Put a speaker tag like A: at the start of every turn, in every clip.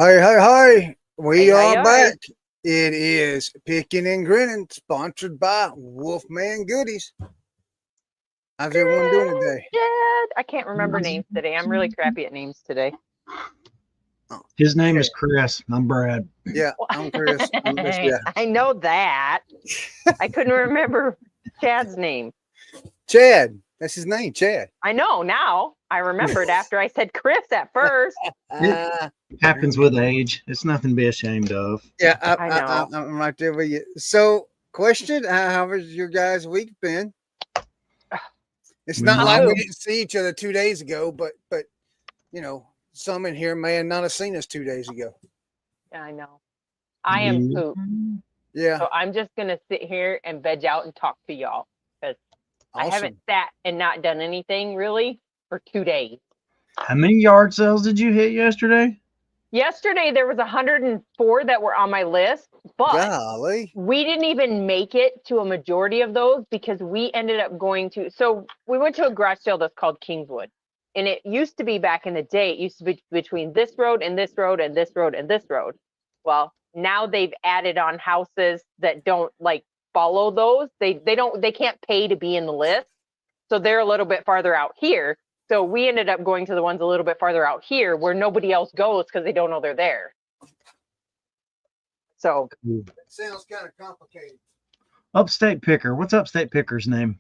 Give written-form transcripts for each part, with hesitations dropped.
A: Hey, hey, hey. We
B: Hey,
A: are
B: hey,
A: back.
B: hey.
A: It is Pickin and Grinnin, sponsored by Wolfman Goodies. How's everyone doing today?
B: Chad. I can't remember names today. I'm really crappy at names today.
A: Oh,
C: His name
A: Chad.
C: is Chris. I'm Brad.
A: Yeah, I'm Chris. I'm this guy.
B: I know that. I couldn't remember Chad's name.
A: Chad. That's his name, Chad.
B: I know now. I remembered after I said Chris at first.
C: It happens with age. It's nothing to be ashamed of.
A: Yeah,
B: I know.
A: I'm right there with you. So, question: how has your guys' week been? It's not
B: I'm
A: like we
B: pooped.
A: didn't see each other 2 days ago, but some in here may have not have seen us 2 days ago.
B: I know. I am
C: Yeah.
B: pooped.
A: Yeah,
B: So I'm just going to sit here and veg out and talk to y'all because I haven't
A: awesome.
B: sat and not done anything really for 2 days.
C: How many yard sales did you hit yesterday?
B: Yesterday, there was 104 that were on my list, but
A: Golly.
B: we didn't even make it to a majority of those because we ended up going to, so we went to a garage sale that's called Kingswood. And it used to be back in the day, it used to be between this road and this road and this road and this road. Well, now they've added on houses that don't like follow those. They can't pay to be in the list. So they're a little bit farther out here. So we ended up going to the ones a little bit farther out here where nobody else goes because they don't know they're there. So
A: It sounds kind of complicated.
C: Upstate Picker. What's Upstate Picker's name?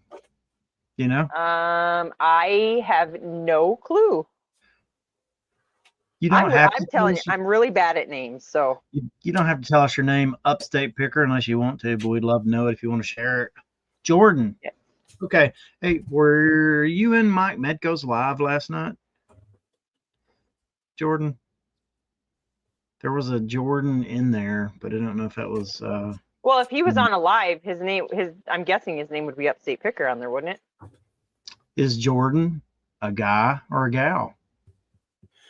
C: You know?
B: I have no clue.
C: You don't have
B: I'm
C: to tell
B: telling you,
C: us,
B: I'm really bad at names. So
C: you don't have to tell us your name, Upstate Picker, unless you want to, but we'd love to know it if you want to share it. Jordan.
B: yeah.
C: Okay. Hey, were you in Mike Medco's live last night? Jordan? There was a Jordan in there, but I don't know if that was
B: Well, if he was on a live, I'm guessing his name would be Upstate Picker on there, wouldn't it?
C: Is Jordan a guy or a gal?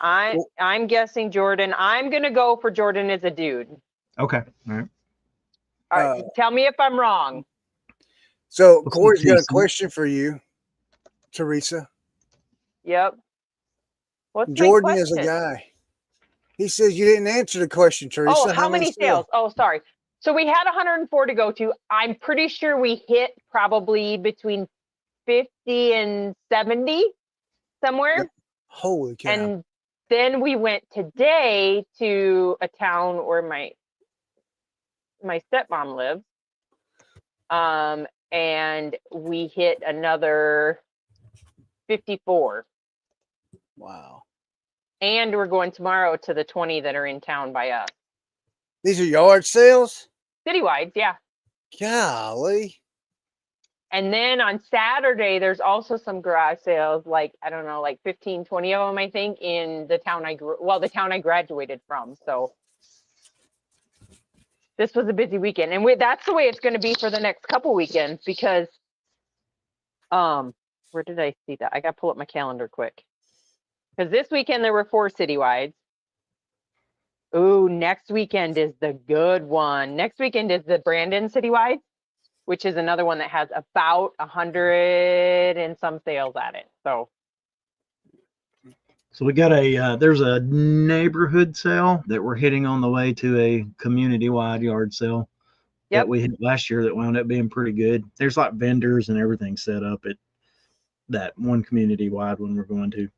B: I'm guessing Jordan. I'm gonna go for Jordan as a dude.
C: Okay. All right.
B: All right, tell me if I'm wrong.
A: So
C: What's
A: Corey's
C: up,
A: got a
C: Jason?
A: question for you, Teresa.
B: Yep. What's
A: Jordan
B: my
A: is a
B: question?
A: guy. He says you didn't answer the question,
B: Oh,
A: Teresa.
B: how many sales? Oh, sorry. So we had 104 to go to. I'm pretty sure we hit probably between 50 and 70 somewhere.
A: Holy cow.
B: And then we went today to a town where my stepmom lives. And we hit another 54.
A: Wow.
B: And we're going tomorrow to the 20 that are in town by us.
A: These are yard sales?
B: Citywide, yeah.
A: Golly.
B: And then on Saturday, there's also some garage sales, like, I don't know, like 15, 20 of them, I think, in the town the town I graduated from. So this was a busy weekend. And that's the way it's going to be for the next couple weekends because, where did I see that? I got to pull up my calendar quick. Because this weekend there were 4 citywides. Ooh, next weekend is the good one. Next weekend is the Brandon citywide, which is another one that has about 100 and some sales at it. So
C: we got there's a neighborhood sale that we're hitting on the way to a community-wide yard sale that we hit last year that wound up being pretty good. There's like vendors and everything set up at that one community-wide one we're going to.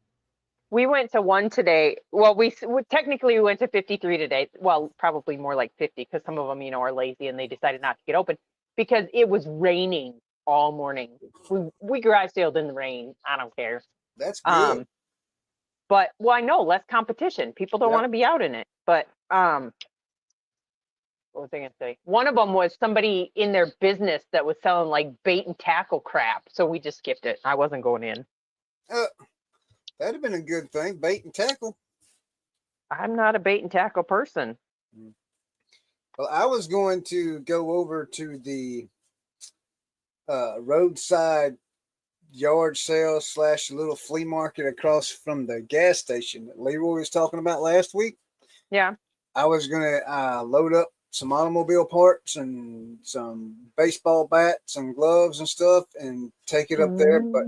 B: we went to one today. Well, we technically went to 53 today. Well, probably more like 50 because some of them, are lazy and they decided not to get open because it was raining all morning. We garage sailed in the rain. I don't care.
A: That's good.
B: But I know less competition. People don't want to be out in it. But what was I gonna say? One of them was somebody in their business that was selling like bait and tackle crap. So we just skipped it. I wasn't going in.
A: That'd have been a good thing. Bait and tackle.
B: I'm not a bait and tackle person.
A: Well, I was going to go over to the roadside yard sale / little flea market across from the gas station that Leroy was talking about last week.
B: Yeah.
A: I was going to load up some automobile parts and some baseball bats and gloves and stuff and take it up there, but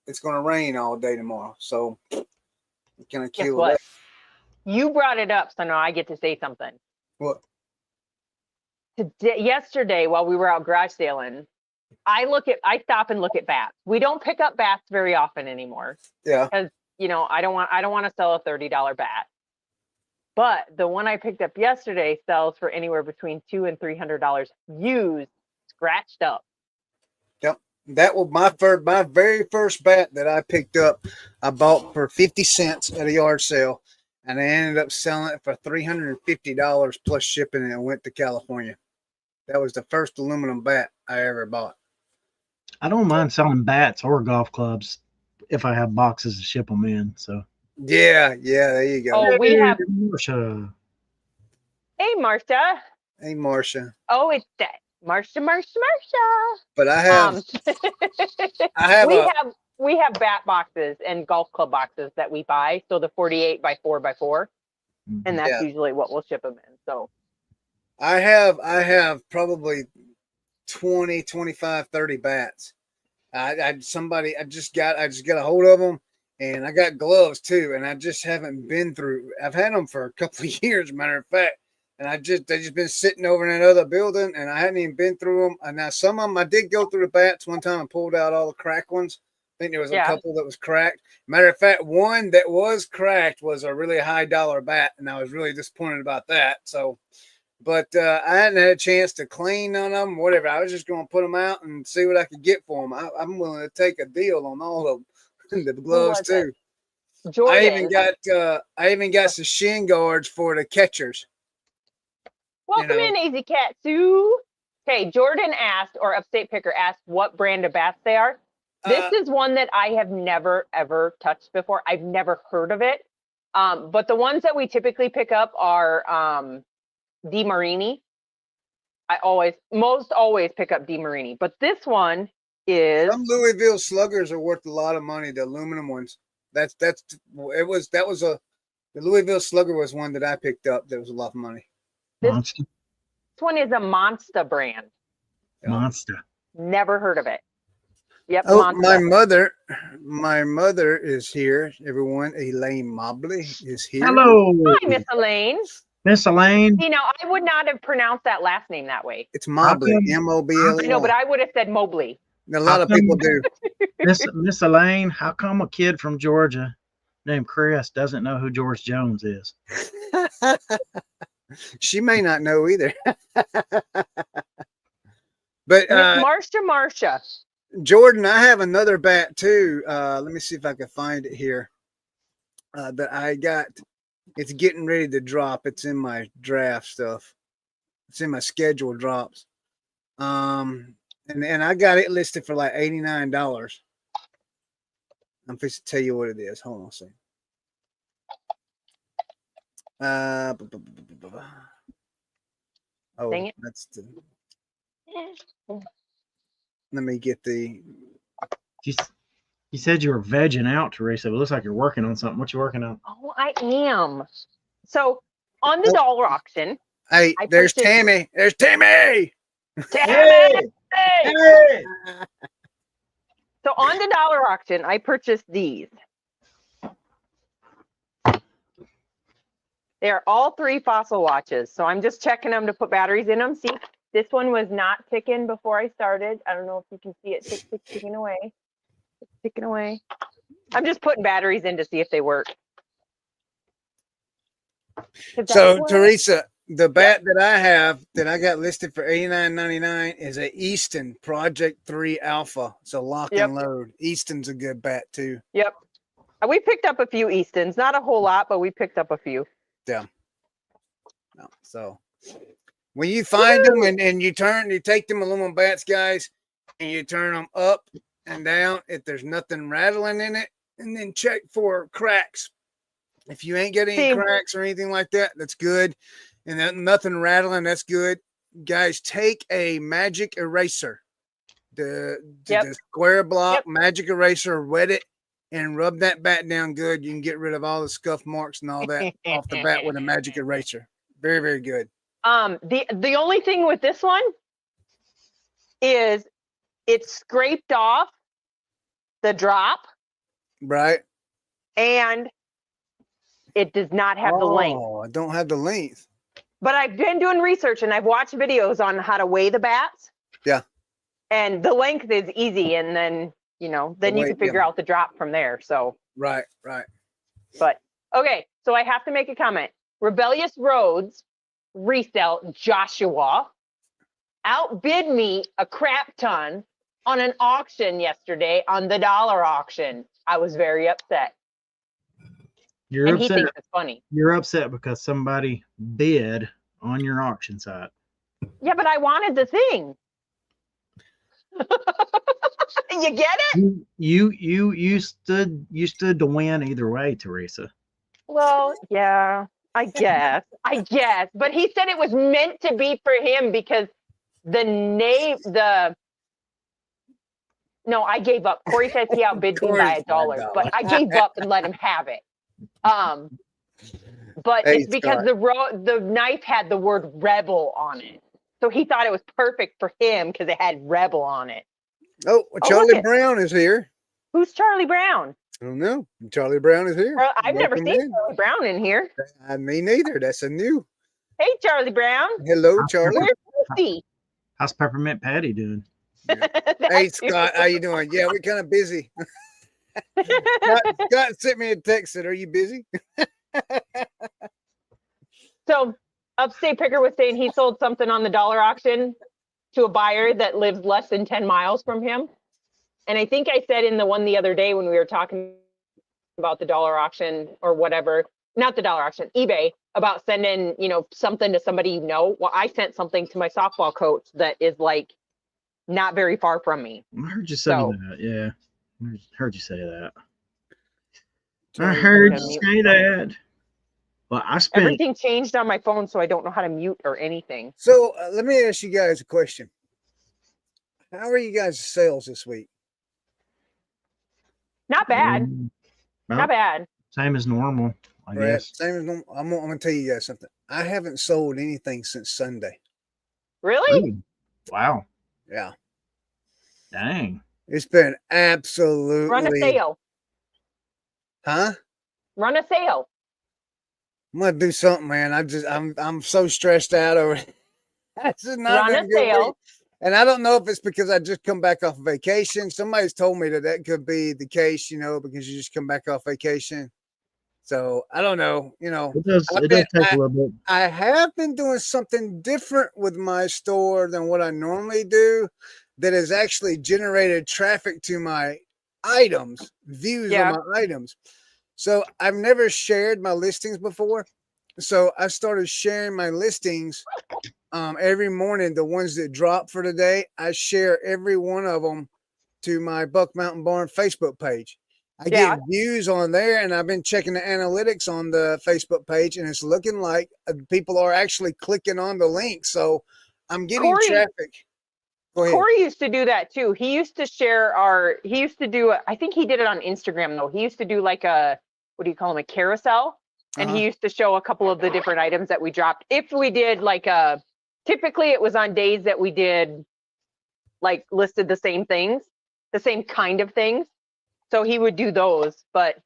A: it's going to rain all day tomorrow. So kind of
B: Guess
A: kill
B: what?
A: that.
B: You brought it up, so now I get to say something.
A: What?
B: Yesterday, while we were out garage sailing, I stop and look at bats. We don't pick up bats very often anymore.
A: Yeah.
B: Because, I don't want to sell a $30 bat. But the one I picked up yesterday sells for anywhere between $200 and $300 used, scratched up.
A: Yep. That was my very first bat that I picked up. I bought for 50 cents at a yard sale, and I ended up selling it for $350 plus shipping, and it went to California. That was the first aluminum bat I ever bought.
C: I don't mind selling bats or golf clubs if I have boxes to ship them in. So
A: Yeah, there you go.
B: Oh, we have.
C: Marsha.
B: Hey, Marcia.
A: Hey, Marcia.
B: Oh, it's that Marcia.
A: But I have,
B: we have bat boxes and golf club boxes that we buy. So the 48 by 4 by 4, and that's usually what we'll ship them in. So
A: I have probably 20, 25, 30 bats. I just got a hold of them, and I got gloves too, and I just haven't been through. I've had them for a couple of years, matter of fact, and they just been sitting over in that other building, and I hadn't even been through them. And now some of them I did go through the bats one time and pulled out all the cracked ones. I think there was a couple that was cracked. Matter of fact, one that was cracked was a really high dollar bat, and I was really disappointed about that. So. But I hadn't had a chance to clean none of them, whatever. I was just going to put them out and see what I could get for them. I'm willing to take a deal on all of them. The gloves too.
B: Jordan.
A: I even got some shin guards for the catchers.
B: Welcome in, Easy Cat Sue. Okay, Jordan asked, or Upstate Picker asked, what brand of bats they are. This is one that I have never ever touched before. I've never heard of it. But the ones that we typically pick up are DeMarini. I most always pick up DeMarini, but this one is
A: some Louisville Sluggers are worth a lot of money. The aluminum ones. The Louisville Slugger was one that I picked up. That was a lot of money.
C: Monster.
B: This one is a Monster brand.
C: Monster.
B: Never heard of it. Yep.
A: Oh,
B: Monster.
A: my mother is here. Everyone, Elaine Mobley is here.
C: Hello.
B: Hi, Miss Elaine.
C: Miss Elaine.
B: I would not have pronounced that last name that way.
A: It's Mobley, M-O-B-L-E-Y.
B: I know, but I would have said Mobley.
A: A lot of people do.
C: Miss Elaine, how come a kid from Georgia named Chris doesn't know who George Jones is?
A: She may not know either. But
B: Marcia.
A: Jordan, I have another bat too. Let me see if I can find it here. That I got. It's getting ready to drop. It's in my draft stuff. It's in my schedule drops. And I got it listed for like $89. I'm fixing to tell you what it is. Hold on a second.
B: Dang it.
A: That's the. Let me get the.
C: You said you were vegging out, Teresa. It looks like you're working on something. What you working on?
B: Oh, I am. So on the dollar auction.
A: Hey, there's Tammy. There's Tammy.
B: Tammy. Hey. So on the dollar auction, I purchased these. They are all 3 Fossil watches. So I'm just checking them to put batteries in them. See, this one was not ticking before I started. I don't know if you can see it ticking away. It's ticking away. I'm just putting batteries in to see if they work.
A: So Teresa, the bat that I have that I got listed for $89.99 is a Easton Project 3 Alpha. It's a lock and load. Easton's a good bat too.
B: Yep. We picked up a few Eastons, not a whole lot, but we picked up a few.
A: Yeah. No, so when you find them and you take them aluminum bats, guys, and you turn them up and down, if there's nothing rattling in it, and then check for cracks. If you ain't getting any cracks or anything like that, that's good. And nothing rattling, that's good. Guys, take a magic eraser, the square block magic eraser, wet it, and rub that bat down good. You can get rid of all the scuff marks and all that off the bat with a magic eraser. Very, very good.
B: The only thing with this one is it scraped off the drop.
A: Right.
B: And It does not have the length.
A: Oh, I don't have the length.
B: But I've been doing research and I've watched videos on how to weigh the bats.
A: Yeah.
B: And the length is easy, and then you can figure out the drop from there. So
A: Right.
B: but okay, so I have to make a comment. Rebellious Roads resell Joshua outbid me a crap ton on an auction yesterday on the dollar auction. I was very upset.
C: You're
B: and
C: upset.
B: He thinks it's funny.
C: You're upset because somebody bid on your auction site.
B: Yeah, but I wanted the thing. You get it?
C: You stood to win either way, Teresa.
B: Well, yeah, I guess. But he said it was meant to be for him because no, I gave up. Corey says he outbid me by $1, but I gave up and let him have it. But
A: Hey,
B: it's because
A: Scott.
B: the knife had the word rebel on it. So he thought it was perfect for him because it had rebel on it.
A: Oh, Charlie Brown is here.
B: Who's Charlie Brown?
A: I don't know. Charlie Brown is here.
B: I've never seen Charlie Brown in here.
A: Me neither. That's a new.
B: Hey, Charlie Brown.
A: Hello, Charlie.
B: Where's Lucy?
C: How's Peppermint Patty doing?
A: Hey, Scott. How you doing? Yeah, we're kind of busy. Scott sent me a text. Said, "Are you busy?"
B: So, Upstate Picker was saying he sold something on the dollar auction to a buyer that lives less than 10 miles from him. And I think I said in the one the other day when we were talking about the dollar auction or whatever, not the dollar auction, eBay, about sending, something to somebody Well, I sent something to my softball coach that is like not very far from me.
C: I heard you say that. Yeah. I heard you say that. I heard you say that. Well,
B: Everything changed on my phone, so I don't know how to mute or anything.
A: So let me ask you guys a question. How are you guys' sales this week?
B: Not bad. Not bad.
C: Same as normal, I guess.
A: Same as normal. I'm going to tell you guys something. I haven't sold anything since Sunday.
B: Really?
C: Wow.
A: Yeah.
C: Dang.
A: It's been absolutely.
B: Run a sale.
A: Huh?
B: Run a sale.
A: I'm gonna do something, man. I'm so stressed out over it. This is not
B: Run a sale.
A: And I don't know if it's because I just come back off vacation. Somebody's told me that could be the case, because you just come back off vacation. So I don't know,
C: It does take a little bit.
A: I have been doing something different with my store than what I normally do that has actually generated traffic to my items, views on my items. So I've never shared my listings before. So I started sharing my listings every morning. The ones that drop for the day, I share every one of them to my Buck Mountain Barn Facebook page. I get views on there, and I've been checking the analytics on the Facebook page, and it's looking like people are actually clicking on the link. So I'm getting traffic. Go ahead.
B: Corey used to do that too. He used to share I think he did it on Instagram though. He used to do like a a carousel. And he used to show a couple of the different items that we dropped. If we did typically it was on days that we did listed the same things, the same kind of things. So he would do those. But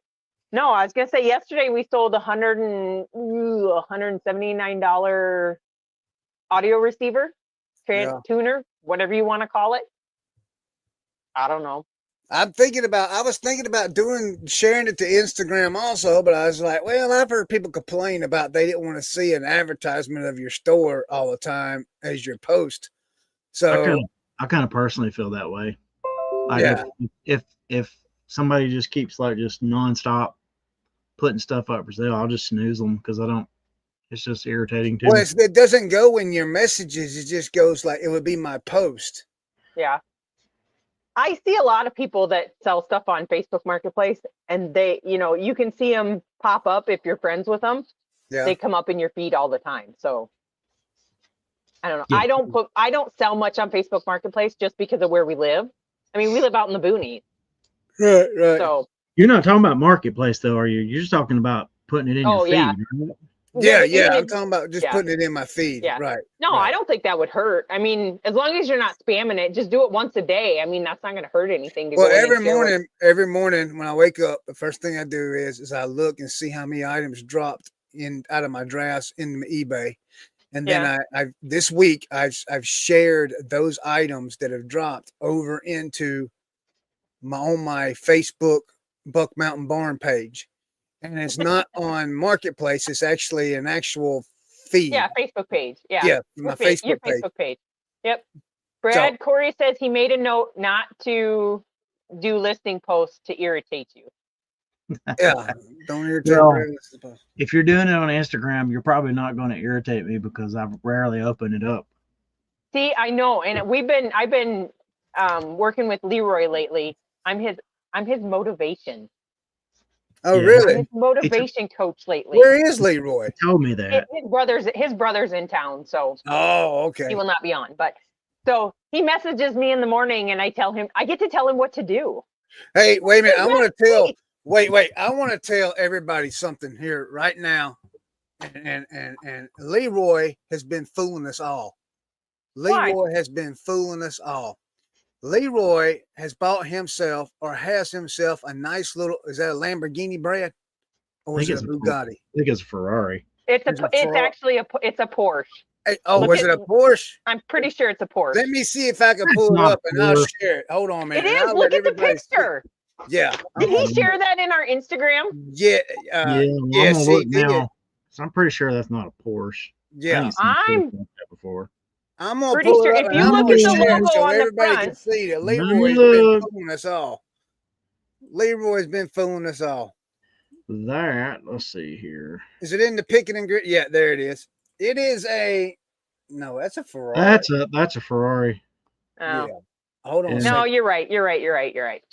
B: no, I was going to say yesterday we sold $179 audio receiver, tuner, whatever you want to call it. I don't know.
A: I was thinking about sharing it to Instagram also, but I was like, well, I've heard people complain about they didn't want to see an advertisement of your store all the time as your post. So
C: I kind of personally feel that way. Like if somebody just keeps just nonstop putting stuff up for sale, I'll just snooze them because it's just irritating too.
A: Well, it doesn't go in your messages. It just goes it would be my post.
B: Yeah. I see a lot of people that sell stuff on Facebook Marketplace, and they, you can see them pop up if you're friends with them. Yeah. They come up in your feed all the time. So I don't know. Yeah. I don't sell much on Facebook Marketplace just because of where we live. I mean, we live out in the boonies. Right. So
C: you're not talking about Marketplace though, are you? You're just talking about putting it in your feed.
B: Yeah.
C: Right?
A: Yeah,
B: but you
A: yeah.
B: need
A: I'm
B: to-
A: talking about just
B: yeah.
A: putting it in my feed.
B: Yeah.
A: Right.
B: No,
A: right.
B: I don't think that would hurt. I mean, as long as you're not spamming it, just do it once a day. I mean, that's not going to hurt anything to
A: Well,
B: go in and share what-
A: every morning when I wake up, the first thing I do is I look and see how many items dropped in out of my drafts in eBay, and then
B: Yeah.
A: I this week I've shared those items that have dropped over into my Facebook Buck Mountain Barn page, and it's not on Marketplace. It's actually an actual feed.
B: Yeah, Facebook page. Yeah.
A: Yeah, my Facebook
B: Your
A: page.
B: Facebook page. Yep. Brad Corey says he made a note not to do listing posts to irritate you.
A: Yeah, don't irritate
C: Well,
A: Brad.
C: if you're doing it on Instagram, you're probably not going to irritate me because I rarely open it up.
B: See, I know, and I've been working with Leroy lately. I'm his motivation.
A: Oh,
C: Yeah.
A: really?
B: I'm his motivation coach lately.
A: Where is Leroy?
C: He told me that.
B: His brother's in town, so
A: Oh, okay.
B: he will not be on. But so he messages me in the morning, and I get to tell him what to do.
A: Hey, wait a minute. I want to tell. Wait. I want to tell everybody something here right now. And Leroy has been fooling us all. Leroy has been fooling us all. Leroy has bought himself or has himself a nice little. Is that a Lamborghini, Brad? Or is it a Bugatti?
C: I think it's a Ferrari.
B: It's actually a Porsche.
A: Hey, was it a Porsche?
B: I'm pretty sure it's a Porsche.
A: Let me see if I can pull it up and I'll share it. Hold on, man.
B: It is. Look at the picture.
A: Yeah.
B: Did he share that in our Instagram?
A: Yeah.
C: Yeah. I'm look now. So I'm pretty sure that's not a Porsche.
A: Yeah.
B: I'm
C: before.
A: I'm gonna
B: pretty
A: pull
B: sure
A: it up
B: if
A: and
B: you
A: I'm
B: look
A: gonna
B: at the
A: share it
B: logo
A: so
B: on the
A: everybody
B: front,
A: can see that Leroy's been fooling us all. Leroy's been fooling us all.
C: Let's see here.
A: Is it in the Pickin and Grinnin? Yeah, there it is. It is no, that's a Ferrari.
C: That's a Ferrari.
B: Oh.
A: Yeah. Hold on.
B: No, you're right. You're right.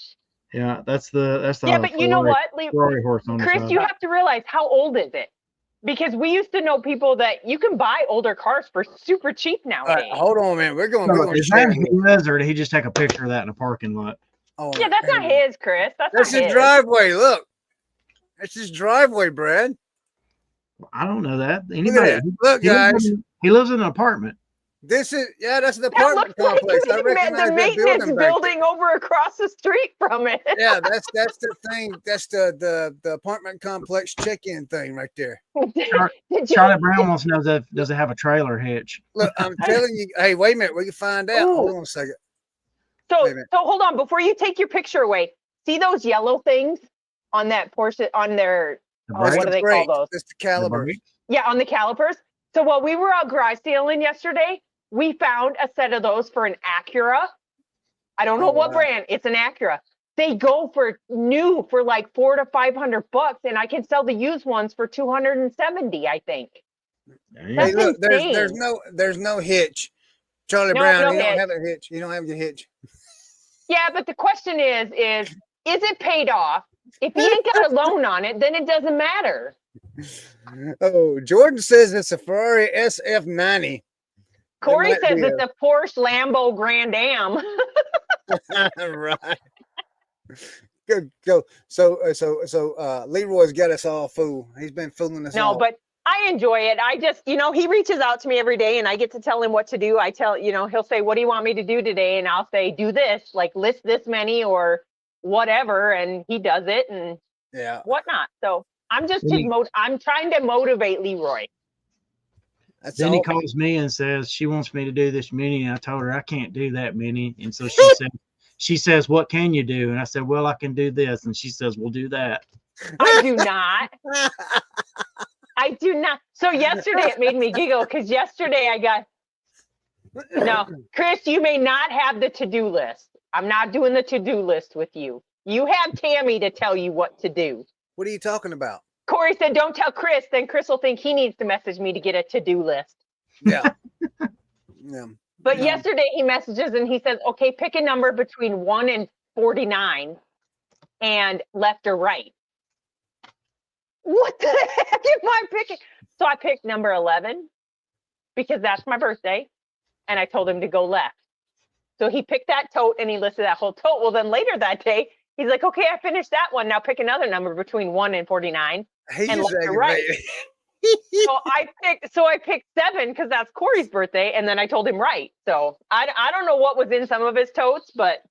C: Yeah, that's the
B: yeah, but you know what,
C: Ferrari horse on
B: Chris, you have to realize how old is it? Because we used to know people that you can buy older cars for super cheap nowadays.
A: Hold on, man. We're going
C: is that his, or did he just take a picture of that in a parking lot?
A: Oh,
B: yeah, that's not his, Chris. That's
A: his driveway. Look, that's his driveway, Brad.
C: I don't know that. Anybody?
A: Look, guys.
C: He lives in an apartment.
A: That's an apartment complex.
B: Like
A: I recognize
B: the maintenance building over across the street from it.
A: Yeah, that's the thing. That's the apartment complex check-in thing right there.
C: Charlie Brown wants to know does it have a trailer hitch?
A: Look, I'm telling you. Hey, wait a minute. We can find out.
B: Ooh.
A: Hold on a second.
B: So hold on before you take your picture away. See those yellow things on that Porsche on their what do they call those?
A: That's the calipers.
B: Yeah, on the calipers. So while we were out garage sailing yesterday, we found a set of those for an Acura. I don't know what brand. It's an Acura. They go for new for like $400 to $500, and I can sell the used ones for $270. I think.
A: Hey, look, there's no hitch. Charlie Brown, you don't have a hitch. You don't have your hitch.
B: Yeah, but the question is it paid off? If you ain't got a loan on it, then it doesn't matter.
A: Oh, Jordan says it's a Ferrari SF90.
B: Corey says it's a Porsche Lambo Grand Am.
A: Right. Go. So Leroy's got us all fooled. He's been fooling us all.
B: No, but I enjoy it. I just, he reaches out to me every day and I get to tell him what to do. I tell, he'll say, what do you want me to do today? And I'll say, do this, like list this many or whatever. And he does it and whatnot. So I'm just I'm trying to motivate Leroy.
C: Then he calls me and says she wants me to do this many, and I told her I can't do that many. And so she says, what can you do? And I said, well, I can do this. And she says, we'll do that.
B: I do not. I do not. So yesterday it made me giggle because yesterday I got no, Chris, you may not have the to-do list. I'm not doing the to-do list with you. You have Tammy to tell you what to do.
A: What are you talking about?
B: Corey said, don't tell Chris. Then Chris will think he needs to message me to get a to-do list.
A: Yeah. Yeah.
B: But yesterday he messages and he says, okay, pick a number between 1 and 49 and left or right. What the heck am I picking? So I picked number 11 because that's my birthday. And I told him to go left. So he picked that tote and he listed that whole tote. Well, then later that day, he's like, okay, I finished that one. Now pick another number between 1 and 49.
A: He's
B: and
A: just
B: left or right. I picked 7 because that's Corey's birthday, and then I told him right. So I don't know what was in some of his totes, but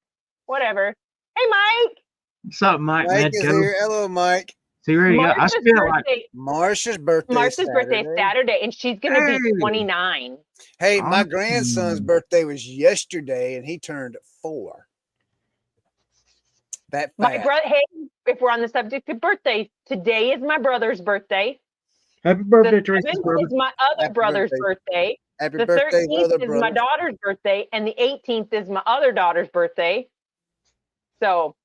B: whatever. Hey, Mike.
C: What's up, Mike
A: Mike is
C: Medco?
A: here. Hello, Mike.
C: So you ready to go? I
B: Marcia's
C: spent like
B: birthday.
A: Marcia's birthday is
B: Saturday, and she's gonna be
C: Hey.
B: 29.
A: Hey, my
C: Awesome.
A: grandson's birthday was yesterday, and he turned 4. That
B: My
A: fast.
B: brother. Hey, if we're on the subject of birthdays, today is my brother's birthday.
C: Happy birthday,
B: The
C: Teresa's
B: 7th
C: brother.
B: is my other
A: Happy
B: brother's
A: birthday.
B: birthday.
A: Happy
B: The
A: birthday,
B: 13th
A: other
B: is my
A: brother.
B: daughter's birthday, and the 18th is my other daughter's birthday. So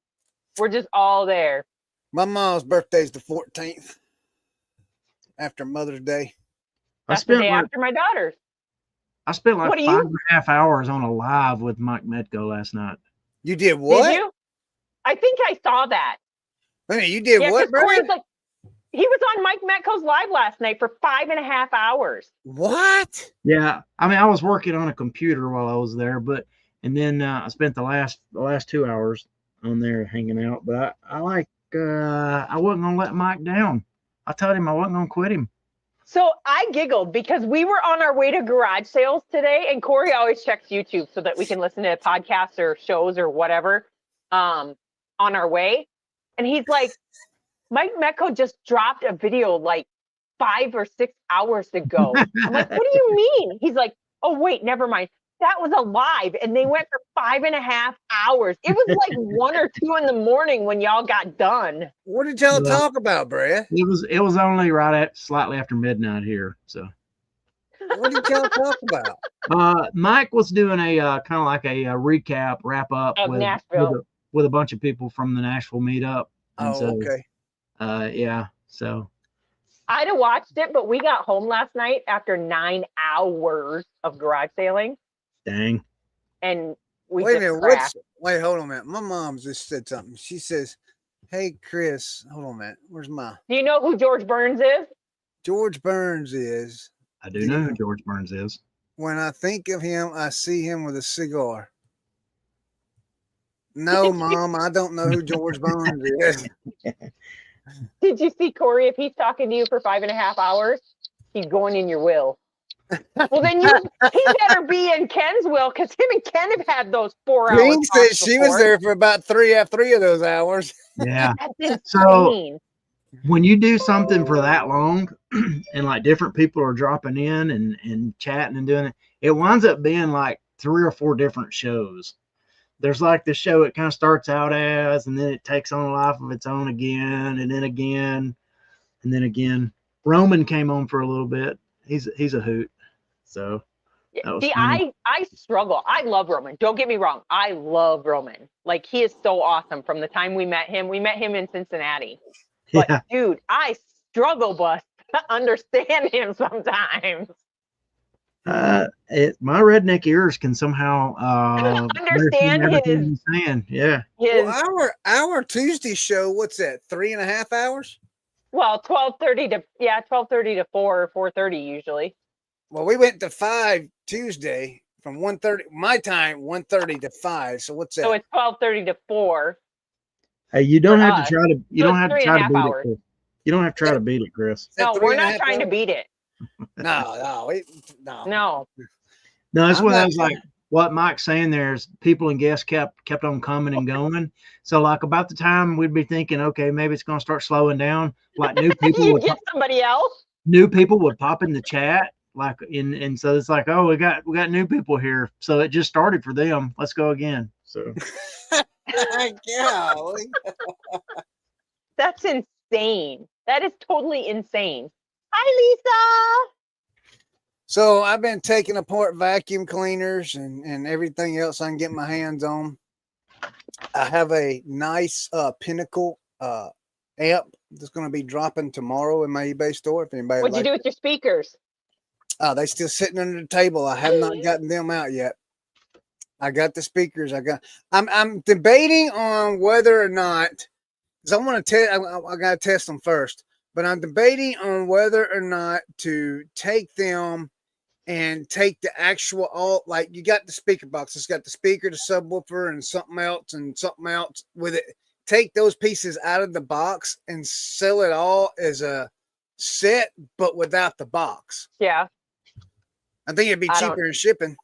B: we're just all there.
A: My mom's birthday is the 14th, after Mother's Day.
B: That's the day after my daughter's.
C: I spent like
B: What do
C: 5.5 hours on a live with Mike Medco last night.
A: You did what?
B: Did you? I think I saw that.
A: I mean, you did what,
B: 'cause
A: bro?
B: Corey's like, he was on Mike Metco's live last night for 5.5 hours.
A: What?
C: Yeah, I mean, I was working on a computer while I was there, and then I spent the last 2 hours on there hanging out. But I wasn't gonna let Mike down. I told him I wasn't gonna quit him.
B: So I giggled because we were on our way to garage sales today, and Corey always checks YouTube so that we can listen to podcasts or shows or whatever on our way. And he's like, Mike Metco just dropped a video like 5 or 6 hours ago. I'm like, what do you mean? He's like, oh, wait, never mind. That was a live, and they went for 5.5 hours. It was like 1 or 2 in the morning when y'all got done.
A: What did y'all talk about, Brad?
C: It was only right at slightly after midnight here. So
A: what did y'all talk about?
C: Mike was doing a kind of like a recap, wrap up
B: of
C: with
B: Nashville
C: with a bunch of people from the Nashville meetup. And
A: okay.
C: Yeah. So
B: I'd have watched it, but we got home last night after 9 hours of garage sailing.
C: Dang.
B: And we
A: Wait a
B: just
A: minute.
B: crashed.
A: Wait, hold on a minute. My mom just said something. She says, "Hey, Chris, hold on a minute. Where's my
B: Do you know who George Burns is?
A: George Burns is?"
C: I do know who George Burns is.
A: When I think of him, I see him with a cigar. No, Mom, I don't know who George Burns is.
B: Did you see Corey? If he's talking to you for 5.5 hours, he's going in your will. Well, then he better be in Ken's will, because him and Ken have had those 4 hours.
A: Green said she was there for about 3 of those hours.
C: Yeah.
B: That's insane.
C: So when you do something for that long and like different people are dropping in and chatting and doing it, it winds up being like 3 or 4 different shows. There's like the show it kind of starts out as, and then it takes on a life of its own again, and then again, and then again. Roman came on for a little bit. He's a hoot. So
B: see, I struggle. I love Roman. Don't get me wrong. I love Roman. Like, he is so awesome. From the time we met him in Cincinnati. But
C: yeah.
B: Dude, I struggle to understand him sometimes.
C: My redneck ears can somehow
B: understand
C: everything he's saying. Yeah.
A: Well, our Tuesday show, what's that? 3.5 hours?
B: Well, 12:30 to 4 or 4:30 usually.
A: Well, we went to 5 Tuesday from 1:30 my time, 1:30 to 5. So what's that?
B: So it's 12:30 to 4.
C: Hey, you don't have to try to. You don't have to try to beat
B: hours.
C: it. Chris. You don't have to try to beat it, Chris.
B: No, we're not trying to beat it.
A: No.
B: No.
C: That's what I was like. What Mike's saying there is people and guests kept on coming and going. So like about the time we'd be thinking, okay, maybe it's going to start slowing down. Like new people
B: you get somebody else.
C: New people would pop in the chat, like and so it's like, oh, we got new people here. So it just started for them. Let's go again. So
A: Golly.
B: That's insane. That is totally insane. Hi, Lisa.
A: So I've been taking apart vacuum cleaners and everything else I can get my hands on. I have a nice Pinnacle amp that's going to be dropping tomorrow in my eBay store. If anybody
B: What'd you do with your speakers?
A: They still sitting under the table. I have not gotten them out yet. I got the speakers. I'm debating on whether or not, because I want to test. I got to test them first. But I'm debating on whether or not to take them and take the actual like you got the speaker box. It's got the speaker, the subwoofer, and something else with it. Take those pieces out of the box and sell it all as a set, but without the box.
B: Yeah.
A: I think it'd be cheaper in shipping.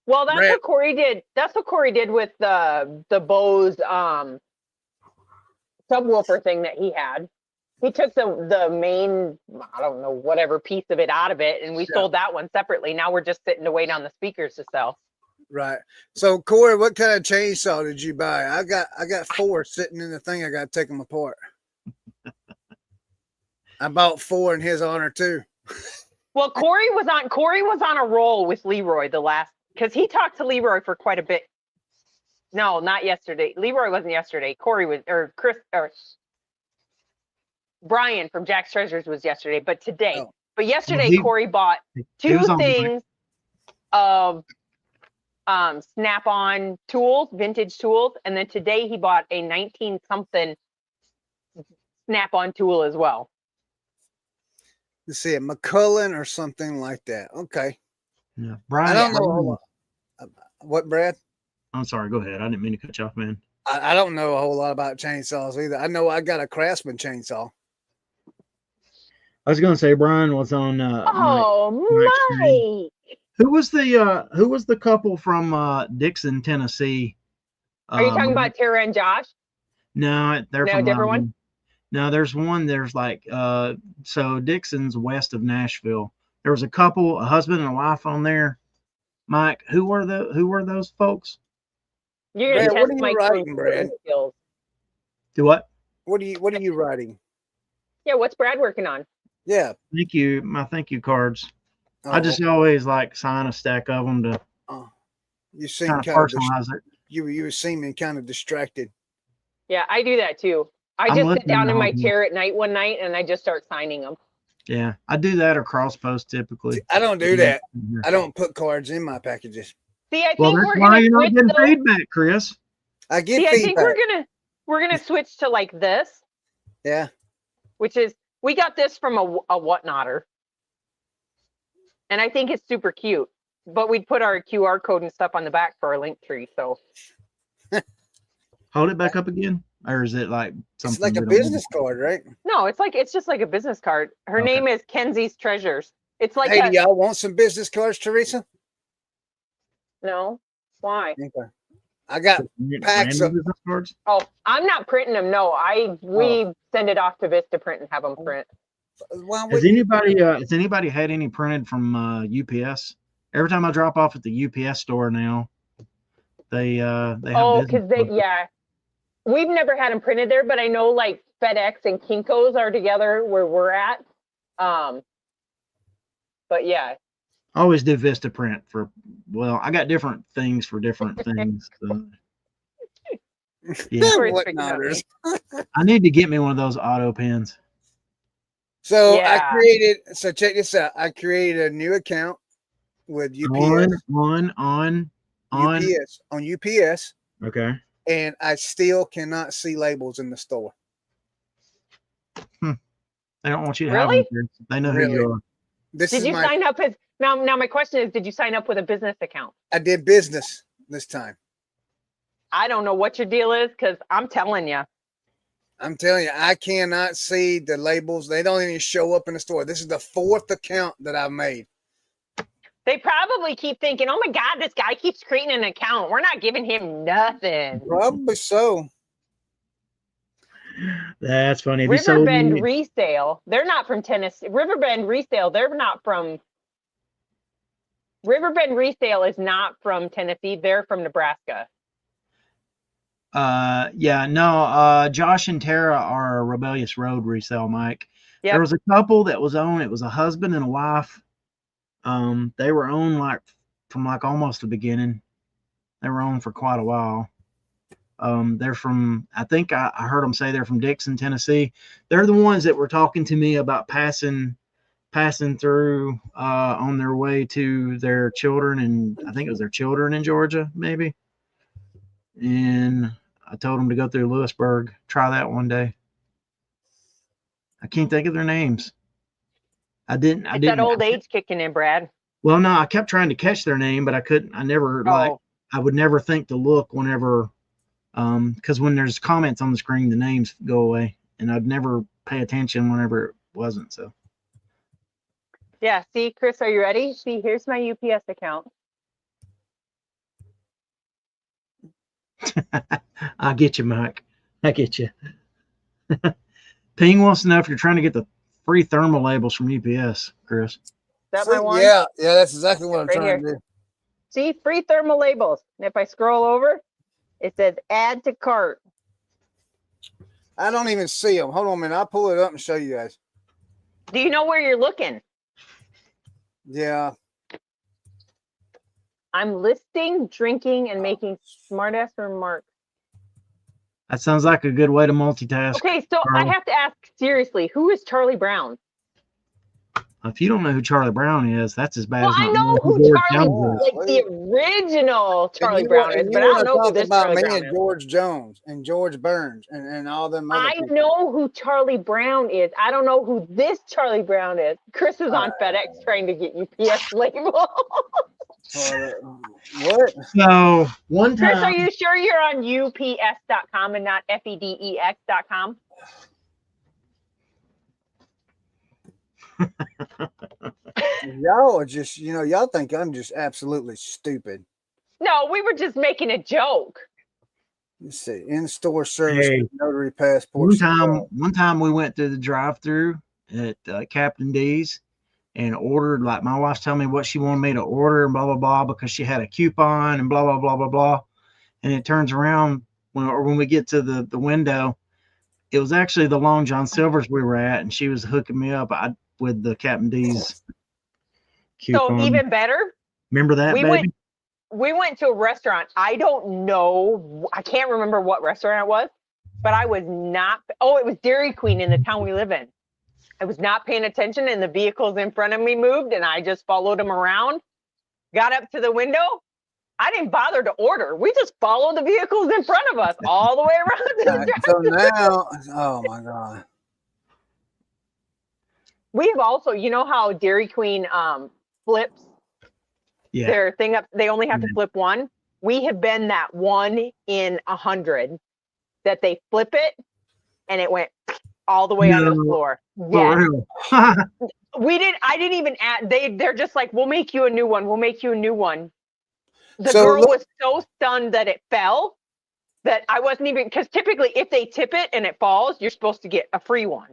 B: Well, that's what Corey did. That's what Corey did with the Bose subwoofer thing that he had. He took the main, I don't know, whatever piece of it out of it, and we sold that one separately. Now we're just sitting to wait on the speakers to sell.
A: Right. So Corey, what kind of chainsaw did you buy? I got 4 sitting in the thing. I got to take them apart. I bought 4 in his honor too.
B: Well, Corey was on a roll with Leroy because he talked to Leroy for quite a bit. No, not yesterday. Leroy wasn't yesterday. Corey was, or Chris, or Brian from Jack's Treasures was yesterday, but today. Oh. But yesterday, Corey bought 2 things of Snap-on tools, vintage tools, and then today he bought a 19-something Snap-on tool as well.
A: Let's see, a McCullen or something like that. Okay.
C: Yeah, Brian.
A: I don't know what, Brad.
C: I'm sorry. Go ahead. I didn't mean to cut you off, man.
A: I don't know a whole lot about chainsaws either. I know I got a Craftsman chainsaw.
C: I was going to say Brian was on.
B: Mike.
C: Who was the couple from Dixon, Tennessee?
B: Are you talking about Tara and Josh?
C: No, they're from
B: a different one.
C: No, there's one. There's like so Dixon's west of Nashville. There was a couple, a husband and a wife on there. Mike, who were those folks?
B: You're gonna
A: Brad, what are you writing, Brad?
C: Do what?
A: What are you writing?
B: Yeah, what's Brad working on?
A: Yeah.
C: Thank you. My thank you cards. Oh. I just always like sign a stack of them to
A: you seem
C: kind of personalize it.
A: You seeming kind of distracted.
B: Yeah, I do that too. I just sit down in my chair at night one night and I just start signing them.
C: Yeah, I do that or cross post typically.
A: See, I don't do that. I don't put cards in my packages.
B: See, I think we're gonna
C: you're not getting feedback, Chris.
A: I get feedback.
B: I think we're gonna switch to like this.
A: Yeah.
B: Which is, we got this from a whatnotter. And I think it's super cute. But we'd put our QR code and stuff on the back for our link tree. So
C: hold it back up again. Or is it like something?
A: It's like a business card, right?
B: No, it's just like a business card. Her name is Kenzie's Treasures. It's like,
A: hey, do y'all want some business cards, Teresa?
B: No. Why?
A: Okay. I got packs of
C: business cards.
B: Oh, I'm not printing them. No, we send it off to Vista Print and have them print.
C: Has anybody had any printed from UPS? Every time I drop off at the UPS store now, they have
B: because we've never had them printed there, but I know like FedEx and Kinko's are together where we're at. But yeah.
C: I always do Vista Print I got different things for different things. So. Yeah. I need to get me one of those auto pens.
A: So check this out. I created a new account with UPS.
C: On
A: UPS.
C: Okay.
A: And I still cannot see labels in the store.
C: They don't want you to have them. They know who you are.
B: Did you sign up as now my question is, did you sign up with a business account?
A: I did business this time.
B: I don't know what your deal is because I'm telling you,
A: I cannot see the labels. They don't even show up in the store. This is the 4th account that I've made.
B: They probably keep thinking, oh my God, this guy keeps creating an account. We're not giving him nothing.
A: Probably so.
C: That's funny.
B: Riverbend Resale. They're not from Tennessee. Riverbend Resale. Riverbend Resale is not from Tennessee. They're from Nebraska.
C: Josh and Tara are a Rebellious Road Resale, Mike. Yep. There was a couple that was on. It was a husband and a wife. They were on from almost the beginning. They were on for quite a while. They're from, I think I heard them say they're from Dixon, Tennessee. They're the ones that were talking to me about passing through on their way to their children, and I think it was their children in Georgia, maybe. And I told them to go through Lewisburg, try that one day. I can't think of their names. I didn't.
B: That old age kicking in, Brad.
C: Well, no, I kept trying to catch their name, but I couldn't. I never I would never think to look whenever, because when there's comments on the screen, the names go away, and I'd never pay attention whenever it wasn't. So
B: Yeah. See, Chris, are you ready? See, here's my UPS account.
C: I get you, Mike. I get you. Ping wants to know if you're trying to get the free thermal labels from UPS, Chris.
B: Is that
A: See,
B: my one?
A: yeah, that's exactly what I'm
B: Right
A: trying to do.
B: See, free thermal labels. And if I scroll over, it says add to cart.
A: I don't even see them. Hold on a minute. I'll pull it up and show you guys.
B: Do you know where you're looking?
A: Yeah.
B: I'm listing, drinking, and making smartass remarks.
C: That sounds like a good way to multitask.
B: Okay, so I have to ask seriously, who is Charlie Brown?
C: If you don't know who Charlie Brown is, that's as bad
B: Well,
C: as
B: I
C: not
B: know
C: knowing
B: who
C: George
B: Charlie,
C: Jones is.
B: like the original Charlie
A: And
B: Brown is, but I don't know who
A: talk
B: this
A: about
B: Charlie
A: me
B: Brown
A: and
B: is.
A: George Jones and George Burns and all them other
B: I
A: people.
B: know who Charlie Brown is. I don't know who this Charlie Brown is. Chris is on FedEx trying to get UPS label.
A: What?
C: So one
B: Chris, are
C: time,
B: you sure you're on UPS.com and not FEDEX.com?
A: Y'all are just, y'all think I'm just absolutely stupid.
B: No, we were just making a joke.
A: Let's see. In-store service,
C: Hey,
A: notary passport.
C: one time we went through the drive-through at Captain D's and ordered, like my wife's telling me what she wanted me to order and blah, blah, blah, because she had a coupon and blah, blah, blah, blah, blah. And it turns around when we get to the window, it was actually the Long John Silver's we were at, and she was hooking me up with the Captain D's coupon.
B: So even better.
C: Remember that, baby?
B: We went to a restaurant. I don't know. I can't remember what restaurant it was, but I was not. Oh, it was Dairy Queen in the town we live in. I was not paying attention, and the vehicles in front of me moved, and I just followed them around. Got up to the window. I didn't bother to order. We just followed the vehicles in front of us all the way around to the
A: So now, oh my God.
B: We have also, you know how Dairy Queen flips their thing up? They only have to flip one. We have been that 1 in 100 that they flip it and it went all the way onto the floor.
C: Yes.
B: I didn't even add. They're just like, we'll make you a new one. We'll make you a new one. The girl was so stunned that it fell that I wasn't even, because typically if they tip it and it falls, you're supposed to get a free one.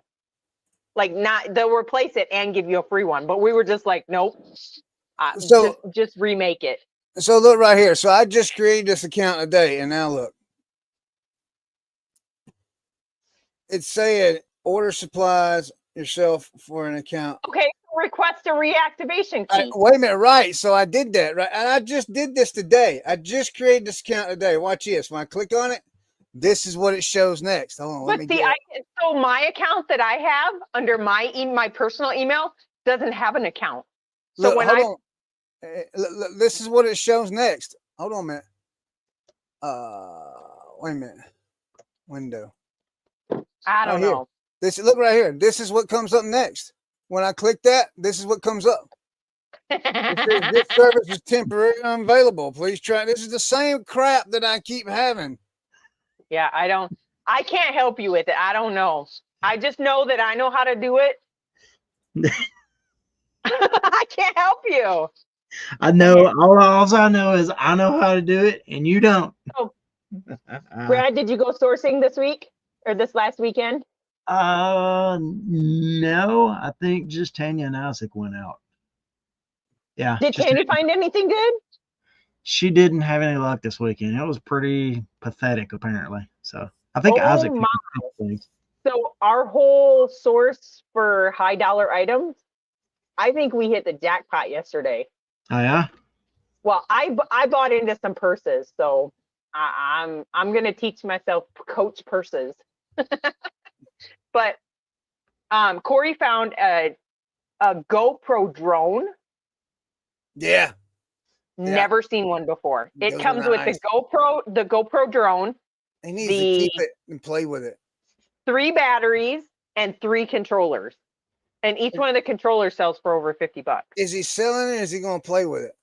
B: Like they'll replace it and give you a free one. But we were just like, nope. Just remake it.
A: So look right here. So I just created this account today, and now look. It's saying order supplies yourself for an account.
B: Okay, request a reactivation key.
A: Wait a minute, right? So I did that, right? And I just did this today. I just created this account today. Watch this. When I click on it, this is what it shows next. Hold on,
B: so my account that I have under my personal email doesn't have an account. So
A: look, this is what it shows next. Hold on a minute. Wait a minute. Window.
B: I don't know.
A: Look right here. This is what comes up next. When I click that, this is what comes up. It says, this service is temporarily unavailable. Please try. This is the same crap that I keep having.
B: Yeah, I can't help you with it. I don't know. I just know that I know how to do it. I can't help you.
C: I know. All I know is I know how to do it, and you don't.
B: Oh. Brad, did you go sourcing this week or this last weekend?
C: No. I think just Tanya and Isaac went out. Yeah.
B: Did Tanya find anything good?
C: She didn't have any luck this weekend. It was pretty pathetic, apparently. So I think Isaac.
B: So our whole source for high dollar items, I think we hit the jackpot yesterday.
C: Oh yeah.
B: Well, I bought into some purses, so I'm gonna teach myself coach purses. But Corey found a GoPro drone.
A: Yeah.
B: Never seen one before. It comes with the GoPro drone.
A: He needs to keep it and play with it.
B: 3 batteries and 3 controllers. And each one of the controllers sells for over $50.
A: Is he selling it or is he going to play with it?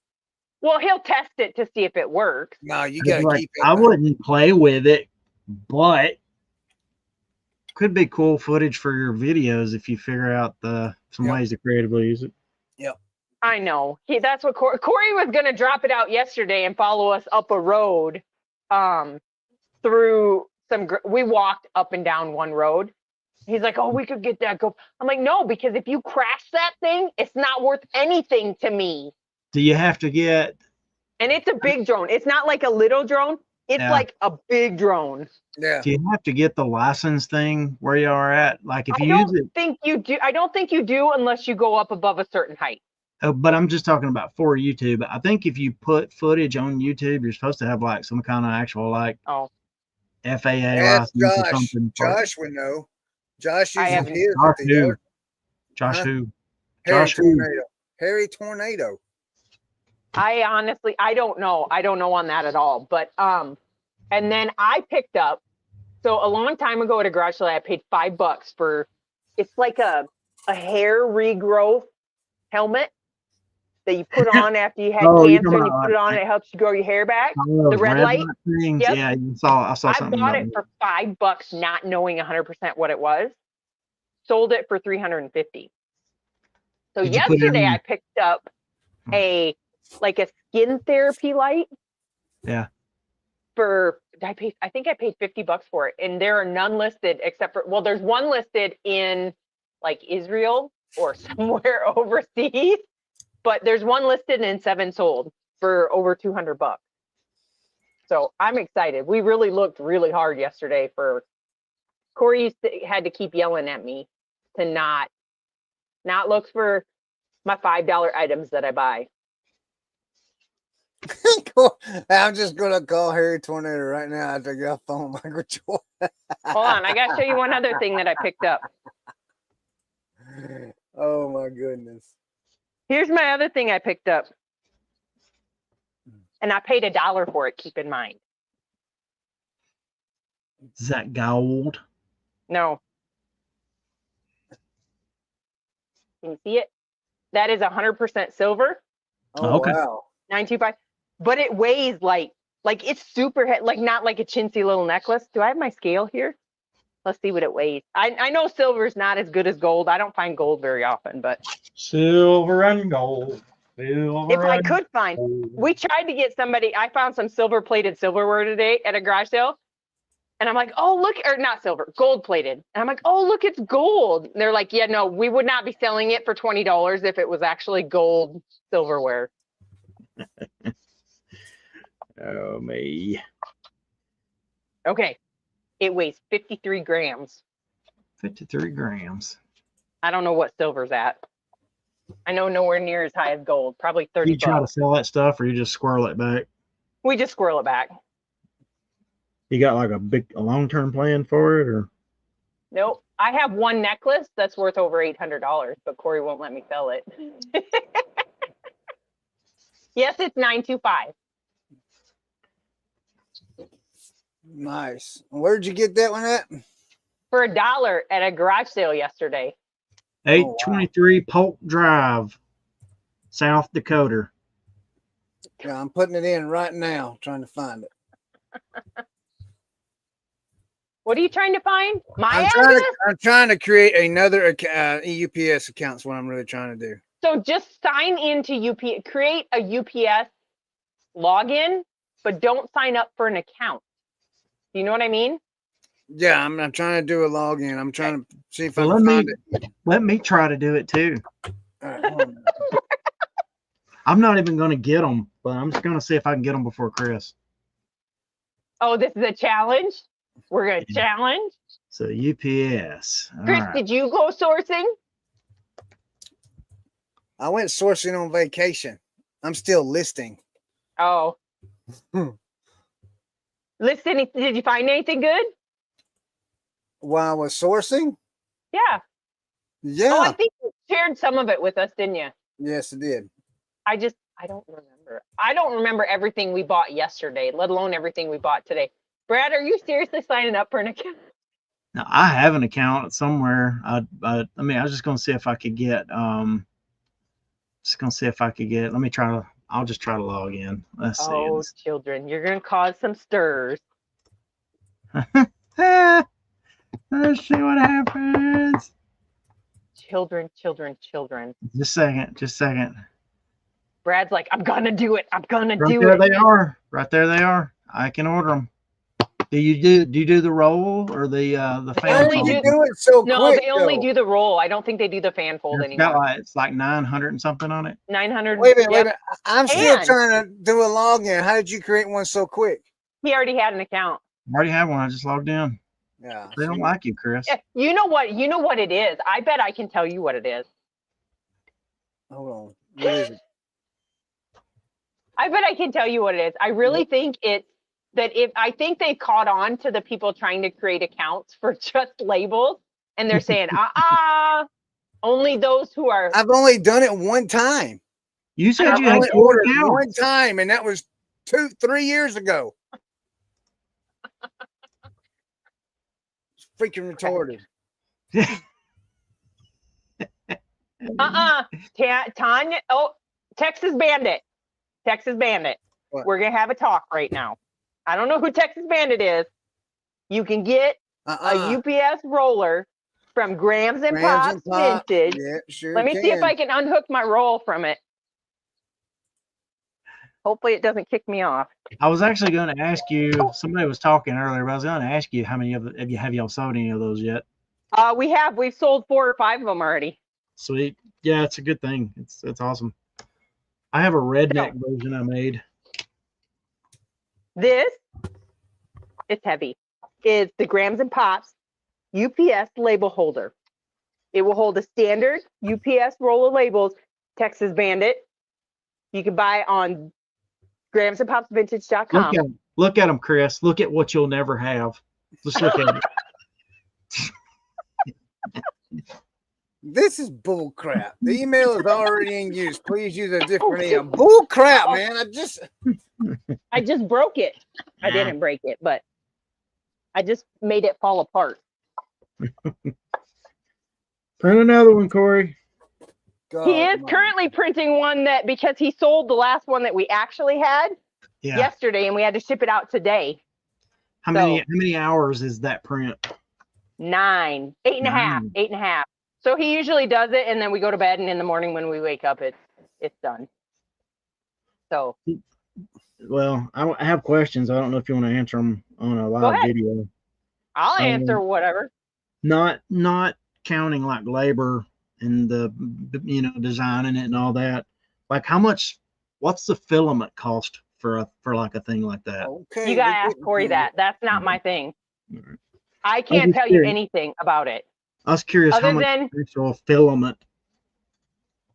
B: Well, he'll test it to see if it works.
A: No, you got to keep it.
C: I wouldn't play with it, but could be cool footage for your videos if you figure out some ways to creatively use it.
B: I know. That's what Corey was going to drop it out yesterday and follow us up a road through we walked up and down one road. He's like, oh, we could get that. I'm like, no, because if you crash that thing, it's not worth anything to me.
C: Do you have to get?
B: And it's a big drone. It's not like a little drone. It's like a big drone.
A: Yeah.
C: Do you have to get the license thing where you are at? Like if you use it,
B: think you do. I don't think you do unless you go up above a certain height.
C: Oh, but I'm just talking about for YouTube. I think if you put footage on YouTube, you're supposed to have like some kind of actual like FAA
A: Ask
C: license or something.
A: Josh would know. Josh
B: I
A: uses
B: haven't-
A: his.
C: Josh
A: with the
C: who?
A: other-
C: Josh
A: Huh?
C: who?
A: Harry
C: Josh who?
A: Tornado. Harry Tornado.
B: I honestly, I don't know. I don't know on that at all. But and then I picked up. So a long time ago at a garage sale, I paid $5 for. It's like a hair regrowth helmet that you put on after you had cancer, and you put it on, and it helps you grow your hair back. The red light
C: things.
B: Yep.
C: Yeah, I saw something.
B: I bought it for $5, not knowing 100% what it was. Sold it for $350. So yesterday I picked up a skin therapy light.
C: Yeah.
B: I think I paid $50 for it, and there are none listed except for there's one listed in like Israel or somewhere overseas, but there's one listed and 7 sold for over $200. So I'm excited. We really looked really hard yesterday for. Corey had to keep yelling at me to not look for my $5 items that I buy.
A: I'm just gonna call Harry Tornado right now after I get off the phone with Michael Jordan.
B: Hold on, I gotta show you one other thing that I picked up.
A: Oh my goodness.
B: Here's my other thing I picked up. And I paid $1 for it, keep in mind.
C: Is that gold?
B: No. Can you see it? That is 100% silver.
A: Oh,
C: okay.
A: Wow.
B: 925. But it weighs like it's super heavy, like not like a chintzy little necklace. Do I have my scale here? Let's see what it weighs. I know silver's not as good as gold. I don't find gold very often, but
C: Silver and gold.
B: if I could find, we tried to get somebody. I found some silver-plated silverware today at a garage sale, and I'm like, oh look, or not silver, gold-plated, and I'm like, oh look, it's gold. And they're like, yeah, no, we would not be selling it for $20 if it was actually gold silverware.
C: Oh me.
B: Okay, it weighs 53 grams.
C: 53 grams.
B: I don't know what silver's at. I know nowhere near as high as gold. Probably 30
C: You try to
B: bucks.
C: sell that stuff, or you just squirrel it back?
B: We just squirrel it back.
C: You got like a long-term plan for it, or?
B: Nope. I have one necklace that's worth over $800, but Corey won't let me sell it. Yes, it's 925.
A: Nice. Where'd you get that one at?
B: For $1 at a garage sale yesterday.
C: 823 Polk Drive, South Dakota.
A: Yeah, I'm putting it in right now, trying to find it.
B: What are you trying to find?
A: I'm trying to create another UPS account. Is what I'm really trying to do.
B: So just sign into UPS, create a UPS login, but don't sign up for an account. Do you know what I mean?
A: Yeah, I'm trying to do a login. I'm trying to see if I
C: Well,
A: can find it.
C: Let me try to do it too.
A: All right, hold on.
C: I'm not even going to get them, but I'm just going to see if I can get them before Chris.
B: Oh, this is a challenge? We're going to challenge?
C: So UPS. All
B: Chris,
C: right.
B: did you go sourcing?
A: I went sourcing on vacation. I'm still listing.
B: Oh. Listen, did you find anything good?
A: While I was sourcing?
B: Yeah.
A: Yeah.
B: Oh, I think you shared some of it with us, didn't you?
A: Yes, it did.
B: I don't remember. I don't remember everything we bought yesterday, let alone everything we bought today. Brad, are you seriously signing up for an account?
C: Now, I have an account somewhere. I was just going to see if I could get, let me try to, I'll just try to log in. Let's see.
B: Oh, children, you're going to cause some stirs.
C: Let's see what happens.
B: Children.
C: Just a second.
B: Brad's like, I'm gonna do it. I'm gonna
C: Right
B: do
C: there
B: it.
C: they are. Right there they are. I can order them. Do you do the roll or the
A: Why
C: fan
A: did
C: fold?
A: you do it so
B: No,
A: quick?
B: they only
A: though?
B: do the roll. I don't think they do the fan fold anymore.
C: It's like 900 and something on it.
B: 900.
A: Wait a minute, wait a
B: Yep.
A: minute. I'm still
B: And
A: trying to do a login. How did you create one so quick?
B: he already had an account.
C: I already have one. I just logged in.
A: Yeah.
C: They don't like you, Chris.
B: You know what? You know what it is. I bet I can tell you what it is.
A: Hold on. What is it?
B: I bet I can tell you what it is. I really think it's that I think they caught on to the people trying to create accounts for just labels, and they're saying, only those who are.
A: I've only done it one time.
C: You said
A: I've
C: you had
A: only
C: 4
A: ordered
C: accounts.
A: one time, and that was 3 years ago. It's freaking retarded.
B: Tanya. Oh, Texas Bandit. Texas Bandit.
A: What?
B: We're gonna have a talk right now. I don't know who Texas Bandit is. You can get a UPS roller from Grams and Pops Vintage.
A: Yeah, sure.
B: Let me see if I can unhook my roll from it. Hopefully it doesn't kick me off.
C: I was actually going to ask you. Somebody was talking earlier, but I was going to ask you how many of y'all sold any of those yet?
B: We've sold 4 or 5 of them already.
C: Sweet. Yeah, it's a good thing. It's awesome. I have a redneck version I made.
B: This, it's heavy. It's the Grams and Pops UPS label holder. It will hold a standard UPS roll of labels, Texas Bandit. You can buy on gramsandpopsvintage.com.
C: Look at them, Chris. Look at what you'll never have. Let's look at it.
A: This is bull crap. The email is already in use. Please use a different email. Bull crap, man.
B: I just broke it. I didn't break it, but I just made it fall apart.
C: Print another one, Corey.
A: God,
B: he is currently printing one that because he sold the last one that we actually had yesterday, and we had to ship it out today.
C: How many hours is that print?
B: 9, 8.5. So he usually does it, and then we go to bed, and in the morning when we wake up, it's done. So.
C: Well, I have questions. I don't know if you want to answer them on a live video.
B: I'll answer whatever.
C: Not counting like labor and the designing it and all that. Like what's the filament cost for like a thing like that?
A: Okay.
B: You gotta ask Corey that. That's not my thing.
C: Right.
B: I can't tell you anything about it.
C: I was curious how much actual filament.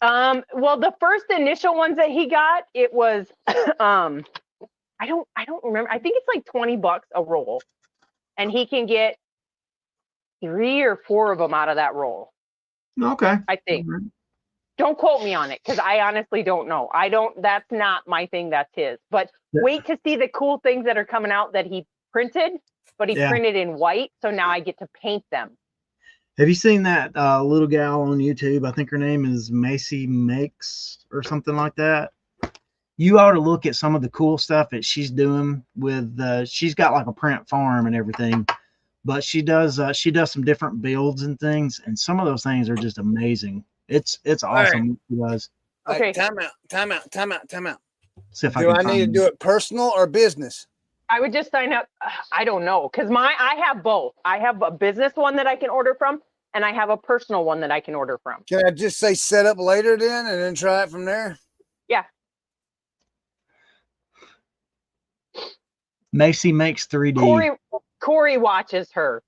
B: Well, the first initial ones that he got, it was I don't remember. I think it's like $20 a roll. And he can get 3 or 4 of them out of that roll.
C: Okay.
B: I think.
C: Right.
B: Don't quote me on it because I honestly don't know. That's not my thing, that's his. But wait to see the cool things that are coming out that he printed, but he printed in white. So now I get to paint them.
C: Have you seen that little gal on YouTube? I think her name is Macy Makes or something like that. You ought to look at some of the cool stuff that she's doing with. She's got like a print farm and everything, but she does some different builds and things, and some of those things are just amazing. It's awesome. She does.
A: Okay. Time out.
C: See if
A: I need to do it personal or business?
B: I would just sign up. I don't know because I have both. I have a business one that I can order from, and I have a personal one that I can order from.
A: Can I just say set up later then, and then try it from there?
B: Yeah.
C: Macy Makes 3D.
B: Corey watches her.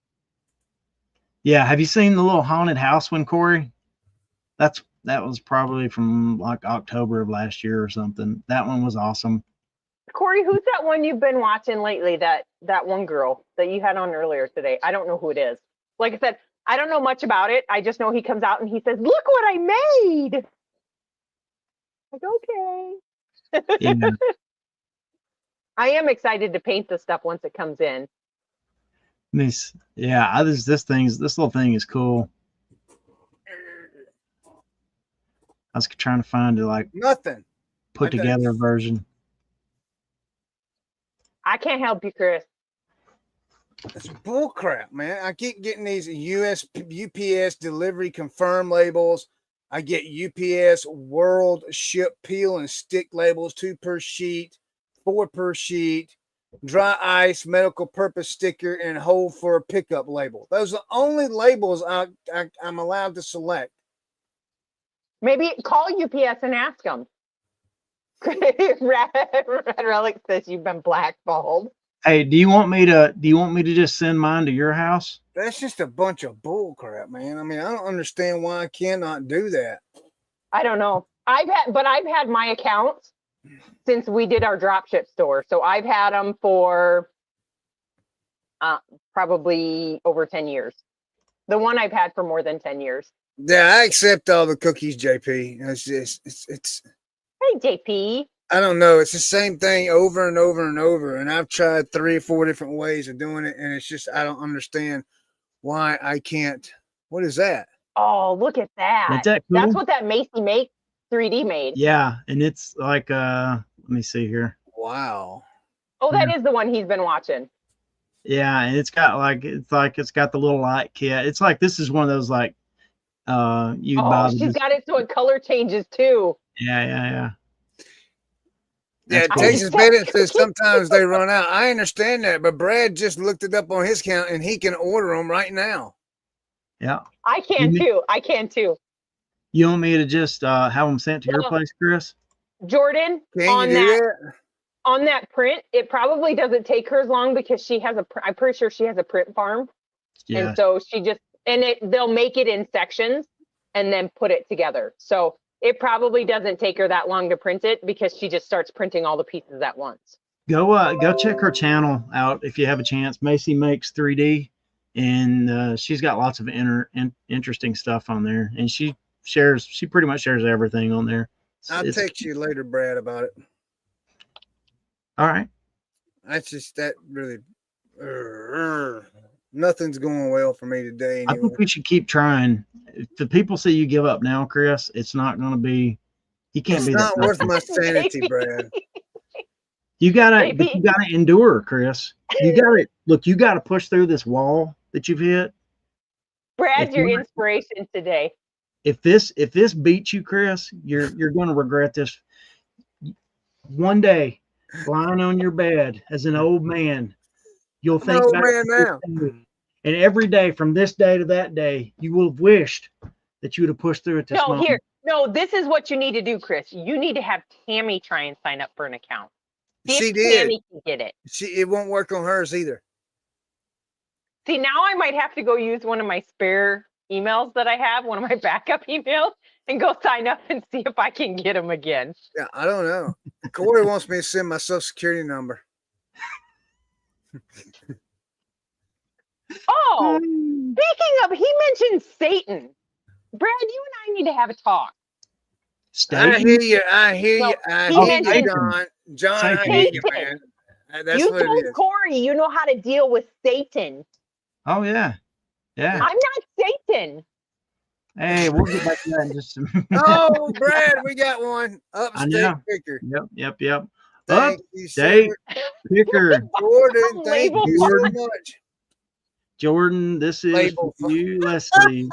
C: Yeah. Have you seen the little haunted house one, Corey? That was probably from like October of last year or something. That one was awesome.
B: Corey, who's that one you've been watching lately? That one girl that you had on earlier today. I don't know who it is. Like I said, I don't know much about it. I just know he comes out and he says, "Look what I made." Like, okay.
C: Yeah.
B: I am excited to paint the stuff once it comes in.
C: This little thing is cool. I was trying to find
A: nothing
C: put together a version.
B: I can't help you, Chris.
A: That's bull crap, man. I keep getting these UPS delivery confirm labels. I get UPS World Ship Peel and Stick labels, 2 per sheet, 4 per sheet, dry ice, medical purpose sticker, and hold for a pickup label. Those are the only labels I'm allowed to select.
B: Maybe call UPS and ask them. Red Relic says you've been blackballed.
C: Hey, do you want me to just send mine to your house?
A: That's just a bunch of bull crap, man. I mean, I don't understand why I cannot do that.
B: I don't know. I've had my accounts since we did our dropship store. So I've had them for probably over 10 years. The one I've had for more than 10 years.
A: Yeah, I accept all the cookies, JP. It's
B: Hey, JP.
A: I don't know. It's the same thing over and over and over. And I've tried 3 or 4 different ways of doing it. And it's just, I don't understand why I can't. What is that?
B: Oh, look at that.
C: Is that cool?
B: That's what that Macy Make 3D made.
C: Yeah. And it's like, let me see here.
A: Wow.
B: Oh, that is the one he's been watching.
C: Yeah. And it's got it's got the little light kit. It's like, this is one of those, like,
B: she's got it so it color changes too.
C: Yeah.
A: Yeah, Texas Bennett says sometimes they run out. I understand that, but Brad just looked it up on his account and he can order them right now.
C: Yeah.
B: I can too.
C: You want me to just have them sent to your place, Chris?
B: Jordan, on that print, it probably doesn't take her as long because I'm pretty sure she has a print farm. Yeah. And so they'll make it in sections and then put it together. So it probably doesn't take her that long to print it because she just starts printing all the pieces at once.
C: Go check her channel out if you have a chance. Macy Makes 3D, and she's got lots of interesting stuff on there. And she pretty much shares everything on there.
A: I'll text you later, Brad, about it.
C: All right.
A: That's just that really. Nothing's going well for me today. Anyway.
C: I think we should keep trying. If the people see you give up now, Chris, it's not going to be. You can't be.
A: It's not worth my sanity, Brad.
C: You gotta endure, Chris. You gotta push through this wall that you've hit.
B: Brad's your inspiration today.
C: If this beats you, Chris, you're going to regret this. One day, lying on your bed as an old man, you'll think back now. And every day from this day to that day, you will have wished that you would have pushed through at this moment.
B: This is what you need to do, Chris. You need to have Tammy try and sign up for an account.
A: She did.
B: Tammy can get it.
A: It won't work on hers either.
B: See, now I might have to go use one of my spare emails that I have, one of my backup emails, and go sign up and see if I can get them again.
A: Yeah, I don't know. Corey wants me to send my social security number.
B: Oh, speaking of, he mentioned Satan. Brad, you and I need to have a talk.
A: I hear you, John, I hear you, man. That's
B: you
A: what
B: told
A: it is.
B: Corey you know how to deal with Satan.
C: Oh, yeah. Yeah.
B: I'm not Satan.
C: Hey, we'll get back to that in just a minute.
A: Oh, Brad, we got one. Upstate Picker.
C: Yep.
A: Upstate
C: Picker.
A: Jordan, thank you so much.
C: Jordan, this is for you. Let's see.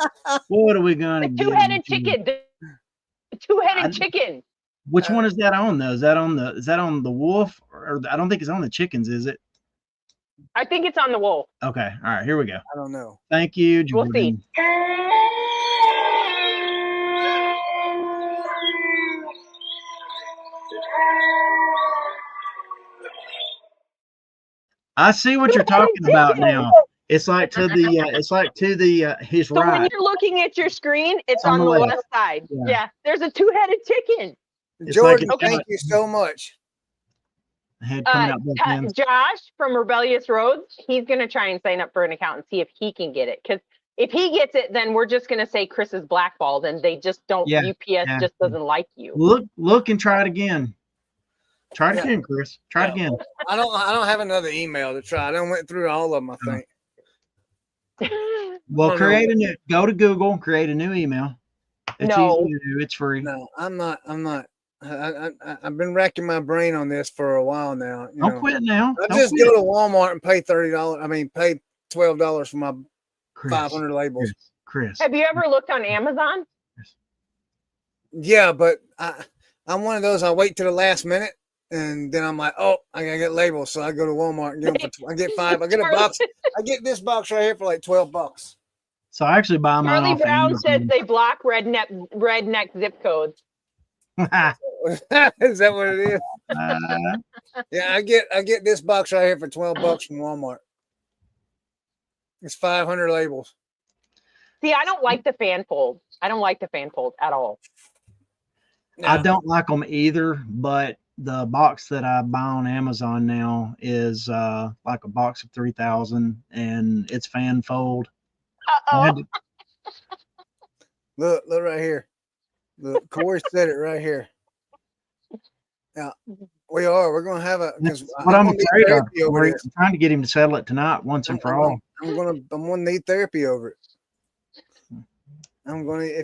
C: What are we going to get?
B: Two-headed chicken. The two-headed chicken.
C: Which one is that on though? Is that on the wolf? Or I don't think it's on the chickens, is it?
B: I think it's on the wolf.
C: Okay. All right, here we go.
A: I don't know.
C: Thank you, Jordan.
B: We'll see.
C: I see what you're talking about now. It's like to the his
B: so
C: right.
B: when you're looking at your screen, it's on the left side. Yeah. There's a two-headed chicken.
A: Jordan, thank you so much.
B: Josh from Rebellious Roads, he's going to try and sign up for an account and see if he can get it. Because if he gets it, then we're just going to say Chris is blackballed and they just don't, UPS just doesn't like you.
C: Look and try it again. Try it again, Chris. Try it again.
A: I don't have another email to try. I done went through all of them, I think.
C: Well, go to Google, create a new email. It's easy to do. It's free.
A: No, I'm not. I've been racking my brain on this for a while now.
C: Don't quit now.
A: I just go to Walmart and pay $30. I mean, pay $12 for my 500 labels.
C: Chris.
B: Have you ever looked on Amazon?
A: Yeah, but I'm one of those. I wait to the last minute, and then I'm like, oh, I gotta get labels, so I go to Walmart and get them for. I get 5. I get a
B: Charlie,
A: box. I get this box right here for like $12.
C: So I actually buy mine
B: Charlie
C: off of
B: Brown says
C: Amazon.
B: they block redneck zip codes.
A: Is that what it is?
C: Uh,
A: Yeah, I get this box right here for $12 from Walmart. It's 500 labels.
B: See, I don't like the fan fold. I don't like the fan fold at all.
C: I
A: No.
C: don't like them either, but the box that I buy on Amazon now is like a box of 3,000, and it's fan fold. I had
B: Uh-oh.
C: to-
A: Look right here. Look, Corey said it right here. Yeah, we are. We're gonna have a
C: That's
A: because
C: what I'm
A: gonna need
C: afraid of.
A: therapy over
C: Corey.
A: this.
C: I'm trying to get him to settle it tonight, once and for all.
A: I'm gonna need therapy over it.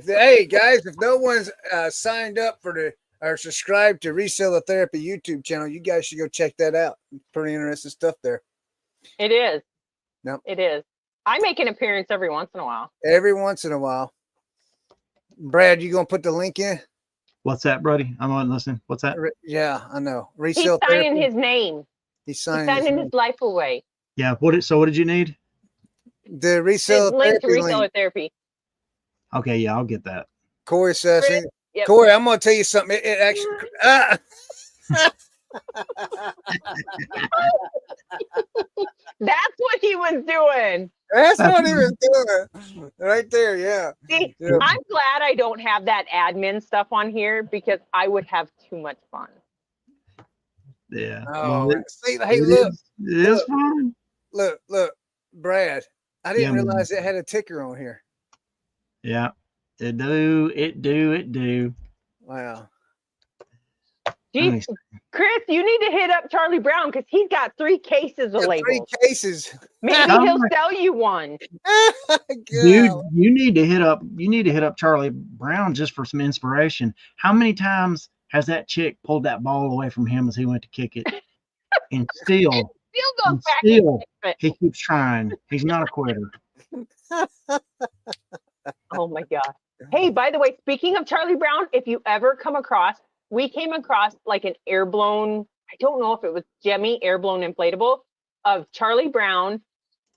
A: Hey guys, if no one's signed up for the or subscribed to Reseller Therapy YouTube channel, you guys should go check that out. Pretty interesting stuff there.
B: It is.
A: Yep.
B: It is. I make an appearance every once in a while.
A: Every once in a while. Brad, you gonna put the link in?
C: What's that, Brody? I'm not listening. What's that?
A: Yeah, I know.
B: He's
A: Resale
B: signing
A: therapy.
B: his name.
A: He's
B: He's
A: signing
B: signing
A: his
B: his life away.
C: Yeah. What did you need?
A: the
B: His
A: Reseller
B: link to
A: Therapy
B: reseller
A: link.
B: therapy.
C: Okay, yeah, I'll get that.
A: Corey says,
B: Chris, yep.
A: Corey, I'm gonna tell you something. It actually
B: That's what he was doing.
A: that's what he was doing. Right there, yeah.
B: See,
A: Yeah.
B: I'm glad I don't have that admin stuff on here because I would have too much fun.
C: Yeah.
A: Oh,
C: Well,
A: see, hey, look,
C: it is fun.
A: look, Brad. I didn't
C: Yeah, man.
A: realize it had a ticker on here.
C: Yeah. It do.
A: Wow.
B: Geez, Chris, you need to hit up Charlie Brown because he's got 3 cases of
A: Yeah, 3
B: labels.
A: cases.
B: Maybe
C: Oh
B: he'll
C: my-
B: sell you one.
C: Dude,
A: God.
C: you need to hit up Charlie Brown just for some inspiration. How many times has that chick pulled that ball away from him as he went to kick it? And still
B: Still goes
C: And
B: back
C: still,
B: and fix it.
C: he keeps trying. He's not a quitter.
B: Oh my God. Hey, by the way, speaking of Charlie Brown, if you ever come across, we came across like an airblown, I don't know if it was Jemmy airblown inflatable of Charlie Brown,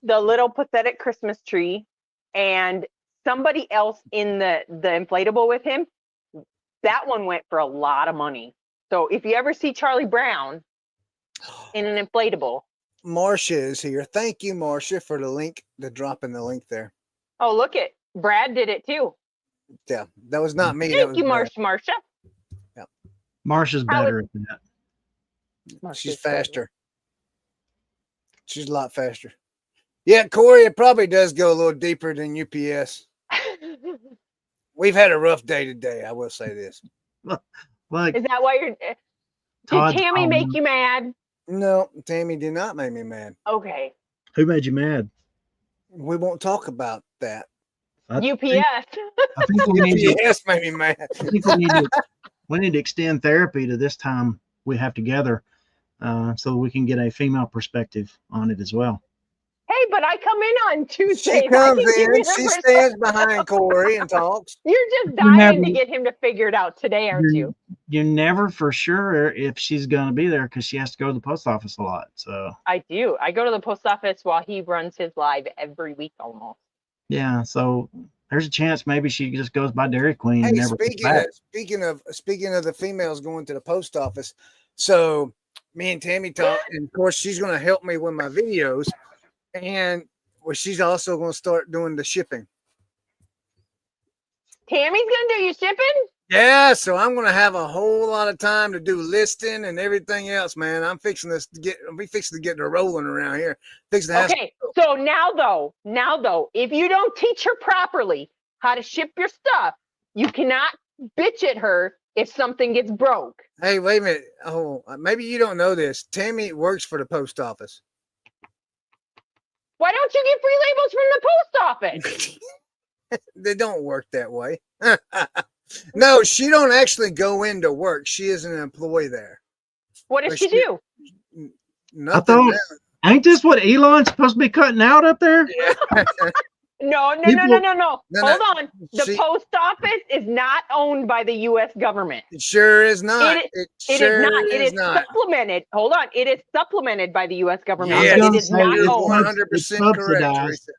B: the little pathetic Christmas tree, and somebody else in the inflatable with him. That one went for a lot of money. So if you ever see Charlie Brown in an inflatable.
A: Marcia is here. Thank you, Marcia, for the link, dropping the link there.
B: Oh, look it. Brad did it too.
A: Yeah, that was not me. That
B: Thank
A: was
B: you,
A: Brad.
B: Marcia.
C: Marsha's
B: How
C: better at that.
A: She's faster. She's a lot faster. Yeah, Corey, it probably does go a little deeper than UPS. We've had a rough day today. I will say this.
C: Like
B: Is that why you're? Did
C: Todd's
B: Tammy
C: home.
B: make you mad?
A: No, Tammy did not make me mad.
B: Okay.
C: Who made you mad?
A: We won't talk about that.
C: I
B: UPS.
C: think we need to,
A: UPS made me mad.
C: I think we need to extend therapy to this time we have together, so we can get a female perspective on it as well.
B: Hey, but I come in on Tuesday.
A: She comes in, she stands behind Corey and talks.
B: You're just
C: You
B: dying to
C: never-
B: get him to figure it out today, aren't you?
C: You're never for sure if she's going to be there because she has to go to the post office a lot. So
B: I do. I go to the post office while he runs his live every week almost.
C: yeah, so there's a chance maybe she just goes by Dairy Queen
A: Hey,
C: and never comes back.
A: speaking of the females going to the post office, so me and Tammy talked, and of course she's going to help me with my videos, and she's also going to start doing the shipping.
B: Tammy's gonna do your shipping?
A: Yeah, so I'm going to have a whole lot of time to do listing and everything else, man. I'm fixing to get her rolling around here. Fixing to have
B: Okay. So now though, if you don't teach her properly how to ship your stuff, you cannot bitch at her if something gets broke.
A: Hey, wait a minute. Oh, maybe you don't know this. Tammy works for the post office.
B: Why don't you get free labels from the post office?
A: They don't work that way. No, she don't actually go into work. She is an employee there.
B: What does
A: But
B: she
A: she-
B: do?
A: Nothing.
C: Ain't this what Elon's supposed to be cutting out up there?
A: now.
B: No.
C: People-
A: No,
B: Hold on. The
A: See-
B: post office is not owned by the U.S. government.
A: It sure is not.
B: It
A: It
B: is
A: sure
B: not. It is
A: not.
B: supplemented. Hold on. It is supplemented by the U.S. government,
A: Yes.
B: but it
C: gonna
B: is
C: say
B: not
C: it's
B: owned.
A: 100% correct,
C: subsidized.
A: Teresa.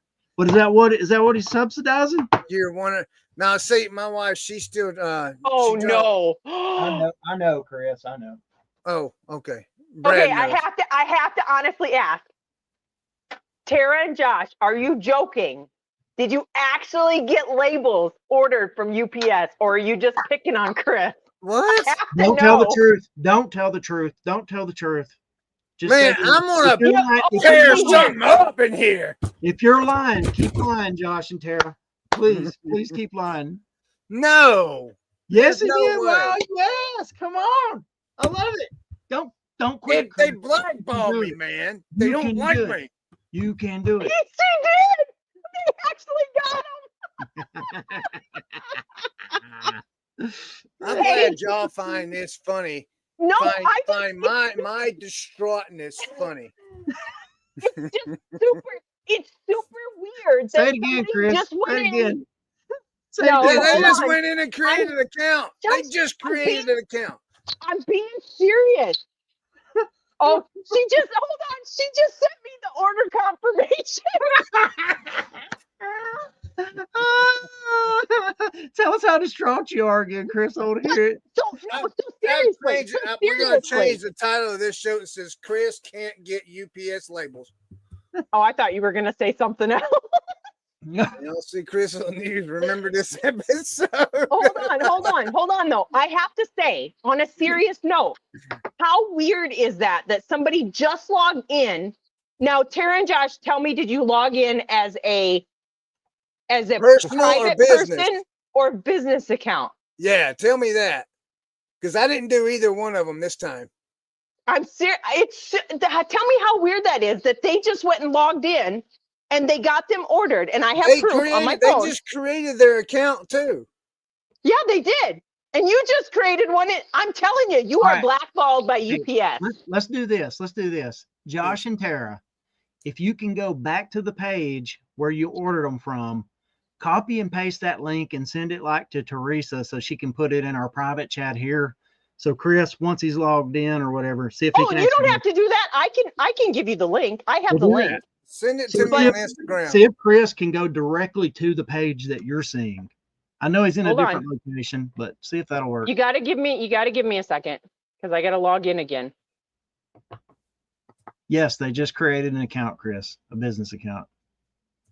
C: What is that what he's subsidizing?
A: You're one. Now, see, my wife, she's still.
B: Oh
A: she drives-
B: no.
C: I know, Chris. I know.
A: Oh, okay. Brad
B: Okay, I
A: knows.
B: have to honestly ask. Tara and Josh, are you joking? Did you actually get labels ordered from UPS, or are you just picking on Chris?
A: What?
C: Don't tell the truth. Don't tell the truth. Don't tell the truth. Just
A: Man,
C: say
A: I'm gonna
C: if you're lying- if
A: tear
C: you're lying-
A: something up in here.
C: If you're lying, keep lying, Josh and Tara. Please keep lying.
A: No.
C: Yes,
A: There's
C: it
A: no
C: is.
A: way.
C: Wow, yes. Come on. I love it. Don't quit.
A: They
C: Chris.
A: blackball
C: do
A: me,
C: it.
A: man. They
C: You
A: don't
C: can
A: like
C: do it.
A: me.
C: You can do
B: He
C: it.
B: did. They actually got him.
A: I'm glad y'all find this funny.
B: No,
A: Find my distraughtness funny.
B: it's super weird.
C: Say
B: that
C: it again,
B: somebody
C: Chris.
B: just went
C: Say it
B: in-
C: again. Say
B: No,
C: it
A: Yeah,
C: again.
A: they
B: hold
A: just
B: on.
A: went in and created an account. They just
B: I'm
A: created an account.
B: I'm being serious. Oh, she just hold on. She just sent me the order confirmation.
C: Tell us how distraught you are again, Chris. I want to hear it.
B: So seriously.
A: We're gonna change the title of this show. It says Chris can't get UPS labels.
B: Oh, I thought you were gonna say something else.
A: Y'all see Chris on the news. Remember this episode?
B: Hold on though. I have to say, on a serious note, how weird is that somebody just logged in? Now, Tara and Josh, tell me, did you log in as a
A: Personal or
B: private
A: business?
B: person or business account?
A: Yeah, tell me that. Because I didn't do either one of them this time.
B: I'm serious. Tell me how weird that is that they just went and logged in and they got them ordered, and I have proof on my phone.
A: They just created their account too.
B: Yeah, they did. And you just created one. I'm telling you, you are
C: Right.
B: blackballed by UPS.
C: Let's do this. Let's do this. Josh and Tara, if you can go back to the page where you ordered them from, copy and paste that link and send it like to Teresa so she can put it in our private chat here. So Chris, once he's logged in or whatever, see if he can.
B: You don't have to do that. I can give you the link. I have the link.
A: Send it
C: So
A: to me on Instagram.
C: See if Chris can go directly to the page that you're seeing. I know he's in
B: Hold
C: a
B: on.
C: different location, but see if that'll work.
B: You gotta give me a second because I gotta log in again.
C: Yes, they just created an account, Chris, a business account.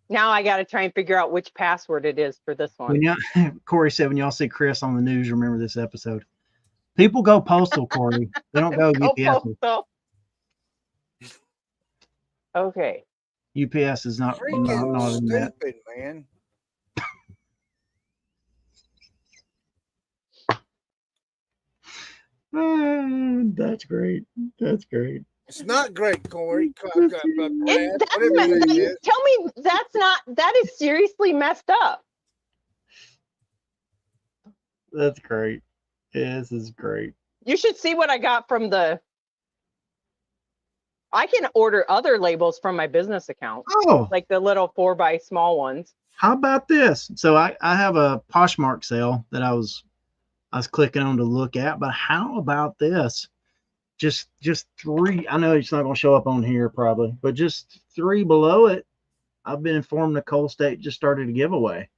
B: Now I gotta try and figure out which password it is for this one.
C: Corey said, when y'all see Chris on the news, remember this episode. People go postal, Corey. They don't go
B: Go
C: UPS.
B: postal. Okay.
C: UPS is not
A: Freaking
C: in that.
A: stupid, man.
C: That's great. That's great.
A: It's not great, Corey.
B: Tell me that is seriously messed up.
C: That's great. This is great.
B: You should see what I got from I can order other labels from my business account,
C: Oh,
B: like the little 4x small ones.
C: how about this? So I have a Poshmark sale that I was clicking on to look at, but how about this? Just 3. I know it's not going to show up on here probably, but just 3 below it. I've been informed Nicole State just started a giveaway.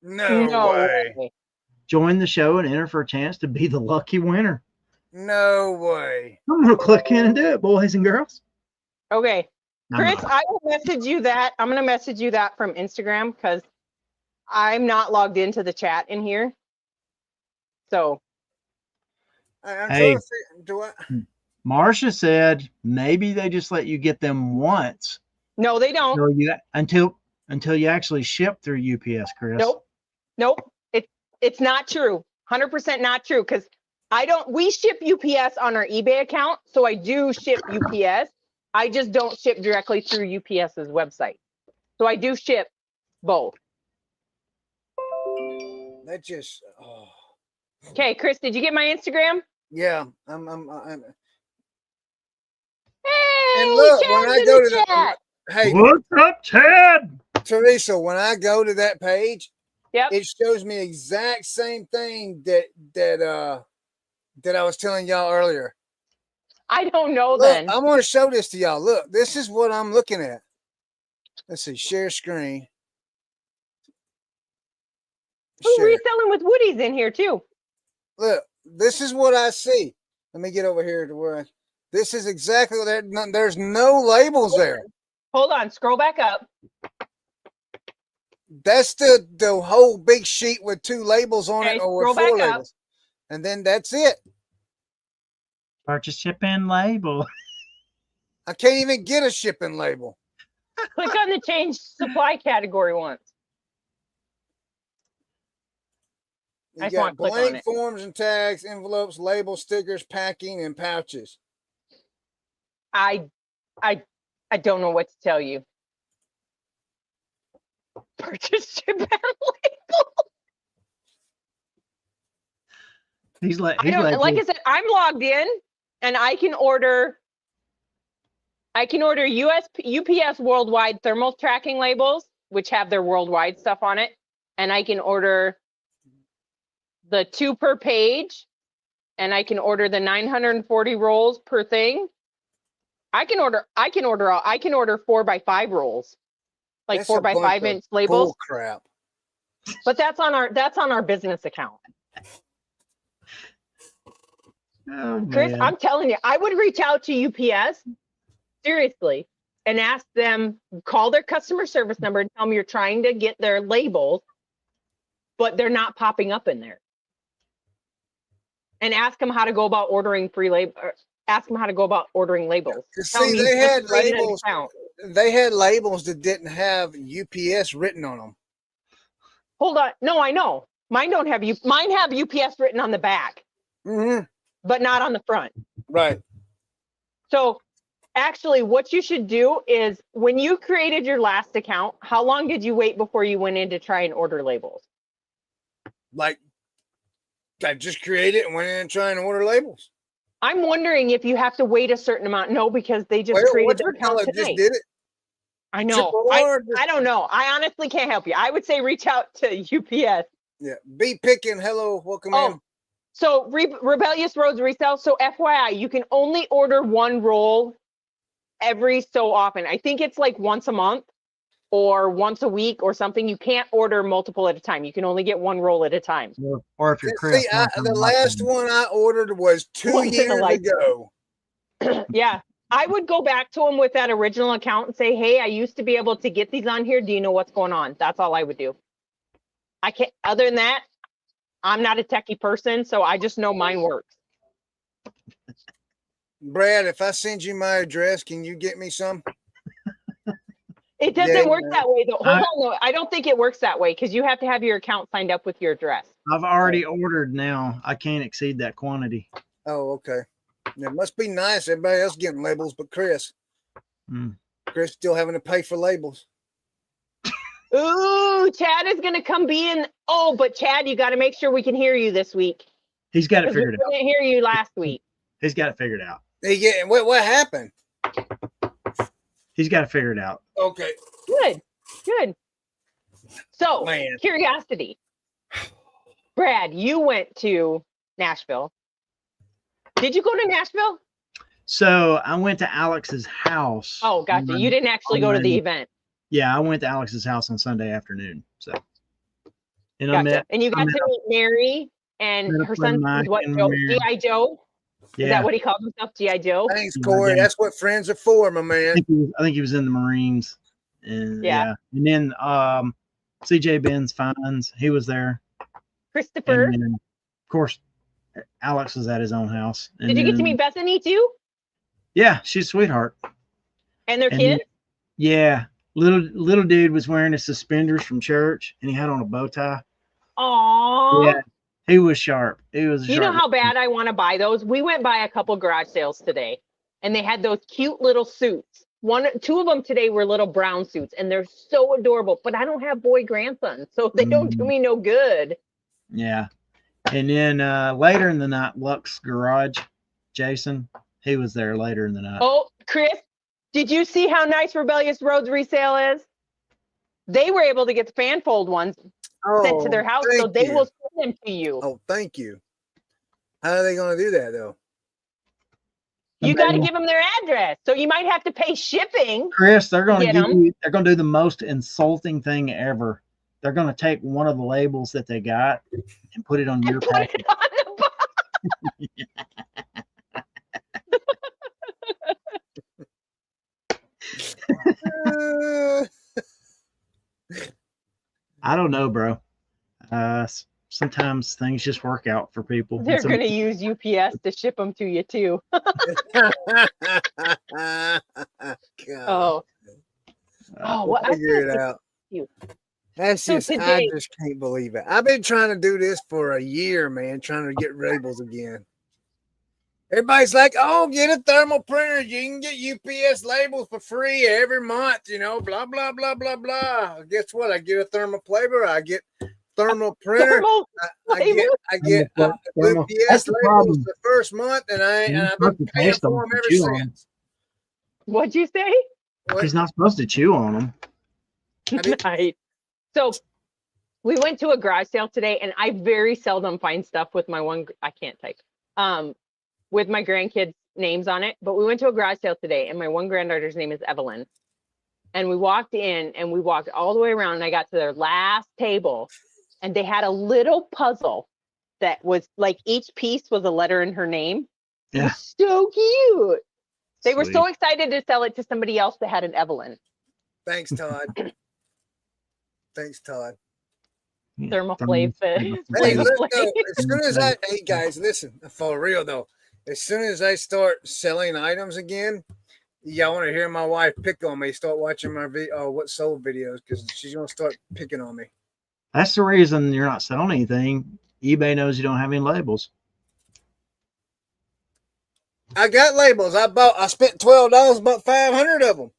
A: No way.
C: Join the show and enter for a chance to be the lucky winner.
A: No way.
C: I'm going to click in and do it, boys and girls.
B: Okay. Chris,
C: I'm
B: I will message you that. I'm going to message you that from Instagram because I'm not logged into the chat in here. So.
A: I'm
C: Hey.
A: trying to figure, do I?
C: Marcia said maybe they just let you get them once.
B: No, they don't.
C: Until you actually ship through UPS, Chris.
B: Nope. It's not true. 100% not true because we ship UPS on our eBay account. So I do ship UPS. I just don't ship directly through UPS's website. So I do ship both.
A: That just.
B: Okay, Chris, did you get my Instagram?
A: Yeah, I'm
B: Hey,
A: and look, when
B: Chad's
A: I
B: in
A: go
B: the
A: to
B: chat.
A: hey,
C: What's up, Chad?
A: Teresa, when I go to that page,
B: Yep.
A: it shows me exact same thing that I was telling y'all earlier.
B: I don't know
A: Look,
B: then.
A: I want to show this to y'all. Look, this is what I'm looking at. Let's see, share screen.
B: Who
A: Share.
B: reselling with Woody's in here too?
A: Look, this is what I see. Let me get over here to where this is exactly what there's no labels there.
B: Hold on, scroll back up.
A: That's the whole big sheet with 2 labels on
B: Okay,
A: it or
B: scroll
A: with 4
B: back up.
A: labels. And then that's it.
C: Purchase shipping label.
A: I can't even get a shipping label.
B: Click on the change supply category once.
A: You
B: I just
A: got
B: want to click on
A: blank
B: it.
A: forms and tags, envelopes, labels, stickers, packing, and pouches.
B: I don't know what to tell you. Purchase ship and label.
C: He's
B: like I said, I'm logged in and I can order UPS worldwide thermal tracking labels, which have their worldwide stuff on it. And I can order the 2 per page, and I can order the 940 rolls per thing. I can order 4x5 rolls, like
A: That's
B: 4x5 inch labels.
A: Bull crap.
B: But that's on our business account.
C: Oh,
B: Chris,
C: man.
B: I'm telling you, I would reach out to UPS seriously and ask them, call their customer service number and tell them you're trying to get their labels, but they're not popping up in there. And ask them how to go about ordering free label. Ask them how to go about ordering labels.
A: See, they had labels. They had labels that didn't have UPS written on them.
B: Hold on. No, I know. Mine don't have Mine have UPS written on the back, but not on the front.
A: Right.
B: So actually what you should do is when you created your last account, how long did you wait before you went in to try and order labels?
A: Like, I just created and went in and trying to order labels.
B: I'm wondering if you have to wait a certain amount. No, because they just created their account today.
A: Just did it.
B: I know. I don't know. I honestly can't help you. I would say reach out to UPS.
A: Yeah. Be Pickin. Hello. Welcome in.
B: So Rebellious Roads Resell. So FYI, you can only order 1 roll every so often. I think it's like once a month or once a week or something. You can't order multiple at a time. You can only get 1 roll at a time.
C: Or if you're Chris.
A: The last one I ordered was 2 years ago.
B: Yeah. I would go back to them with that original account and say, hey, I used to be able to get these on here. Do you know what's going on? That's all I would do. I can't, other than that, I'm not a techie person, so I just know mine works.
A: Brad, if I send you my address, can you get me some?
B: It doesn't work that way, though. Hold on, though. I don't think it works that way because you have to have your account signed up with your address.
C: I've already ordered now. I can't exceed that quantity.
A: Oh, okay. It must be nice. Everybody else getting labels, but Chris. Chris still having to pay for labels.
B: Ooh, Chad is going to come be in. Oh, but Chad, you got to make sure we can hear you this week.
C: He's got it figured out.
B: We couldn't hear you last week.
C: He's got it figured out.
A: What happened?
C: He's got it figured out.
A: Okay.
B: Good. So, curiosity. Brad, you went to Nashville. Did you go to Nashville?
C: So I went to Alex's house.
B: Oh, gotcha. You didn't actually go to the event.
C: Yeah, I went to Alex's house on Sunday afternoon. So, and
B: gotcha. And you got to meet Mary and her son's what? G.I. Joe. Yeah. Is that what he called himself? G.I. Joe.
A: Thanks, Corey. That's what friends are for, my man.
C: I think he was in the Marines. And yeah. And then CJ Ben's Fines, he was there.
B: Christopher.
C: And then, of course, Alex was at his own house.
B: Did you get to meet Bethany too?
C: Yeah, she's a sweetheart.
B: And their kids?
C: Yeah. Little dude was wearing his suspenders from church and he had on a bow tie.
B: Aww.
C: Yeah. He was sharp. He was
B: You know how bad I want to buy those? We went by a couple garage sales today and they had those cute little suits. 2 of them today were little brown suits and they're so adorable, but I don't have boy grandsons, so they don't do me no good.
C: Yeah. And then later in the night, Lux Garage, Jason, he was there later in the night.
B: Oh, Chris, did you see how nice Rebellious Roads Resale is? they were able to get the fan fold ones sent to their house, so
A: thank
B: they
A: you.
B: will send them to you.
A: Oh, thank you. How are they going to do that though?
B: You got to give them their address, so you might have to pay shipping.
C: Chris, they're going to
B: Get
C: give
B: 'em.
C: you. They're going to do the most insulting thing ever. They're going to take one of the labels that they got and put it on your
B: Put
C: package.
B: it on the box.
C: I don't know, bro. Sometimes things just work out for people.
B: They're going to use UPS to ship them to you too.
A: God.
B: What I
A: Figure it out.
B: you.
A: That's
B: So
A: just, I
B: today-
A: just can't believe it. I've been trying to do this for a year, man, trying to get labels again. Everybody's like, oh, get a thermal printer. You can get UPS labels for free every month, you know, blah, blah, blah, blah, blah. Guess what? I get a thermal flavor. I get thermal printer.
B: Thermal
A: I get
C: Thermal.
A: UPS
C: That's the
A: labels
C: problem.
A: the first month, and I've been paying for them ever since.
B: What'd you say?
C: He's not supposed to chew on them.
B: Right. So we went to a garage sale today, and I very seldom find stuff with my I can't type. With my grandkids' names on it. But we went to a garage sale today, and my one granddaughter's name is Evelyn. And we walked in, and we walked all the way around, and I got to their last table, and they had a little puzzle that was like each piece was a letter in her name.
C: Yeah.
B: It was so cute. They were
C: Sweet.
B: so excited to sell it to somebody else that had an Evelyn.
A: Thanks, Todd. Thanks, Todd.
C: Yeah,
B: Thermoflame.
A: Hey, look, though, as soon as hey guys, listen, for real though, as soon as I start selling items again, y'all want to hear my wife pick on me, start watching my what sold videos, because she's gonna start picking on me.
C: That's the reason you're not selling anything. eBay knows you don't have any labels.
A: I got labels. I spent $12, bought 500 of them.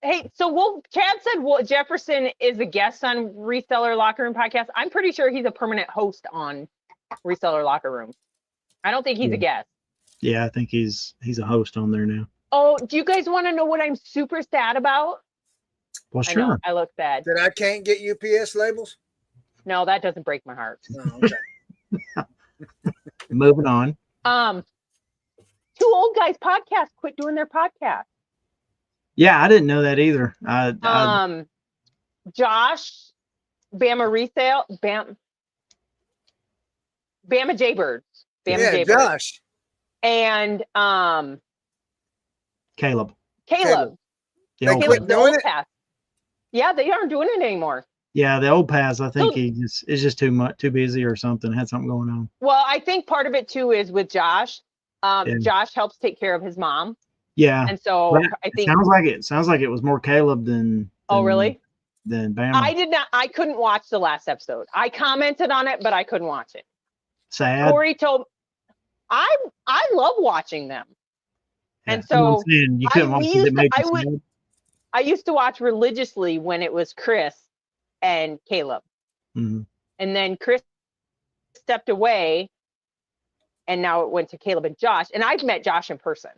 B: Hey, so Chad said Jefferson is a guest on Reseller Locker Room podcast. I'm pretty sure he's a permanent host on Reseller Locker Room. I don't think he's a guest.
C: Yeah, I think he's a host on there now.
B: Oh, do you guys want to know what I'm super sad about?
C: Well, sure.
B: I know, I look sad.
A: That I can't get UPS labels?
B: No, that doesn't break my heart.
A: Oh, okay.
C: Moving on.
B: Two old guys podcast quit doing their podcast.
C: Yeah, I didn't know that either.
B: Josh, Bama Resale, Bama Jaybirds. Jaybirds.
A: Josh.
B: And
C: Caleb.
B: Caleb.
C: The
A: quit doing it?
B: Path. Yeah, they aren't doing it anymore.
C: Yeah, the old paths. I think he is just too busy or something. Had something going on.
B: Well, I think part of it too is with Josh. Josh helps take care of his mom.
C: Yeah,
B: and so
C: well,
B: I think
C: sounds like it was more Caleb than
B: really
C: than Bama.
B: I couldn't watch the last episode. I commented on it, but I couldn't watch it.
C: Sad.
B: Corey told I love watching them.
C: Yeah,
B: and so
C: you couldn't watch it.
B: I used to watch religiously when it was Chris and Caleb.
C: Mm-hmm.
B: And then Chris stepped away, and now it went to Caleb and Josh. And I've met Josh in person.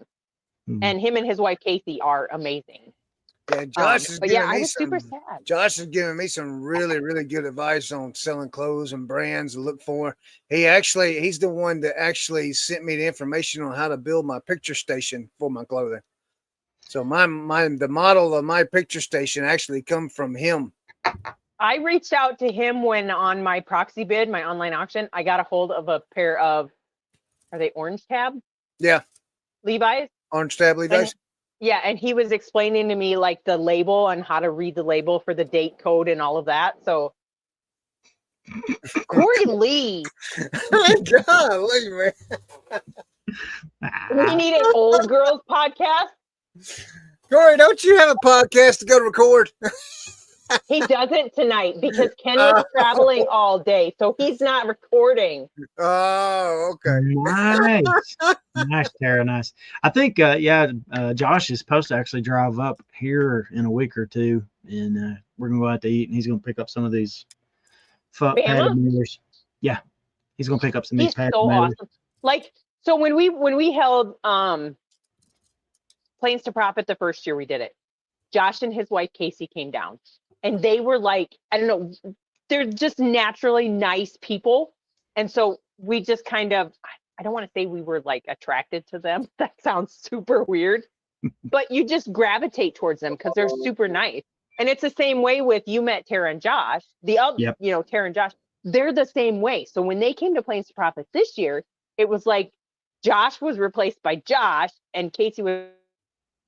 B: Mm-hmm. And him and his wife Casey are amazing.
A: Yeah, Josh is giving me
B: super sad.
A: Josh is giving me some really, really good advice on selling clothes and brands to look for. He's the one that actually sent me the information on how to build my picture station for my clothing. So the model of my picture station actually come from him.
B: I reached out to him when on my proxy bid, my online auction, I got a hold of a pair of, are they orange tab?
A: Yeah.
B: Levi's.
A: Orange tab Levi's.
B: And he was explaining to me like the label and how to read the label for the date code and all of that. So Corey Lee.
A: Golly, man.
B: We need an old girls podcast.
A: Corey, don't you have a podcast to go record?
B: He doesn't tonight because Ken was traveling all day, so he's not recording.
A: Oh, okay.
C: Nice, Tara, nice. I think, Josh is supposed to actually drive up here in a week or two, and we're gonna go out to eat, and he's gonna pick up some of these padded mirrors. Yeah, he's gonna pick up some of these padded mirrors.
B: Awesome. Like, so when we held Planes to Profit the first year we did it, Josh and his wife Casey came down, and they were like, I don't know, they're just naturally nice people, and so we just kind of, I don't want to say we were like attracted to them. That sounds super weird, but you just gravitate towards them because they're super nice. And it's the same way with you met Tara and Josh. The other,
C: Yep.
B: you know, Tara and Josh, they're the same way. So when they came to Plains to Profit this year, it was like Josh was replaced by Josh and Casey was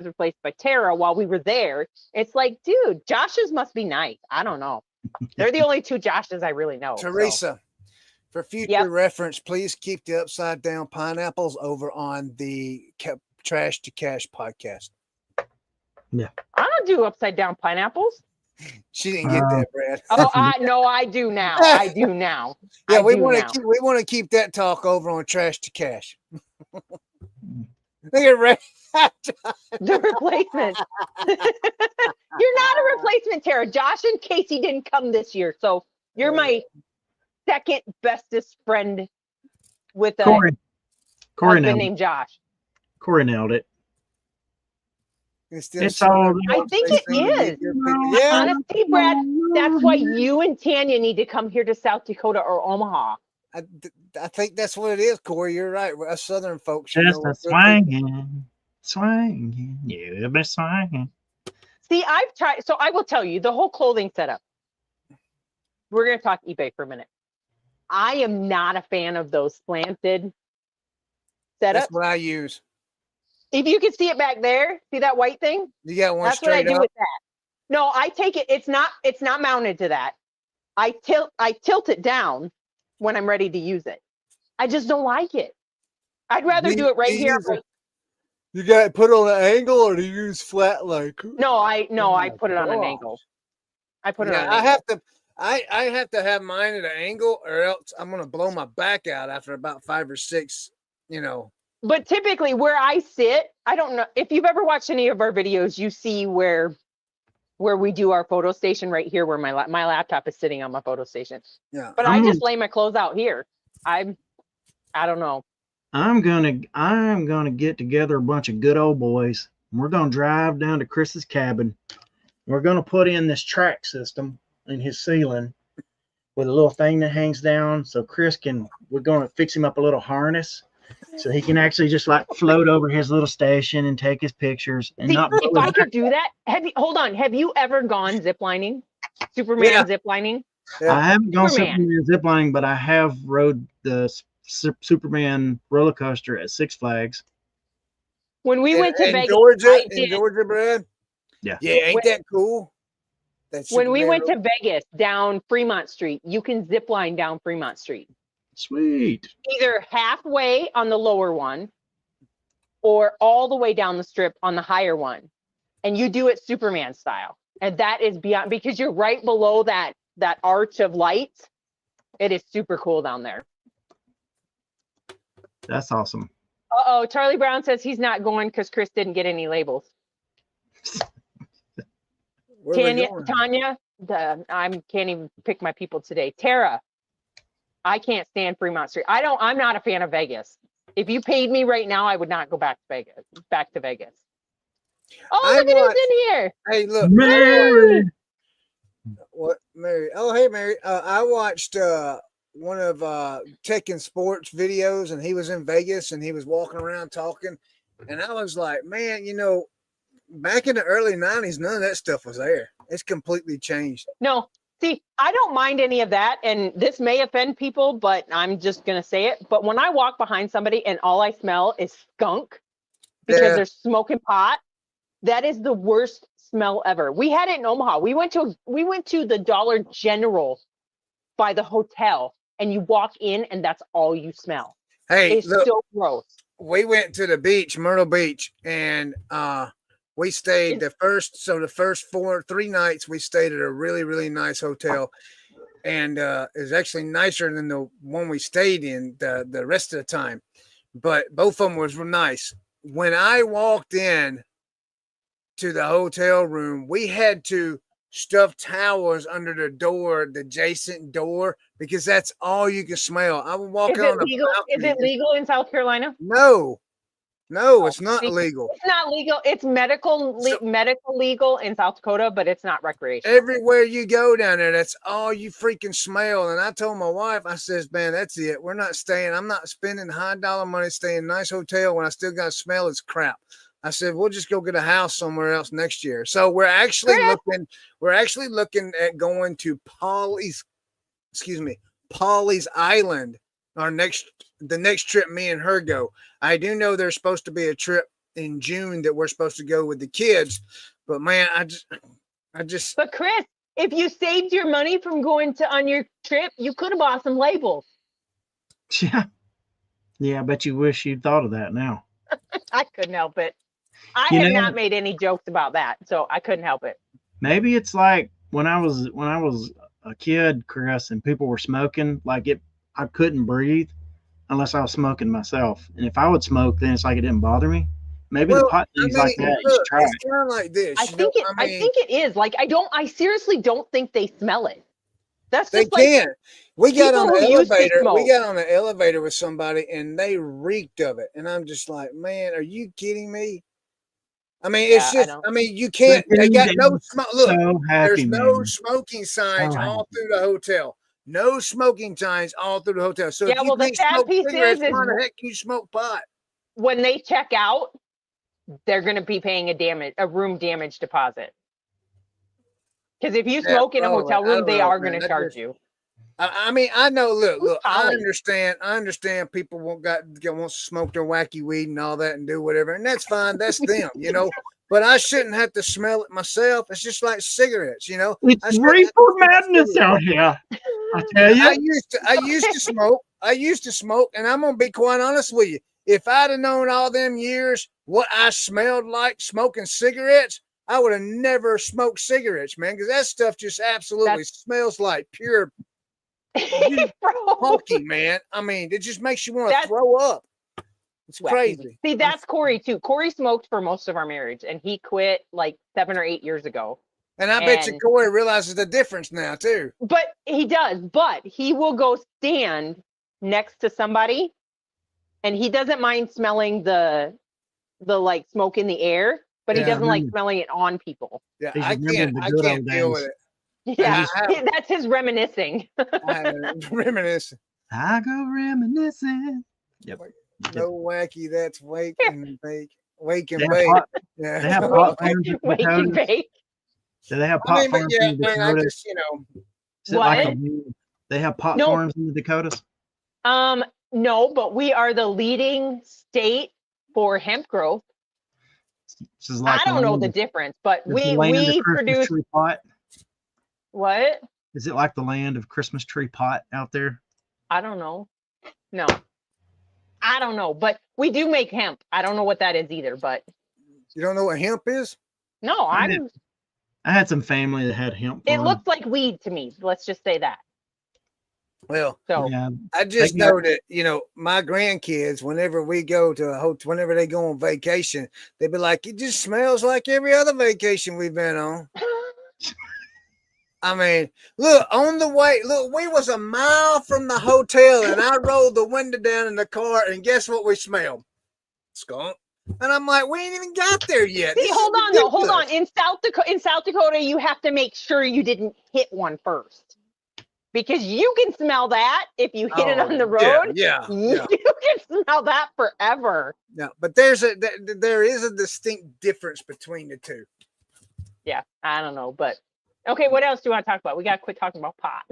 B: replaced by Tara while we were there. It's like, dude, Josh's must be nice. I don't know. They're the only two Joshes I really know.
A: Teresa, for future
B: Yep.
A: reference, please keep the upside down pineapples over on the Trash to Cash podcast.
B: I don't do upside down pineapples.
A: She didn't get that, Brad.
B: Oh, no, I do now. I do now.
A: Yeah,
B: I
A: we
B: do
A: want
B: now.
A: to keep that talk over on Trash to Cash. Look at Ray.
B: The replacement. You're not a replacement, Tara. Josh and Casey didn't come this year, so you're my second bestest friend with a
C: Corey
B: husband
C: nailed it.
B: named Josh.
C: Corey nailed it.
A: It's
C: all.
B: I think it is.
A: Yeah.
B: Honestly, Brad, that's why you and Tanya need to come here to South Dakota or Omaha.
A: I think that's what it is, Corey. You're right. We're us Southern folks. You
C: Just
A: know,
C: a swinging, you'll be swinging.
B: See, I've tried. So I will tell you the whole clothing setup. We're going to talk eBay for a minute. I am not a fan of those slanted setups.
A: That's what I use.
B: If you can see it back there, see that white thing?
A: You got one
B: That's what I
A: straight
B: do
A: up.
B: with that. No, I take it. It's not mounted to that. I tilt it down when I'm ready to use it. I just don't like it. I'd rather do it right here.
A: You got it put on an angle, or do you use flat like?
B: No, I put it on an angle. I put it on an angle.
A: I have to have mine at an angle, or else I'm gonna blow my back out after about 5 or 6. You know.
B: But typically, where I sit, I don't know if you've ever watched any of our videos. You see where we do our photo station right here, where my laptop is sitting on my photo station.
A: Yeah.
B: But I just lay my clothes out here. I don't know.
C: I'm gonna get together a bunch of good old boys. We're gonna drive down to Chris's cabin. We're gonna put in this track system in his ceiling with a little thing that hangs down, so we're gonna fix him up a little harness so he can actually just like float over his little station and take his pictures. And
B: if I could do that, have you ever gone ziplining? Superman ziplining?
A: Yeah.
C: I haven't gone Superman ziplining, but I have rode the Superman roller coaster at Six Flags.
B: When we went to Vegas,
A: Georgia, Brad.
C: Yeah.
A: Yeah, ain't that cool?
B: When we went to Vegas down Fremont Street, you can zip line down Fremont Street.
C: Sweet.
B: Either halfway on the lower one or all the way down the strip on the higher one. And you do it Superman style. And that is beyond, because you're right below that arch of lights. It is super cool down there.
C: That's awesome.
B: Uh-oh, Charlie Brown says he's not going because Chris didn't get any labels. Tanya, I can't even pick my people today. Tara, I can't stand Fremont Street. I'm not a fan of Vegas. If you paid me right now, I would not go back to Vegas. Oh, look at who's in here.
A: Hey, look.
C: Mary.
A: What, Mary? Oh, hey, Mary. I watched one of Pickin sports videos, and he was in Vegas, and he was walking around talking, and I was like, man, back in the early 90s, none of that stuff was there. It's completely changed.
B: No, see, I don't mind any of that, and this may offend people, but I'm just going to say it. But when I walk behind somebody and all I smell is skunk because they're smoking pot, that is the worst smell ever. We had it in Omaha. We went to the Dollar General by the hotel, and you walk in, and that's all you smell.
A: Hey,
B: it's so gross.
A: We went to the beach, Myrtle Beach, and we stayed the first 3 nights we stayed at a really, really nice hotel. And it was actually nicer than the one we stayed in the rest of the time. But both of them was real nice. When I walked in to the hotel room, we had to stuff towels under the adjacent door, because that's all you can smell. I would walk on the balcony.
B: Is it legal in South Carolina?
A: No. No, it's not illegal.
B: It's not legal. It's medical legal in South Dakota, but it's not recreational.
A: Everywhere you go down there, that's all you freaking smell. And I told my wife, I says, man, that's it. We're not staying. I'm not spending high dollar money staying in a nice hotel when I still got to smell its crap. I said, we'll just go get a house somewhere else next year. So we're actually looking at going to Polly's Island. The next trip me and her go. I do know there's supposed to be a trip in June that we're supposed to go with the kids, but man, I just.
B: But Chris, if you saved your money from going on your trip, you could have bought some labels.
C: Yeah, I bet you wish you'd thought of that now.
B: I couldn't help it. I had not made any jokes about that, so I couldn't help it.
C: Maybe it's like when I was a kid, Chris, and people were smoking, I couldn't breathe unless I was smoking myself. And if I would smoke, then it's like it didn't bother me. Maybe the pot things like that.
A: Look,
C: you should try
A: it's kind of like this.
B: I think it is. Like I seriously don't think they smell it. That's
A: they
B: just like
A: can. We got on the elevator.
B: smoke.
A: We got on the elevator with somebody, and they reeked of it. And I'm just like, man, are you kidding me? I mean, it's just. I mean, you can't. They got no smoke. Look,
C: so happy,
A: there's no smoking signs all through the hotel. No smoking signs all through the hotel. So
B: yeah,
A: if you
B: the sad piece is
A: why the heck can you smoke pot?
B: When they check out, they're going to be paying a room damage deposit. Because if you smoke in a hotel room, they are going to charge you.
A: I mean, I know. Look. I understand. People want to smoke their wacky weed and all that and do whatever, and that's fine. That's them, you know. But I shouldn't have to smell it myself. It's just like cigarettes, you know.
C: It's reefer madness out here. I tell you.
A: I used to smoke. I used to smoke, and I'm gonna be quite honest with you. If I'd have known all them years what I smelled like smoking cigarettes, I would have never smoked cigarettes, man, because that stuff just absolutely smells like pure honky, man. I mean, it just makes you want to throw up. It's crazy.
B: See, that's Corey too. Corey smoked for most of our marriage, and he quit like 7 or 8 years ago.
A: And I bet you Corey realizes the difference now too.
B: But he does. But he will go stand next to somebody, and he doesn't mind smelling the like smoke in the air, but he doesn't like smelling it on people.
A: Yeah, I can't deal with it.
B: Yeah, that's his reminiscing.
A: Reminiscing.
C: I go reminiscing. Yep.
A: No wacky, that's wake and bake. Wake and
C: bake.
A: Yeah.
C: They have pot farms in
B: Wake and bake.
C: Do they have pot farms in the Dakotas?
A: I just, you know.
B: What?
C: They have pot farms in the Dakotas?
B: No, but we are the leading state for hemp growth. I don't know the difference, but we produce
C: tree pot.
B: What?
C: Is it like the land of Christmas tree pot out there?
B: I don't know. No. I don't know, but we do make hemp. I don't know what that is either, but
A: you don't know what hemp is?
B: No, I
C: had some family that had hemp.
B: It looks like weed to me. Let's just say that.
A: Well,
B: so
A: I just know that, you know, my grandkids, whenever we go to a hotel, whenever they go on vacation, they be like, it just smells like every other vacation we've been on. I mean, look, on the way, we was a mile from the hotel, and I rolled the window down in the car, and guess what we smelled? Skunk. And I'm like, we ain't even got there yet.
B: See, hold on. In South Dakota, you have to make sure you didn't hit one first. Because you can smell that if you hit it on the road.
A: Yeah.
B: You can smell that forever.
A: Yeah, but there is a distinct difference between the two.
B: Yeah, I don't know, but okay, what else do you want to talk about? We got to quit talking about pot.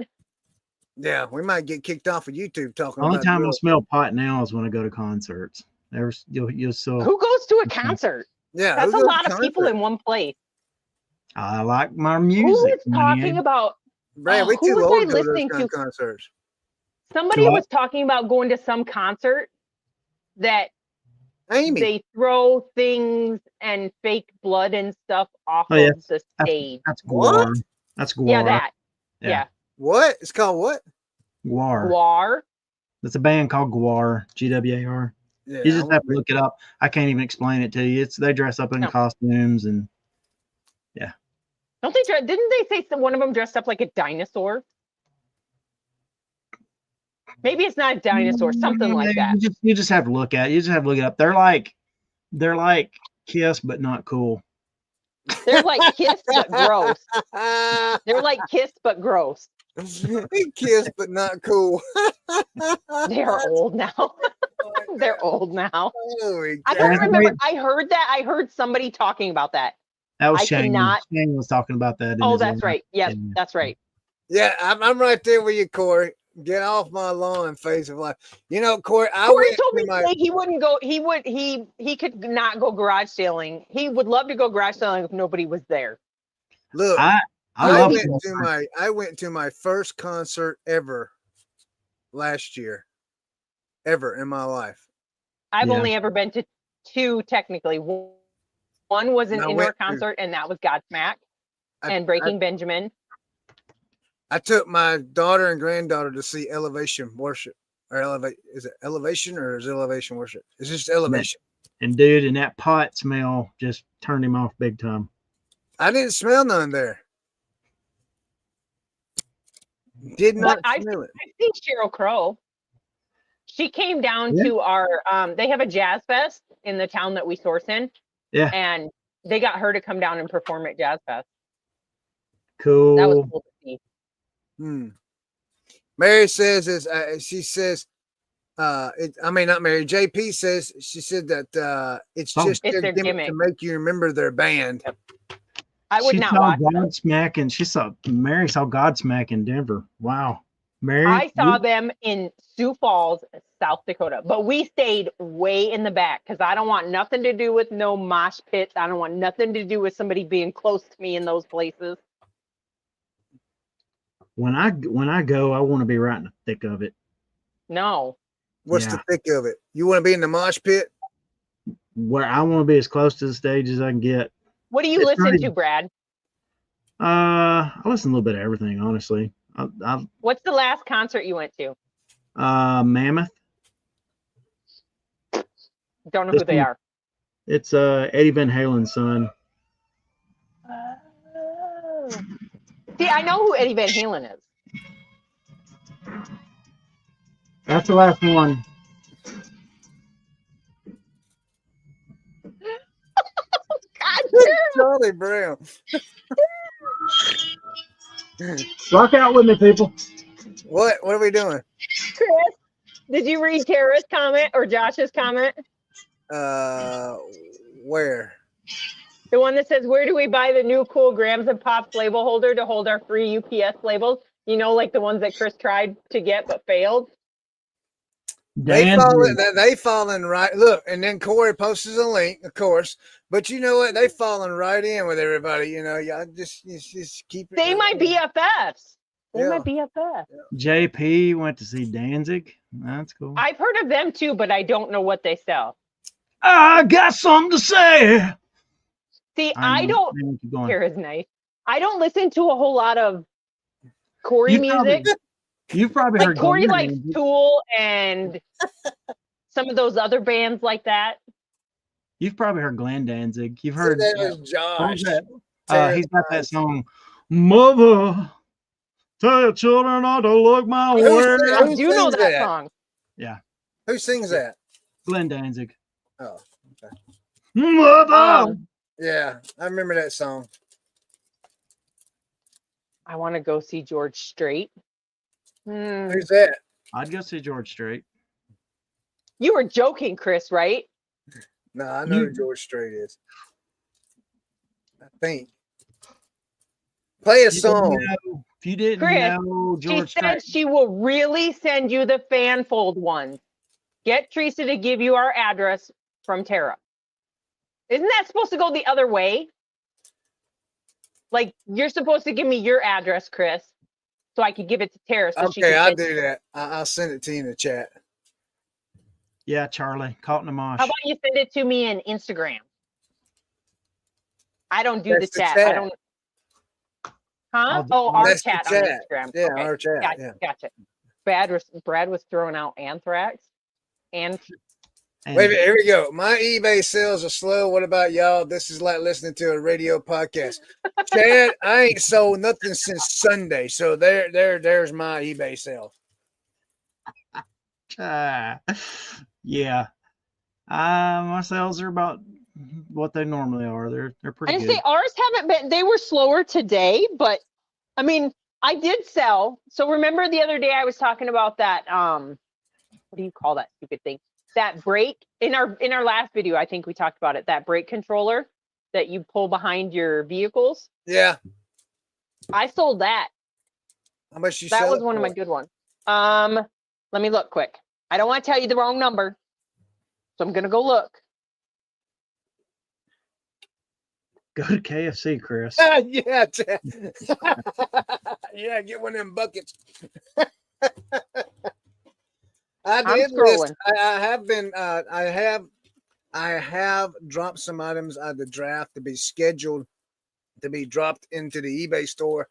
A: Yeah, we might get kicked off of YouTube talking
C: about
A: it.
C: The only time I smell pot now is when I go to concerts. You'll still.
B: Who goes to a concert?
A: Yeah,
B: that's a lot of people in one place.
C: I like my music.
B: Who is talking about?
A: Brad, we too old to go to those concerts.
B: Somebody was talking about going to some concert that they throw things and fake blood and stuff off of the stage.
C: That's guar. That's guar.
B: Yeah, that. Yeah.
A: What? It's called what?
C: Guar.
B: Guar.
C: It's a band called Guar. GWAR. Yeah, you just have to look it up. I can't even explain it to you. They dress up in costumes and yeah.
B: Don't they? Didn't they say one of them dressed up like a dinosaur? Maybe it's not a dinosaur, something like that.
C: You just have to look at it. You just have to look it up. They're like They're like Kiss, but not cool.
B: They're like Kiss, but gross. They're like Kiss, but gross.
A: Kiss, but not cool.
B: They are old now. They're old now.
A: Holy
B: I
A: cow.
B: don't remember. I heard that. I heard somebody talking about that.
C: That was
B: I
C: Shane.
B: cannot-
C: Shane was talking about that.
B: Oh, that's right. Yes,
C: Yeah.
B: that's right.
A: Yeah, I'm right there with you, Corey. Get off my lawn, face of life. You know, Corey,
B: Corey told me today he wouldn't go. He could not go garage sailing. He would love to go garage sailing if nobody was there.
A: Look,
C: I
A: went to my first concert ever last year, ever in my life.
B: I've
C: Yeah.
B: only ever been to two, technically. One was an
A: And I
B: indoor
A: went to-
B: concert, and that was Godsmack and Breaking Benjamin.
A: I took my daughter and granddaughter to see Elevation Worship. Or is it Elevation or is it Elevation Worship? It's just Elevation.
C: And dude, and that pot smell just turned him off big time.
A: I didn't smell none there. Did not smell it.
B: I've seen Sheryl Crow. She came down
C: Yeah.
B: to our they have a jazz fest in the town that we source in.
C: Yeah.
B: And they got her to come down and perform at Jazz Fest.
C: Cool.
B: That was cool to see.
A: Mary says she says not Mary. JP says she said that it's just
B: It's
A: their
B: their
A: gimmick to make you remember their band.
B: I would
C: She
B: not
C: saw
B: watch them.
C: Godsmack, and Mary saw Godsmack in Denver. Wow, Mary.
B: I saw them in Sioux Falls, South Dakota, but we stayed way in the back because I don't want nothing to do with no mosh pits. I don't want nothing to do with somebody being close to me in those places.
C: When I go, I want to be right in the thick of it.
B: No.
A: What's the thick of it? You want to be in the mosh pit?
C: Where I want to be as close to the stage as I can get.
B: What do you listen to, Brad?
C: I listen a little bit of everything, honestly.
B: What's the last concert you went to?
C: Mammoth.
B: Don't know who they are.
C: It's Eddie Van Halen's son.
B: Oh. See, I know who Eddie Van Halen is.
C: That's the last one.
B: God,
A: Charlie Brown.
C: Rock out with me, people.
A: What are we doing?
B: Chris, did you read Tara's comment or Josh's comment?
A: Where?
B: The one that says, where do we buy the new cool Grams and Pops label holder to hold our free UPS labels? You know, like the ones that Chris tried to get but failed.
A: They falling right. Look, and then Corey posts a link, of course. But you know what? They falling right in with everybody. You know, y'all just keep it.
B: They might be BFFs. They
A: Yeah.
B: might be BFFs.
C: JP went to see Danzig. That's cool.
B: I've heard of them too, but I don't know what they sell.
C: I got something to say.
B: See, I don't.
C: Keep going.
B: Tara's nice. I don't listen to a whole lot of Corey
C: You
B: music.
C: You've probably
B: Like
C: heard
B: Corey
C: Glenn
B: likes
C: Danzig.
B: Tool and some of those other bands like that.
C: You've probably heard Glenn Danzig. You've
A: So
C: heard.
A: that was
C: what
A: Josh.
C: was that?
A: Tara's
C: He's got that
A: nice.
C: song, "Mother, tell your children not to look my
A: Who
C: way."
A: said-
B: I
A: Who
B: do know
A: sings
B: that
A: that?
B: song.
A: Who sings that?
C: Glenn Danzig.
A: Oh, okay.
C: Mother.
A: Yeah, I remember that song.
B: I want to go see George Strait.
A: Who's that?
C: I'd go see George Strait.
B: You were joking, Chris, right?
A: No, I know who George Strait is. I think. Play a song.
C: If you didn't
B: Chris,
C: know George
B: She said
C: Strait,
B: she will really send you the fan fold ones. Get Teresa to give you our address from Tara. Isn't that supposed to go the other way? Like, you're supposed to give me your address, Chris, so I could give it to Tara. So she
A: Okay,
B: can
A: I'll
B: send
A: do
B: you.
A: that. I'll send it to you in the chat.
C: yeah, Charlie, caught in a mosh.
B: How about you send it to me in Instagram? I don't do
A: That's
B: the
A: the
B: chat.
A: chat.
B: I don't. Huh?
C: I'll-
B: Our
A: That's the
B: chat on
A: chat.
B: Instagram.
A: Yeah,
B: Okay.
A: our chat.
B: Gotcha.
A: Yeah.
B: Gotcha. Brad was throwing out anthrax. And
C: And
A: Wait a minute, here we go. My eBay sales are slow. What about y'all? This is like listening to a radio podcast. Chad, I ain't sold nothing since Sunday. So there's my eBay sales.
C: yeah, My sales are about what they normally are. They're pretty
B: I'd
C: good.
B: say ours haven't been, they were slower today, but I mean, I did sell. So remember the other day I was talking about that, what do you call that stupid thing? That brake in our last video, I think we talked about it, that brake controller that you pull behind your vehicles.
A: Yeah.
B: I sold that.
A: How much you
B: That
A: sell
B: was
A: it
B: one of my
A: for?
B: good ones. Let me look quick. I don't want to tell you the wrong number. So I'm gonna go look.
C: Go to KFC, Chris.
A: Yeah. Yeah, get one of them buckets. I did
B: scrolling.
A: I have been I have dropped some items out of the draft to be scheduled to be dropped into the eBay store.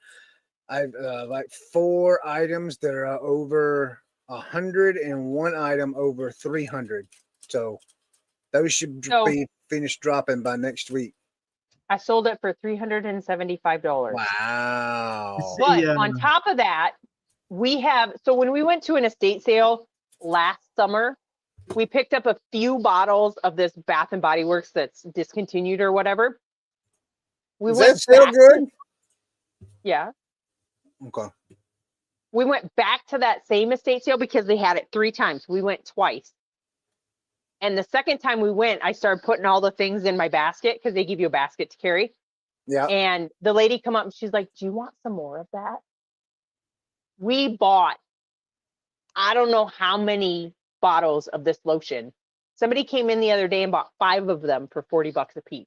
A: I've like 4 items that are over 100 and 1 item over 300. So those should be finished dropping by next week.
B: I sold it for $375.
A: Wow.
B: But on top of that, we have, so when we went to an estate sale last summer, we picked up a few bottles of this Bath and Body Works that's discontinued or whatever.
A: Is that still good?
B: Yeah.
A: Okay.
B: We went back to that same estate sale because they had it 3 times. We went twice. And the second time we went, I started putting all the things in my basket because they give you a basket to carry.
A: Yeah.
B: And the lady come up and she's like, do you want some more of that? We bought, I don't know how many bottles of this lotion. Somebody came in the other day and bought 5 of them for $40 a piece.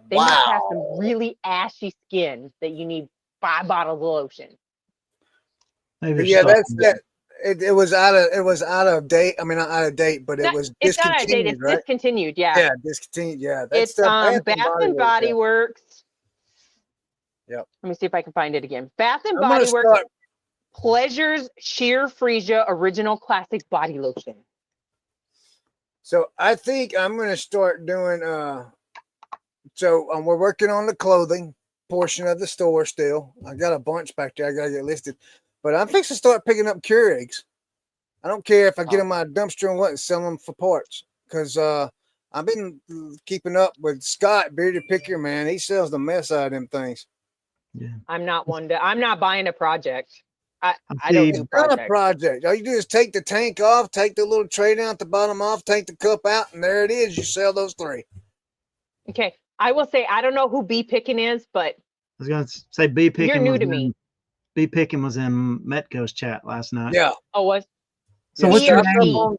B: They must have some really ashy skin that you need 5 bottles of lotion.
C: Maybe
A: yeah, that's that. It was out of date. I mean, not out of date, but it was discontinued.
B: It's not out of date. It's
A: right?
B: discontinued. Yeah.
A: Yeah, discontinued. Yeah,
B: that's Bath and Body Works.
A: Yep.
B: Let me see if I can find it again. Bath and Body Works Pleasures Sheer Freesia Original Classic Body Lotion.
A: So I think I'm going to start doing. So we're working on the clothing portion of the store still. I got a bunch back there. I got to get listed. But I'm fixing to start picking up Keurigs. I don't care if I get them out of dumpster and what and sell them for parts. Because I've been keeping up with Scott, Bearded Picker, man. He sells the mess out of them things.
B: Yeah. I'm not buying a project. I
C: don't
B: do
A: a project. All you do is take the tank off, take the little tray down at the bottom off, take the cup out, and there it is. You sell those 3.
B: Okay. I will say, I don't know who B Pickin is, but
C: I was going to say B Pickin.
B: You're new to me.
C: B Pickin was in Metco's chat last night.
A: Yeah.
B: Oh, was?
C: So what's your name?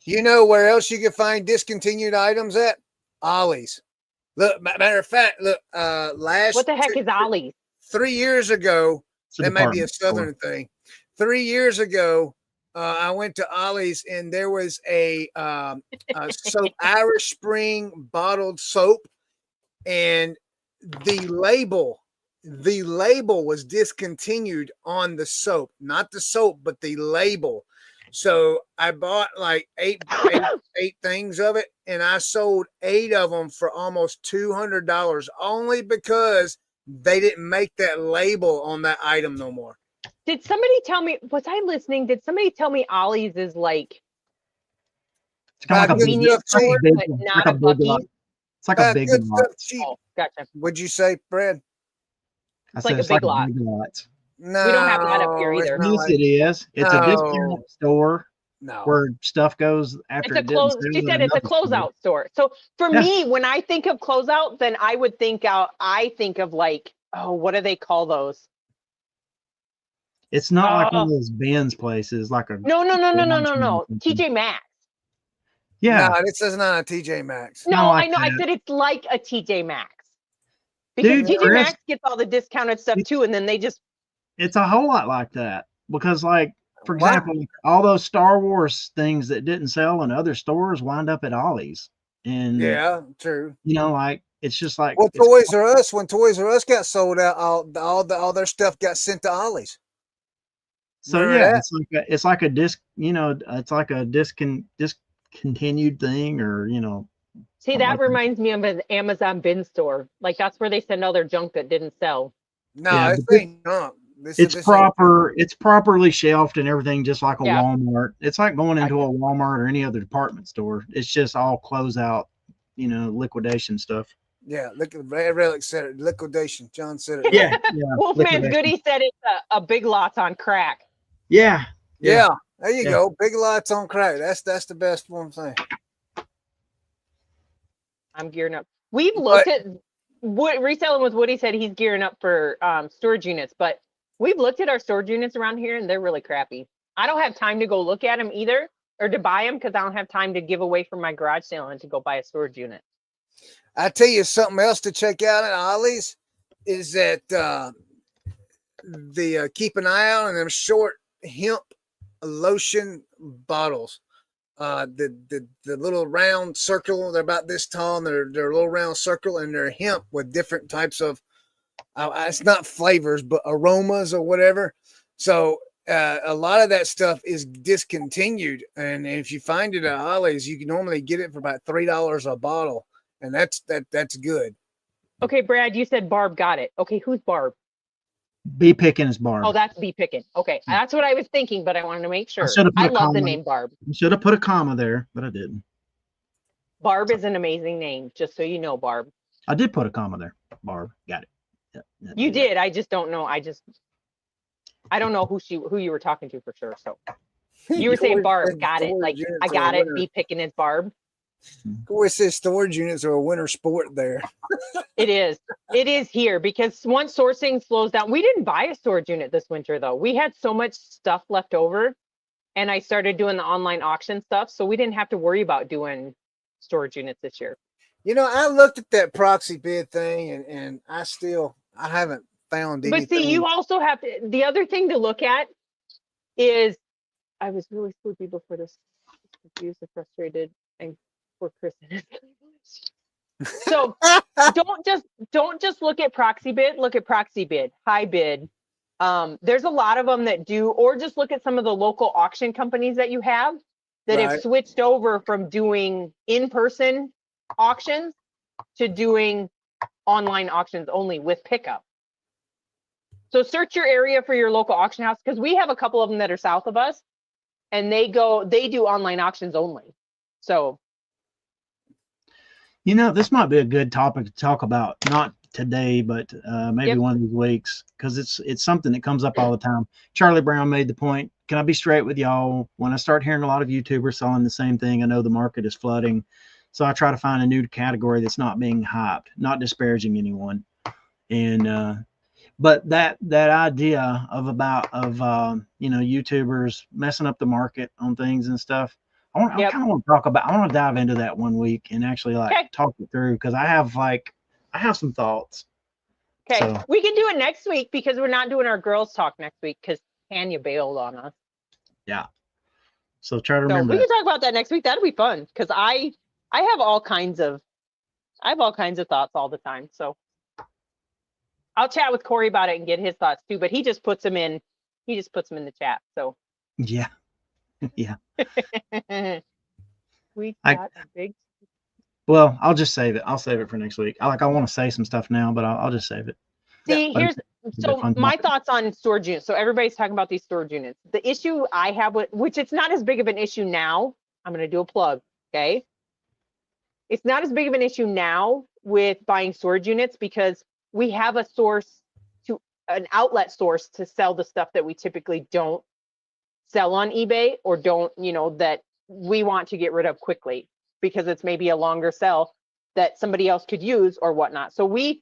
A: You know where else you can find discontinued items at? Ollie's. Look, matter of fact, look,
B: what the heck is Ollie's?
A: 3 years ago, that might be a southern thing. 3 years ago, I went to Ollie's and there was a soap, Irish Spring bottled soap, and the label was discontinued on the soap, not the soap, but the label. So I bought like eight things of it, and I sold 8 of them for almost $200, only because they didn't make that label on that item no more.
B: Did somebody tell me? Was I listening? Did somebody tell me Ollie's is like
C: a
B: convenience store, but not a Buc-ee's?
C: It's like a big lot.
B: Oh, gotcha.
A: What'd you say, Fred?
B: It's like a big lot.
A: No,
B: we don't have that up here either.
C: Yes, it is. It's a discount store.
A: No.
C: Where stuff goes after
B: it's a close. She said it's a closeout store. So for me, when I think of closeout, then I would think I think of like, oh, what do they call those?
C: It's not like one of those Ben's places, like a
B: no. TJ Maxx.
C: Yeah,
A: no, this is not a TJ Maxx.
B: No, like I know. I said it's like a TJ Maxx because TJ Maxx gets all the discounted stuff too, and then they just.
C: It's a whole lot like that because, like, for example, all those Star Wars things that didn't sell in other stores wind up at Ollie's, and
A: yeah, true.
C: You know, like it's just like
A: when Toys R Us got sold out, all their stuff got sent to Ollie's.
C: So remember it's like a disc, you know, it's like a discontinued thing, or you know.
B: See, that reminds me of an Amazon bin store. Like that's where they send all their junk that didn't sell.
A: No, it's ain't junk.
C: It's
A: This ain't
C: proper. It's properly shelved and everything, just like a
B: Yeah.
C: Walmart. It's like going into
B: Gotcha.
C: a Walmart or any other department store. It's just all closeout, liquidation stuff.
A: yeah. Look at Relic said it. Liquidation. John said it
C: Yeah,
A: right.
C: yeah,
B: Wolfman's
C: liquidation.
B: Goody said it's a big lots on crack.
C: Yeah, yeah,
A: Yeah. There you
C: yeah.
A: go. Big lots on crack. That's the best one thing.
B: I'm gearing up. We've
A: But
B: looked at what reselling with Woody said he's gearing up for storage units, but we've looked at our storage units around here and they're really crappy. I don't have time to go look at them either or to buy them because I don't have time to give away from my garage sale and to go buy a storage unit.
A: I tell you something else to check out at Ollie's is that keep an eye out on them short hemp lotion bottles. The little round circle, they're about this tall, and they're a little round circle, and they're hemp with different types of it's not flavors but aromas or whatever. So a lot of that stuff is discontinued, and if you find it at Ollie's, you can normally get it for about $3 a bottle, and that's good.
B: Okay, Brad, you said Barb got it. Okay, who's Barb?
C: Be picking his Barb.
B: Oh, that's B Pickin. Okay, that's what I was thinking, but I wanted to make sure.
C: should have put
B: I
C: a
B: love the
C: comma.
B: name Barb.
C: Should have put a comma there, but I didn't.
B: Barb is an amazing name, just so you know, Barb.
C: I did put a comma there. Barb, got it. Yeah,
B: You did. I just don't know. I don't know who you were talking to for sure. So you were saying Barb, got it. Like I got it. Be picking his Barb.
A: Of course, says storage units are a winter sport there.
B: It is. It is here because once sourcing slows down, we didn't buy a storage unit this winter though. We had so much stuff left over, and I started doing the online auction stuff, so we didn't have to worry about doing storage units this year.
A: I looked at that proxy bid thing, and I haven't found anything.
B: But see, you also have to, the other thing to look at is I was really sleepy before this, confused and frustrated, and poor Chris and his so don't just look at proxy bid, look at proxy bid, high bid. There's a lot of them that do, or just look at some of the local auction companies that you have that have switched over from doing in-person auctions to doing online auctions only with pickup. So search your area for your local auction house, because we have a couple of them that are south of us, and they do online auctions only. So
C: this might be a good topic to talk about, not today, but maybe one of these weeks, because it's something that comes up all the time. Charlie Brown made the point. Can I be straight with y'all? When I start hearing a lot of YouTubers selling the same thing, I know the market is flooding. So I try to find a new category that's not being hyped, not disparaging anyone. And but that idea of YouTubers messing up the market on things and stuff, I kind of want to talk about. I want to dive into that one week and actually talk it through, because I have some thoughts.
B: Okay, so we can do it next week, because we're not doing our girls talk next week because Tanya bailed on us.
C: Yeah. So try to remember.
B: We can talk about that next week. That'll be fun, because I have all kinds of thoughts all the time. So I'll chat with Corey about it and get his thoughts too. But he just puts them in the chat. So
C: yeah. Yeah.
B: We got a big.
C: Well, I'll just save it. I'll save it for next week. I want to say some stuff now, but I'll just save it.
B: See, my thoughts on storage units. So everybody's talking about these storage units. The issue I have with, which it's not as big of an issue now. I'm going to do a plug. Okay. It's not as big of an issue now with buying storage units, because we have an outlet source to sell the stuff that we typically don't sell on eBay, or don't, that we want to get rid of quickly, because it's maybe a longer sell that somebody else could use or whatnot. So we're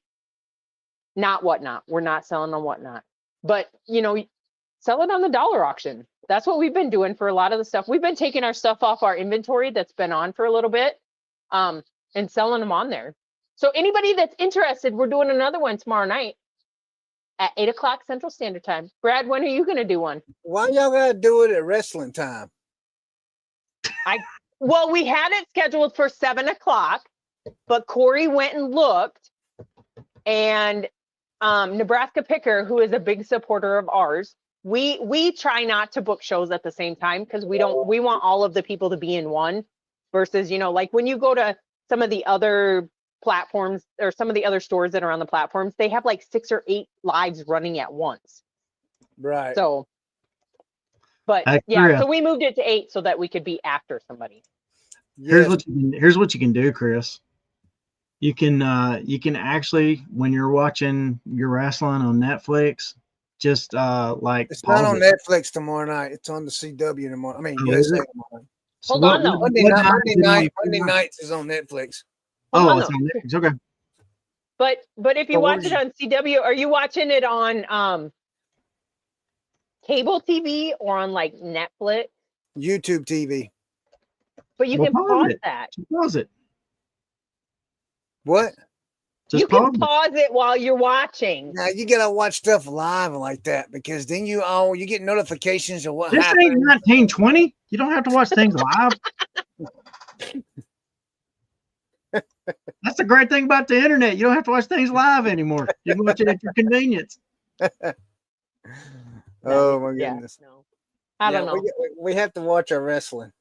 B: not selling on whatnot, but sell it on the dollar auction. That's what we've been doing for a lot of the stuff. We've been taking our stuff off our inventory that's been on for a little bit, and selling them on there. So anybody that's interested, we're doing another one tomorrow night at 8:00 Central Standard Time. Brad, when are you going to do one?
A: Why y'all gotta do it at wrestling time?
B: Well, we had it scheduled for 7:00, but Corey went and looked, and Nebraska Picker, who is a big supporter of ours, we try not to book shows at the same time, because we want all of the people to be in one, versus like when you go to some of the other platforms or some of the other stores that are on the platforms, they have like 6 or 8 lives running at once.
A: Right.
B: So, but
C: Hey,
B: yeah,
C: Chris,
B: so we moved it to 8 so that we could be after somebody.
C: here's
A: Yes.
C: what you can do, Chris. You can actually, when you're watching your wrestling on Netflix, just like
A: It's not
C: pause
A: on
C: it.
A: Netflix tomorrow night. It's on the CW tomorrow. I mean,
C: Oh, is
A: USA
C: it?
A: tomorrow night.
C: So
B: Hold on, though.
A: Monday
C: what
A: night,
C: night is it on
A: Monday
C: CW?
A: nights is on Netflix.
B: Hold
C: Oh,
B: on,
C: it's
B: though.
C: on Netflix. Okay.
B: But if you
A: So what
B: watch
A: is
B: it on CW, are you watching it on cable TV or on like Netflix?
A: YouTube TV.
B: But you
C: Well,
B: can
C: pause
B: pause
C: it.
B: that.
C: Just pause it.
A: What?
C: Just
B: You can
C: pause it.
B: pause it while you're watching.
A: Now you gotta watch stuff live like that because then you get notifications of what
C: This ain't
A: happened.
C: 1920. You don't have to watch things live. That's the great thing about the internet. You don't have to watch things live anymore. You can watch it at your convenience.
A: Oh my
B: Yeah,
A: goodness.
B: no. I don't know.
A: We have to watch our wrestling.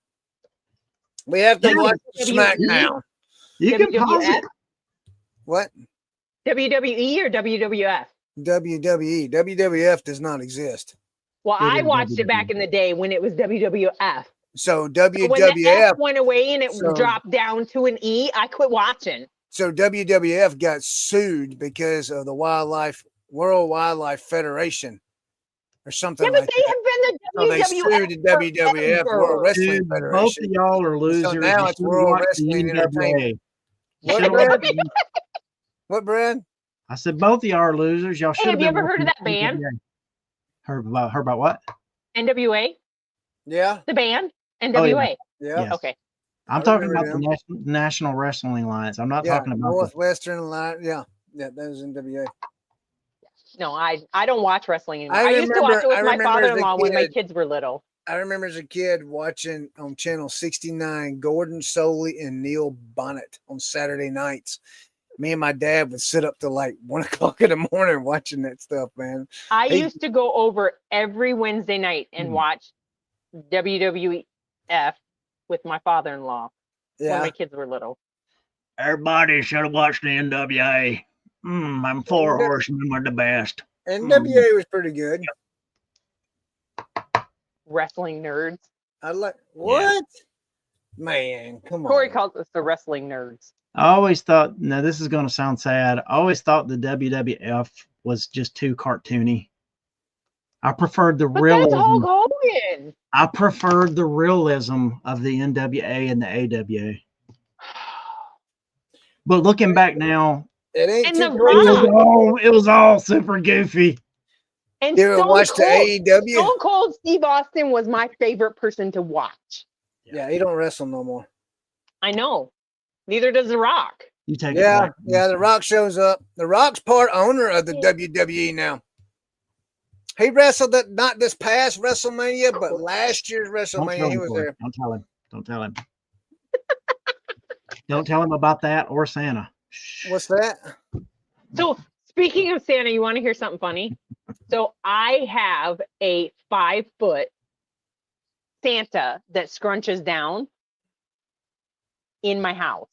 A: We have to
C: Yeah,
A: watch
B: WWE.
A: SmackDown.
C: You can pause it.
A: What?
B: WWE or WWF?
A: WWE. WWF does not exist.
B: Well,
C: It
B: I
C: is
B: watched it
C: WWE.
B: back in the day when it was WWF.
A: So
B: But when the
A: WWF
B: F went away and it
A: So-
B: dropped down to an E, I quit watching.
A: so WWF got sued because of the World Wildlife Federation or something
B: Yeah, but
A: like
B: they
A: that.
B: have been
A: So they
B: the
A: sued the
B: WWF
A: WWF
B: forever.
A: World Wrestling
C: Dude, both
A: Federation.
C: of y'all are losers.
A: now
C: You
A: it's
C: should
A: World
C: watch the
A: Wrestling
C: NWA.
A: Entertainment.
C: You
A: What,
C: should've
A: Brad?
C: watched the-
A: What, Brad?
C: I said both of y'all are losers. Y'all should
B: Hey, have you
C: been
B: ever heard of
C: watching
B: that band?
C: NWA. Heard about what?
B: NWA?
A: Yeah.
B: The band?
C: Oh,
B: NWA.
A: Yeah.
C: Yes.
B: Okay.
C: I'm
A: I
C: talking
A: remember
C: about the National Wrestling Alliance. I'm not
A: Yeah.
C: talking about
A: Northwestern Line. Yeah. Yeah. That was NWA.
B: No, I don't watch wrestling anymore.
A: I
B: I used to watch
A: remember-
B: it with
A: I
B: my
A: remember as a
B: father-in-law when my
A: kid-
B: kids were little.
A: I remember as a kid watching on Channel 69 Gordon Soley and Neil Bonnet on Saturday nights. Me and my dad would sit up till like 1 o'clock in the morning watching that stuff, man.
B: I
A: Hey.
B: used to go over every Wednesday night and watch WWF with my father-in-law when
A: Yeah.
B: my kids were little.
C: Everybody should have watched the NWA. I'm Four Horsemen were the best.
A: NWA was pretty good.
B: Wrestling nerds.
A: I like what? Man, come on.
B: Corey calls us the wrestling nerds.
C: I always thought, now this is going to sound sad. I always thought the WWF was just too cartoony. I preferred the
B: But that's
C: realism.
B: Hulk Hogan.
C: I preferred the realism of the NWA and the AWA. But looking back now,
A: It ain't
B: And
A: too
B: The
A: great.
B: Rock.
C: it was all super goofy.
B: And
A: You ever
B: Stone
A: watched the
B: Cold,
A: AEW?
B: Stone Cold Steve Austin was my favorite person to watch.
A: Yeah, he don't wrestle no more.
B: I know. Neither does The Rock.
C: You take it
A: Yeah,
C: back.
A: yeah. The Rock shows up. The Rock's part owner of the WWE now. He wrestled not this past WrestleMania, but last year's
C: Don't tell
A: WrestleMania. He
C: him,
A: was
C: Corey.
A: there.
C: Don't tell him. Don't tell him. Don't tell him about that or Santa. Shh.
A: What's that?
B: So speaking of Santa, you want to hear something funny? So I have a 5-foot Santa that scrunches down in my house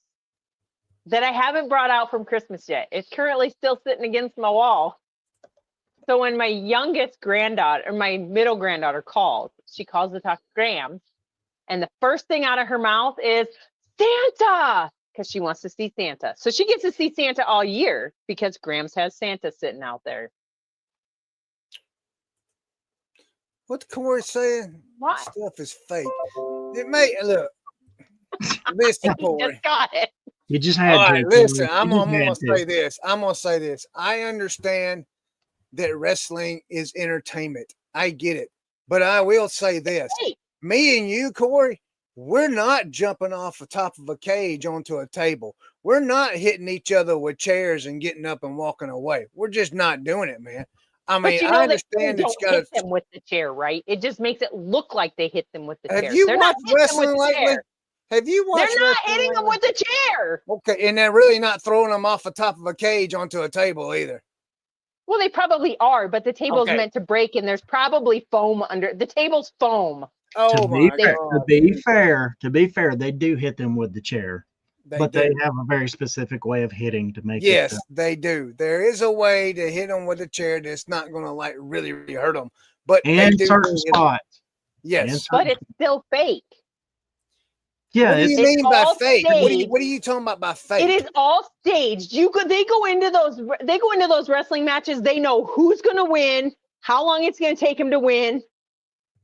B: that I haven't brought out from Christmas yet. It's currently still sitting against my wall. So when my youngest granddaughter or my middle granddaughter calls, she calls to talk to Grams, and the first thing out of her mouth is Santa, because she wants to see Santa. So she gets to see Santa all year because Grams has Santa sitting out there.
A: What Corey's saying?
B: What?
A: Stuff is fake. It may look. Listen,
B: He
A: Corey.
B: just got it.
C: You just had
A: All
C: to.
A: right, listen.
C: Corey.
A: I'm
C: You just
A: gonna
C: had to.
A: say this. I'm gonna say this. I understand that wrestling is entertainment. I get it, but I will say this:
B: Hey,
A: me and you, Corey, we're not jumping off the top of a cage onto a table. We're not hitting each other with chairs and getting up and walking away. We're just not doing it, man. I
B: but
A: mean,
B: you
A: I
B: know they
A: understand it's
B: don't
A: got
B: hit them with the chair, right? It just makes it look like they hit them with the chair.
A: Have you
B: They're not
A: watched
B: hitting them
A: wrestling
B: with the
A: lately?
B: chair.
A: Have you watched
B: They're not
A: wrestling
B: hitting them
A: lately?
B: with the chair.
A: Okay, and they're really not throwing them off the top of a cage onto a table either.
B: Well, they probably are, but the table's
A: Okay.
B: meant to break, and there's probably foam under the table's foam.
A: Oh
C: To be
A: my
C: fair,
A: God.
C: to be fair, they do hit them with the chair, but
A: do.
C: they have a very specific way of hitting to make
A: Yes,
C: it.
A: they do. There is a way to hit them with a chair that's not going to like really hurt them. but they
C: And
A: do
C: certain
A: bring it up.
C: spots.
A: Yes.
B: But it's still fake.
C: Yeah,
A: What do you
B: it's
A: mean by
B: all
A: fake?
B: staged.
A: What are you talking about by fake?
B: It is all staged. They go into those wrestling matches. They know who's going to win, how long it's going to take him to win,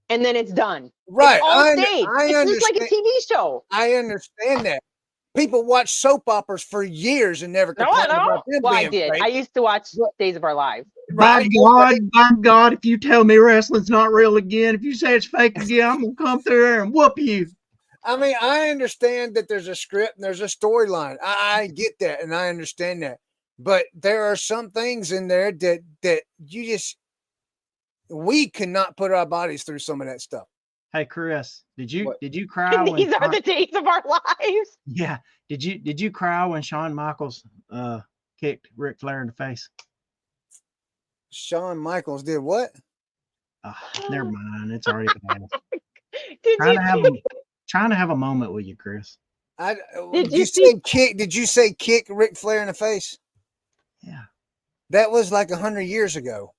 B: and then it's done.
A: Right.
B: It's all staged.
A: I
B: It's just like a
A: understand.
B: TV show.
A: I understand that. People watch soap operas for years and never
B: No, I
A: complain about
B: don't.
A: them
B: Well, I
A: being
B: did.
A: fake.
B: I used to watch
A: But-
B: Days of Our Lives.
A: Right.
C: By God, if you tell me wrestling's not real again, if you say it's fake again, I'm gonna come through there and whoop you.
A: I mean, I understand that there's a script and there's a storyline. I get that and I understand that. But there are some things in there that we cannot put our bodies through some of that stuff.
C: Hey Chris, did you
A: What?
C: cry when
B: These are the days of our lives.
C: yeah, did you cry when Shawn Michaels kicked Ric Flair in the face?
A: Shawn Michaels did what?
C: Oh, never mind, it's already passed.
B: Did
C: Trying to have a moment with you, Chris.
A: Did you say kick? Did you say kick Ric Flair in the face?
C: Yeah.
A: That was like 100 years ago.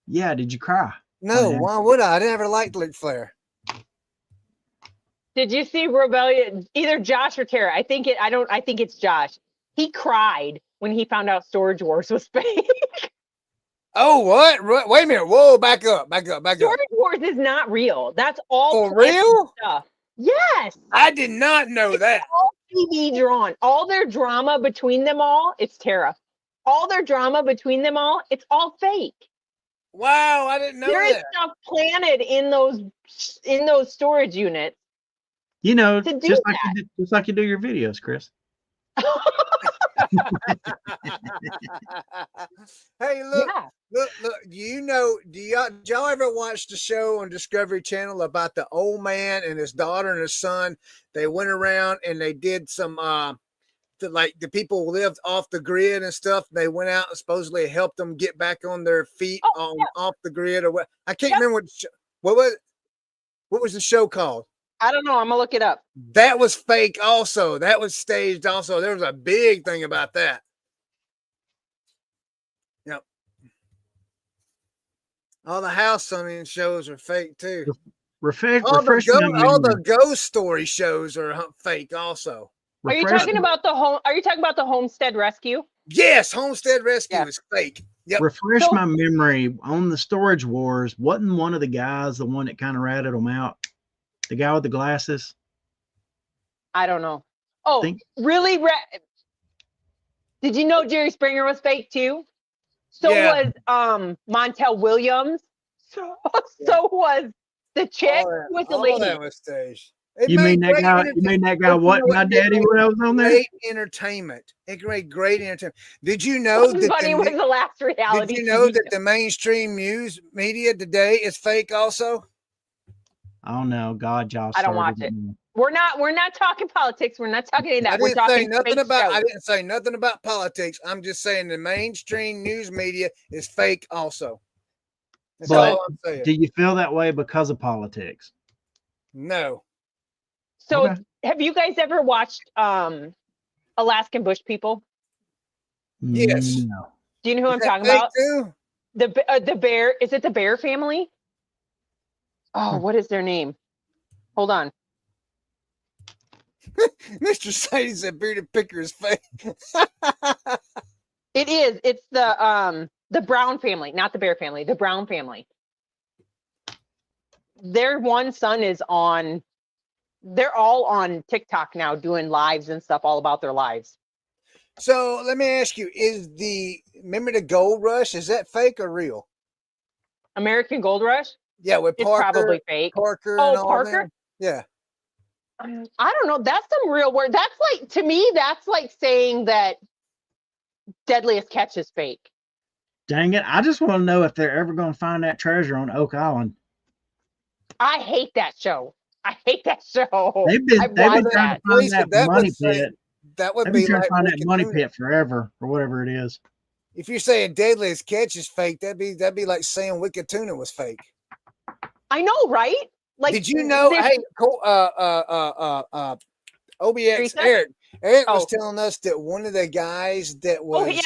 C: Yeah, did you cry?
A: No, why would I? I never liked Ric Flair.
B: Did you see Rebellion? Either Josh or Tara. I think it's Josh. He cried when he found out Storage Wars was fake.
A: Oh, what? Wait a minute. Whoa, back up.
B: Storage Wars is not real. That's all
A: For
B: planned
A: real?
B: stuff. Yes.
A: I did not know that.
B: All TV drawn. All their drama between them all, it's Tara. All their drama between them all, it's all fake.
A: Wow, I didn't know
B: There is
A: that.
B: stuff planted in those storage units.
C: You know,
B: To do
C: just like you do your videos, Chris.
A: Hey, look,
B: Yeah.
A: look. Did y'all ever watch the show on Discovery Channel about the old man and his daughter and his son? They went around and they did some like the people who lived off the grid and stuff. They went out and supposedly helped them get back on their feet off the grid or what. I can't remember what was the show called.
B: I don't know. I'm gonna look it up.
A: That was fake also. That was staged also. There was a big thing about that. Yep. All the house hunting shows are fake too. All the ghost story shows are fake also.
B: Are you talking about the Homestead Rescue?
A: Yes, Homestead Rescue is fake. Yep.
C: Refresh my memory on the Storage Wars. Wasn't one of the guys the one that kind of ratted them out? The guy with the glasses?
B: I don't know. Oh, really? Did you know Jerry Springer was fake too? So was Montel Williams. So was the chick with the lady.
A: All that was staged.
C: You mean that guy? What my daddy when I was on there?
A: Great entertainment. It made great entertainment. Did you know that
B: Funny was the last reality?
A: Did you know that the mainstream news media today is fake also?
C: Oh no, God, y'all!
B: I don't watch it. We're not talking politics. We're not talking any of that.
A: I didn't say nothing about politics. I'm just saying the mainstream news media is fake also. That's all I'm saying.
C: Do you feel that way because of politics?
A: No.
B: So have you guys ever watched Alaskan Bush People?
A: Yes.
C: No.
B: Do you know who I'm talking about?
A: Too?
B: The bear. Is it the Bear family? Oh, what is their name? Hold on.
A: Mr. Sadie said bearded picker is fake.
B: It is. It's the Brown family, not the Bear family, the Brown family. Their one son is on, they're all on TikTok now doing lives and stuff all about their lives.
A: So let me ask you, remember the gold rush? Is that fake or real?
B: American Gold Rush?
A: Yeah, with Parker.
B: It's probably fake.
A: Parker.
B: Oh,
A: and all
B: Parker?
A: them. Yeah.
B: I don't know. That's some real word. That's like, to me, that's like saying that Deadliest Catch is fake.
C: Dang it. I just want to know if they're ever going to find that treasure on Oak Island.
B: I hate that show.
C: They've been trying to find that money pit.
A: That would be like
C: find that money pit forever or whatever it is.
A: If you're saying Deadliest Catch is fake, that'd be like saying Wicked Tuna was fake.
B: I know, right? Like,
A: did you know? Hey, OBX
B: Teresa?
A: Eric was telling us that one of the guys that was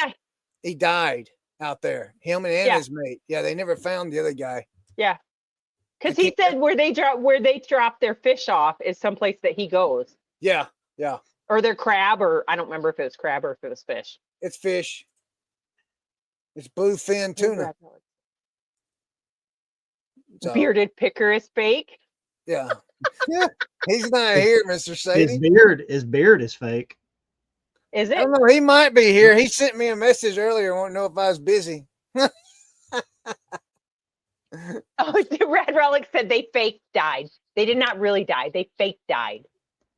A: he died out there. Him and his mate. Yeah, they never found the other guy.
B: Yeah. Because he said where they drop their fish off is someplace that he goes.
A: Yeah, yeah.
B: Or their crab, or I don't remember if it was crab or if it was fish.
A: It's fish. It's bluefin tuna. So,
B: Bearded picker is fake.
A: yeah. Yeah. He's not here, Mr. Sadie.
C: His beard is fake.
B: Is
A: I
B: it?
A: don't know. He might be here. He sent me a message earlier. Want to know if I was busy.
B: Oh, Red Relic said they fake died. They did not really die. They fake died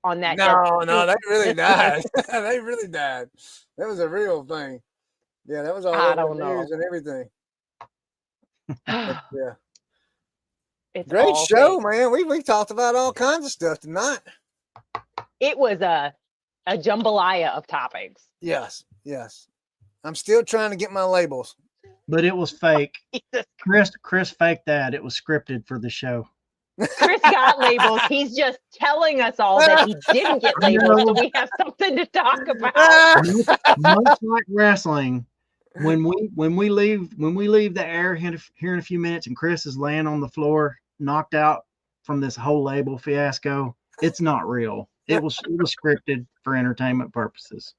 B: on that.
A: No, they really died. They really died. That was a real thing. Yeah, that was all over the news and everything. Yeah.
B: It's
A: great show,
B: fake.
A: man. We talked about all kinds of stuff tonight.
B: It was a jambalaya of topics.
A: Yes. I'm still trying to get my labels.
C: But it was fake. Chris faked that. It was scripted for the show.
B: Chris got labels. He's just telling us all that he didn't get labels, so we have something to talk about.
C: Much like wrestling, when we leave the air here in a few minutes, and Chris is laying on the floor, knocked out from this whole label fiasco, it's not real. It was scripted for entertainment purposes.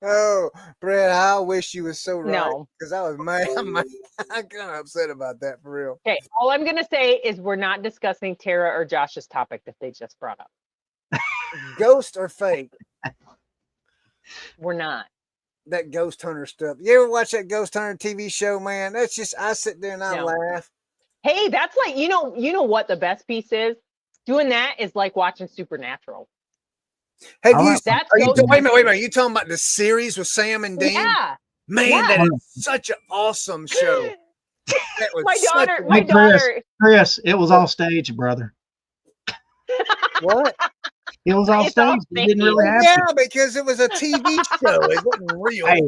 A: Oh, Brad, I wish you was so right.
B: No,
A: because I was mad. I'm kind of upset about that for real.
B: Okay, all I'm gonna say is we're not discussing Tara or Josh's topic that they just brought up.
A: Ghost or fake?
B: We're not.
A: That ghost hunter stuff. You ever watch that ghost hunter TV show, man? That's just I sit there and I laugh.
B: Hey, that's like you know what the best piece is? Doing that is like watching Supernatural.
A: Have you? Wait a minute. Are you talking about the series with Sam and Dean?
B: Yeah.
A: Man, that is such an awesome show. That was
B: my daughter.
C: Chris, it was all staged, brother.
A: What?
C: It was all staged. It didn't really happen.
A: Yeah, because it was a TV show. It wasn't real.
C: Hey,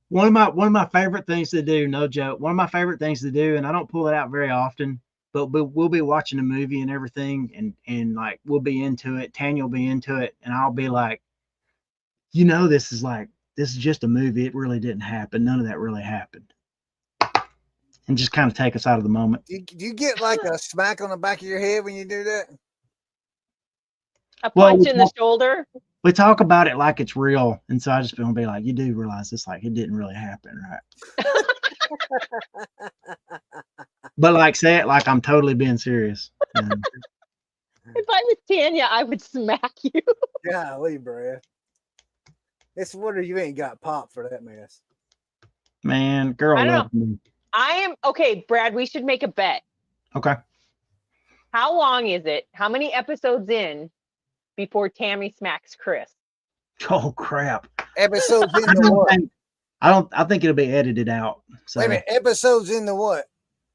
C: one of my favorite things to do, no joke. One of my favorite things to do, and I don't pull it out very often, but we'll be watching a movie and everything, and like we'll be into it. Tanya will be into it, and I'll be like, this is just a movie. It really didn't happen. None of that really happened. And just kind of take us out of the moment.
A: Do you get like a smack on the back of your head when you do that?
B: A punch in the shoulder?
C: We talk about it like it's real. And so I just want to be like, you do realize this, like, it didn't really happen, right? But like, say it like I'm totally being serious.
B: If I was Tanya, I would smack you.
A: Golly, Brad. It's a wonder you ain't got popped for that mess.
C: Man, girl,
B: I don't
C: love
B: know.
C: me.
B: Okay, Brad, we should make a bet.
C: Okay.
B: How long is it? How many episodes in before Tammy smacks Chris?
C: Oh crap.
A: Episodes into what?
C: I think it'll be edited out. So.
A: Wait a minute, episodes into what?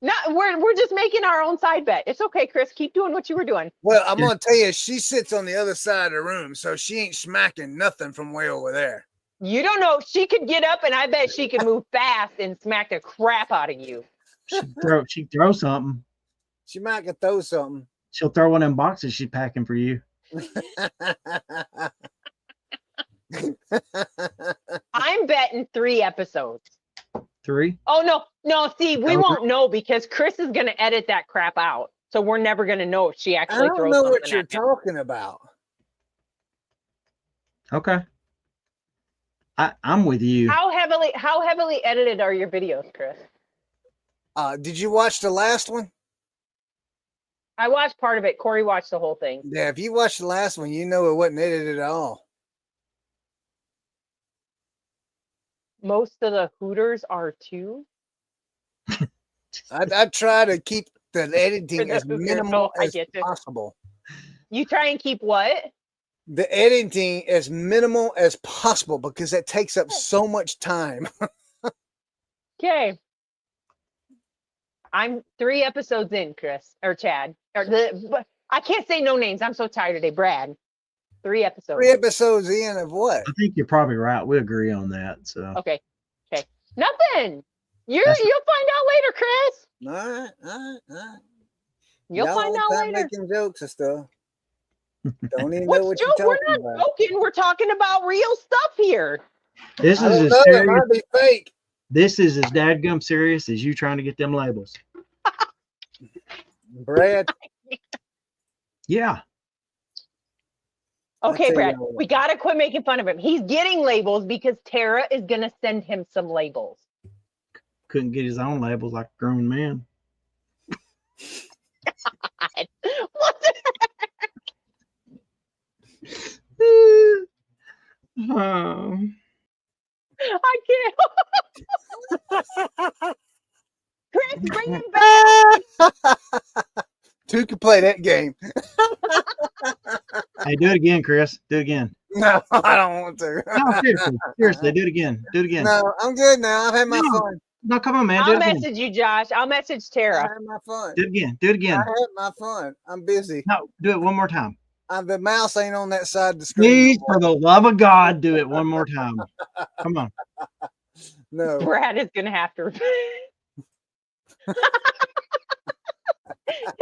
B: No, we're just making our own side bet. It's okay, Chris. Keep doing what you were doing.
A: Well, I'm gonna tell you, she sits on the other side of the room, so she ain't smacking nothing from way over there.
B: You don't know. She could get up, and I bet she could move fast and smack the crap out of you.
C: She'd throw something.
A: She might could throw something.
C: She'll throw one of them boxes she's packing for you.
B: I'm betting 3 episodes.
C: 3?
B: Oh, no. See, we won't know because Chris is going to edit that crap out. So we're never going to know if she actually throws something.
A: I don't know what you're talking about.
C: Okay. I'm with you.
B: How heavily edited are your videos, Chris?
A: Did you watch the last one?
B: I watched part of it. Corey watched the whole thing.
A: Yeah, if you watched the last one, you know it wasn't edited at all.
B: Most of the Hooters are too.
A: I try to keep the editing as minimal as possible.
B: You try and keep what?
A: The editing as minimal as possible because that takes up so much time.
B: Okay. I'm 3 episodes in, Chris or Chad. I can't say no names. I'm so tired today. Brad. 3 episodes.
A: 3 episodes in of what?
C: I think you're probably right. We agree on that. So
B: okay. Nothing. You'll find out later, Chris.
A: All right.
B: You'll find out later.
A: Making jokes and stuff. Don't even know what you're talking about.
B: We're not joking. We're talking about real stuff here.
C: This is as
A: serious. It might be fake.
C: This is as dadgum serious as you trying to get them labels.
A: Brad.
C: Yeah.
B: Okay,
A: tell you
B: Brad,
A: what.
B: we got to quit making fun of him. He's getting labels because Tara is going to send him some labels.
C: Couldn't get his own labels like a grown man.
B: God. What the I can't. Chris, bring him back.
A: Two can play that game.
C: Hey, do it again, Chris. Do it again.
A: No, I don't want to.
C: No, seriously, do it again. Do it again.
A: No, I'm good now. I've had my fun.
C: No, come on, man. Do
B: I'll
C: it again.
B: message you, Josh. I'll message
A: I
B: Tara.
A: had my fun.
C: Do it again. Do it
A: I
C: again.
A: had my fun. I'm busy.
C: No, do it one more time.
A: The mouse ain't on that side of the screen.
C: Please, for the love of God, do it one more time. Come on.
A: No.
B: Brad is going to have to.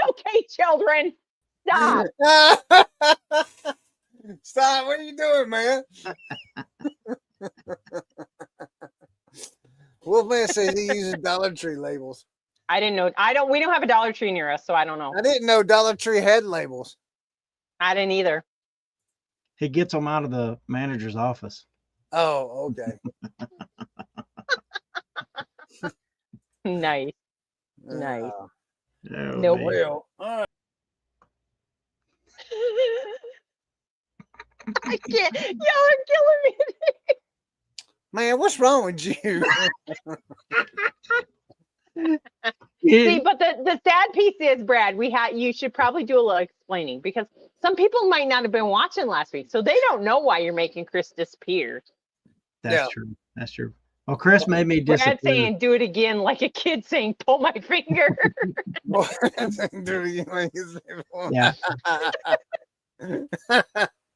B: Okay, children, stop.
A: Stop. What are you doing, man? Wolfman says he uses Dollar Tree labels.
B: I didn't know. We don't have a Dollar Tree near us, so I don't know.
A: I didn't know Dollar Tree had labels.
B: I didn't either.
C: He gets them out of the manager's office.
A: Oh, okay.
B: Nice. Nice.
C: Oh,
B: Nope.
C: man.
A: Well, all right.
B: I can't. Y'all are killing me.
A: Man, what's wrong with you?
B: See, but the sad piece is, Brad, you should probably do a little explaining because some people might not have been watching last week, so they don't know why you're making Chris disappear.
C: That's true. That's true. Well, Chris made me disappear.
B: Brad saying "do it again" like a kid saying "pull my finger."
C: Yeah.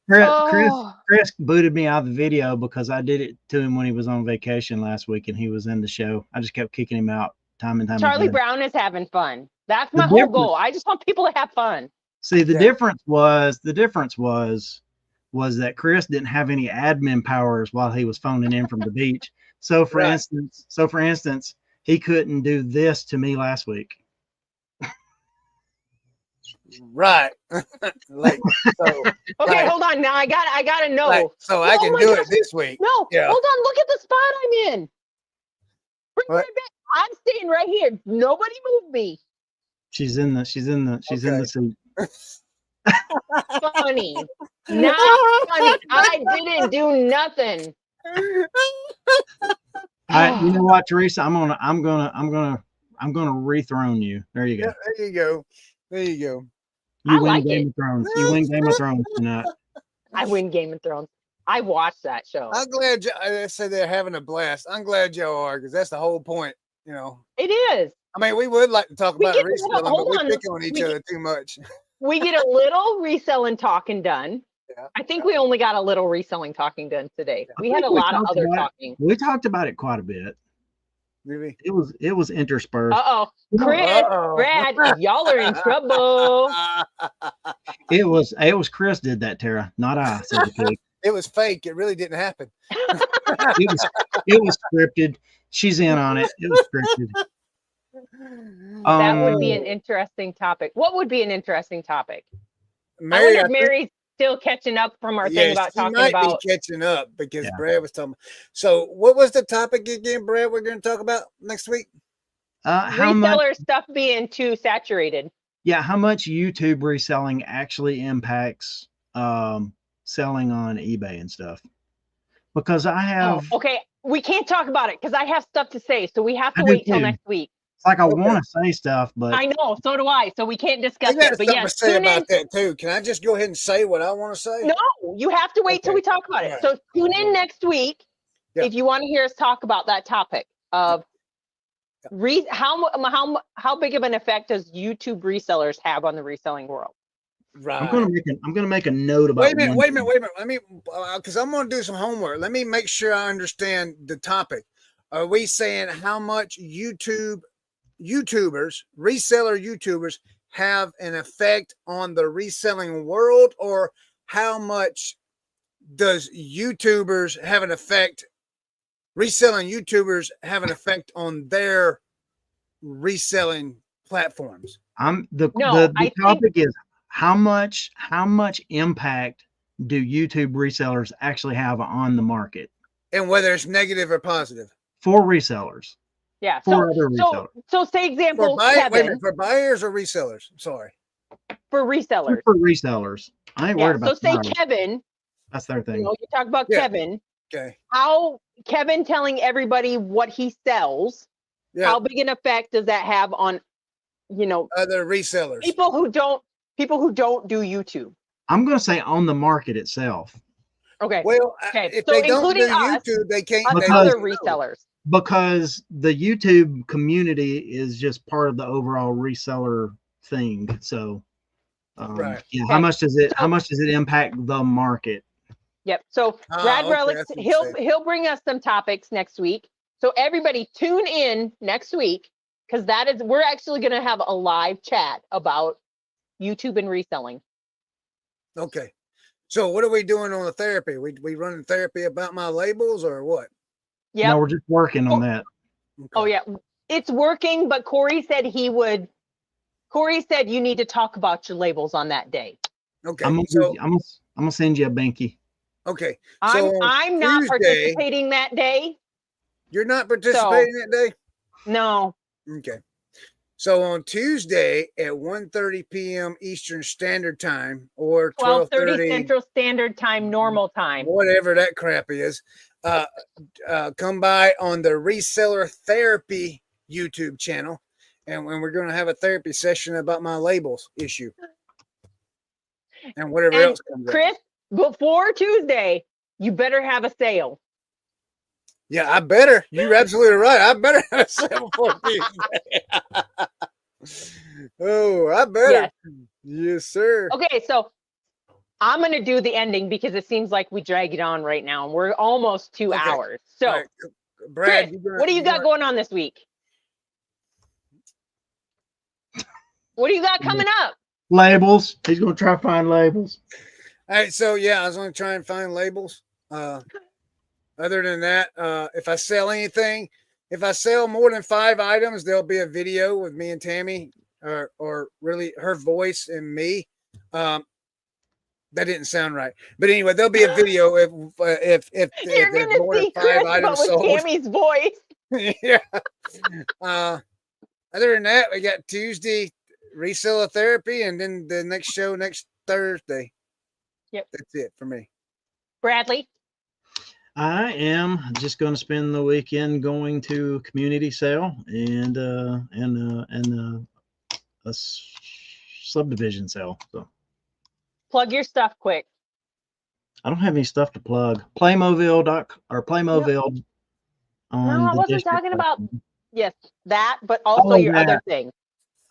B: Oh.
C: Chris booted me out of the video because I did it to him when he was on vacation last week and he was in the show. I just kept kicking him out time and time
B: Charlie
C: again.
B: Brown is having fun. That's my whole goal. I just want people to have fun.
C: See, the difference was that Chris didn't have any admin powers while he was phoning in from the beach. So for instance, he couldn't do this to me last week.
A: Right. Like so.
B: Okay, hold on. Now I gotta know.
A: Like, so I can do it this week.
B: No,
A: Yeah.
B: hold on. Look at the spot I'm in. Bring
A: What?
B: me back. I'm staying right here. Nobody move me.
C: She's in the seat.
B: Funny. Not funny. I didn't do nothing.
C: You know what, Teresa? I'm gonna rethrone you. There you go.
A: Yeah, there you go. There you go.
C: You
B: I
C: win
B: like
C: Game of Thrones. You win Game of Thrones tonight.
B: I win Game of Thrones. I watched that show.
A: I'm glad I said they're having a blast. I'm glad y'all are, because that's the whole point, you know.
B: It is.
A: I mean, we would like to talk about reselling, but
B: hold
A: we
B: on.
A: pick on each other too much.
B: We get a little reselling talking done.
A: Yeah.
B: I think we only got a little reselling talking done today. We had a lot of other talking.
C: We talked about it quite a bit.
A: Really?
C: It was interspersed.
B: Chris, Brad, y'all are in trouble.
C: It was Chris did that, Tara, not I. Said the pig.
A: It was fake. It really didn't happen.
C: It was scripted. She's in on it. It was scripted.
B: That would be an interesting topic. What would be an interesting topic?
A: Mary,
B: I wonder if Mary's still catching up from our thing about talking about
A: catching up because Brad was talking. So, what was the topic again, Brad? We're going to talk about next week.
C: How much
B: reseller stuff being too saturated.
C: Yeah, how much YouTube reselling actually impacts selling on eBay and stuff? Because I have.
B: Oh, okay, we can't talk about it because I have stuff to say, so we have to wait till next week.
C: It's like I want to say stuff, but
B: I know, so do I. So we can't discuss it. But
A: to say about that too. Can I just go ahead and say what I want to say?
B: No, you have to wait till we talk about it. So tune in next week if you want to hear us talk about that topic of how big of an effect does YouTube resellers have on the reselling world?
A: Right.
C: I'm gonna make a note about.
A: Wait a minute. Let me, because I'm gonna do some homework. Let me make sure I understand the topic. Are we saying how much reseller YouTubers have an effect on the reselling world, or how much does YouTubers have an effect? Reselling YouTubers have an effect on their reselling platforms.
C: The topic is how much impact do YouTube resellers actually have on the market,
A: and whether it's negative or positive
C: for resellers.
B: Yeah.
C: For other resellers.
B: So say example,
A: wait a
B: Kevin,
A: minute, for buyers or resellers. I'm sorry.
B: for resellers.
C: For resellers. I ain't worried about
B: So say
C: buyers.
B: Kevin,
C: That's their thing.
B: you talk about Kevin.
A: Okay.
B: How Kevin telling everybody what he sells, how big an effect does that have on,
A: other resellers?
B: People who don't do YouTube.
C: I'm going to say on the market itself.
B: Okay.
A: Well, if they don't do YouTube, they can't.
B: Other resellers.
C: Because the YouTube community is just part of the overall reseller thing. So,
A: right.
C: Yeah. How much does it impact the market?
B: Yep. So Brad Relics, he'll bring us some topics next week. So everybody tune in next week, because we're actually going to have a live chat about YouTube and reselling.
A: Okay. So what are we doing on the therapy? We running therapy about my labels or what?
B: Yeah.
C: No, we're just working on that.
A: Okay.
B: Oh yeah, it's working. But Corey said you need to talk about your labels on that day.
A: Okay.
C: I'm gonna send you a banky.
A: Okay.
B: So I'm not participating that day.
A: You're not participating that day?
B: No.
A: Okay. So on Tuesday at 1:30 p.m. Eastern Standard Time or
B: 12:30 Central Standard Time, normal time,
A: whatever that crap is, come by on the Reseller Therapy YouTube channel, and we're going to have a therapy session about my labels issue and whatever else comes
B: Chris, before Tuesday, you better have a sale.
A: Yeah, I better. You're absolutely right. I better have a sale before Tuesday. Oh, I better. Yes, sir.
B: Okay, so I'm going to do the ending because it seems like we drag it on right now, and we're almost 2 hours. So,
A: right. Brad,
B: Chris, what do you got going on this week? What do you got coming up?
C: Labels. He's going to try to find labels.
A: All right, so I was going to try and find labels. Other than that, if I sell anything, if I sell more than 5 items, there'll be a video with me and Tammy, or really her voice and me. That didn't sound right, but anyway, there'll be a video if
B: you're going to see Chris, but with Tammy's voice.
A: Yeah. Other than that, we got Tuesday reseller therapy, and then the next show next Thursday.
B: Yep,
A: that's it for me. Bradley.
C: I am just going to spend the weekend going to community sale and a subdivision sale. So
B: plug your stuff quick.
C: I don't have any stuff to plug. Playmoville.
B: No, I wasn't talking about that, but also your other thing.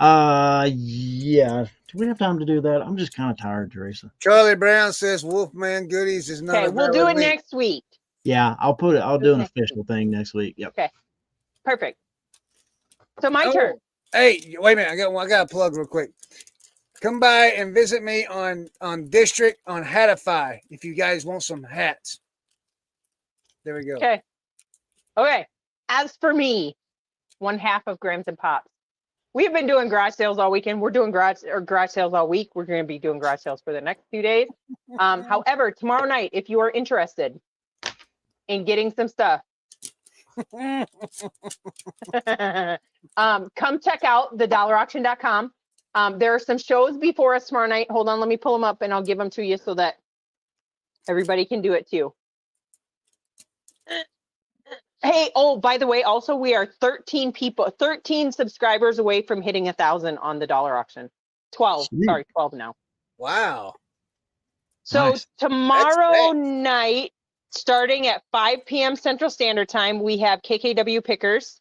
C: Yeah. Do we have time to do that? I'm just kind of tired, Teresa.
A: Charlie Brown says Wolfman Goodies is not.
B: Okay, we'll do it next week.
C: Yeah, I'll do an official thing next week. Yep.
B: Okay. Perfect. So my turn.
A: Hey, wait a minute. I got a plug real quick. Come by and visit me on District on Hatify if you guys want some hats. There we go.
B: Okay. As for me, 1/2 of Grams and Pops. We've been doing garage sales all weekend. We're doing garage sales all week. We're going to be doing garage sales for the next 2 days. However, tomorrow night, if you are interested in getting some stuff, come check out thedollarauction.com. There are some shows before us tomorrow night. Hold on, let me pull them up and I'll give them to you so that everybody can do it too. Hey, by the way, also we are 13 subscribers away from hitting 1,000 on the dollar auction. 12 now.
A: Wow.
B: So
C: nice.
B: Tomorrow night, starting at 5 p.m. Central Standard Time, we have KKW Pickers.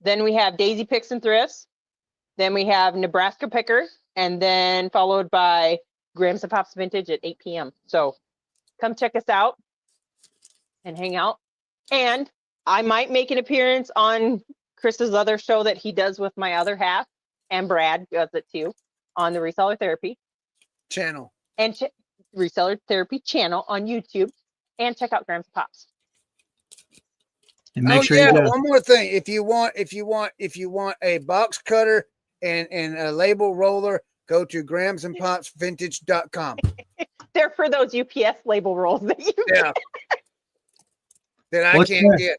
B: Then we have Daisy Picks and Thrifts. Then we have Nebraska Picker, and then followed by Grams and Pops Vintage at 8 p.m. So come check us out and hang out. And I might make an appearance on Chris's other show that he does with my other half, and Brad does it too, on the Reseller Therapy
A: channel
B: and Reseller Therapy channel on YouTube. And check out Grams and Pops.
C: And make sure you
A: one more thing. If you want a box cutter and a label roller, go to gramsandpopsvintage.com.
B: They're for those UPS label rolls that you
A: Yeah. That I can't get.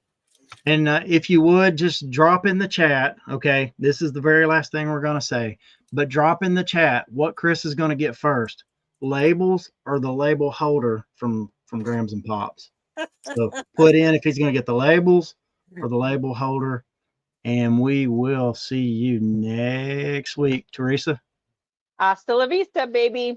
C: And if you would just drop in the chat, okay, this is the very last thing we're going to say, but drop in the chat what Chris is going to get first, labels or the label holder from Grams and Pops. So put in if he's going to get the labels or the label holder, and we will see you next week. Teresa?
B: Hasta la vista, baby.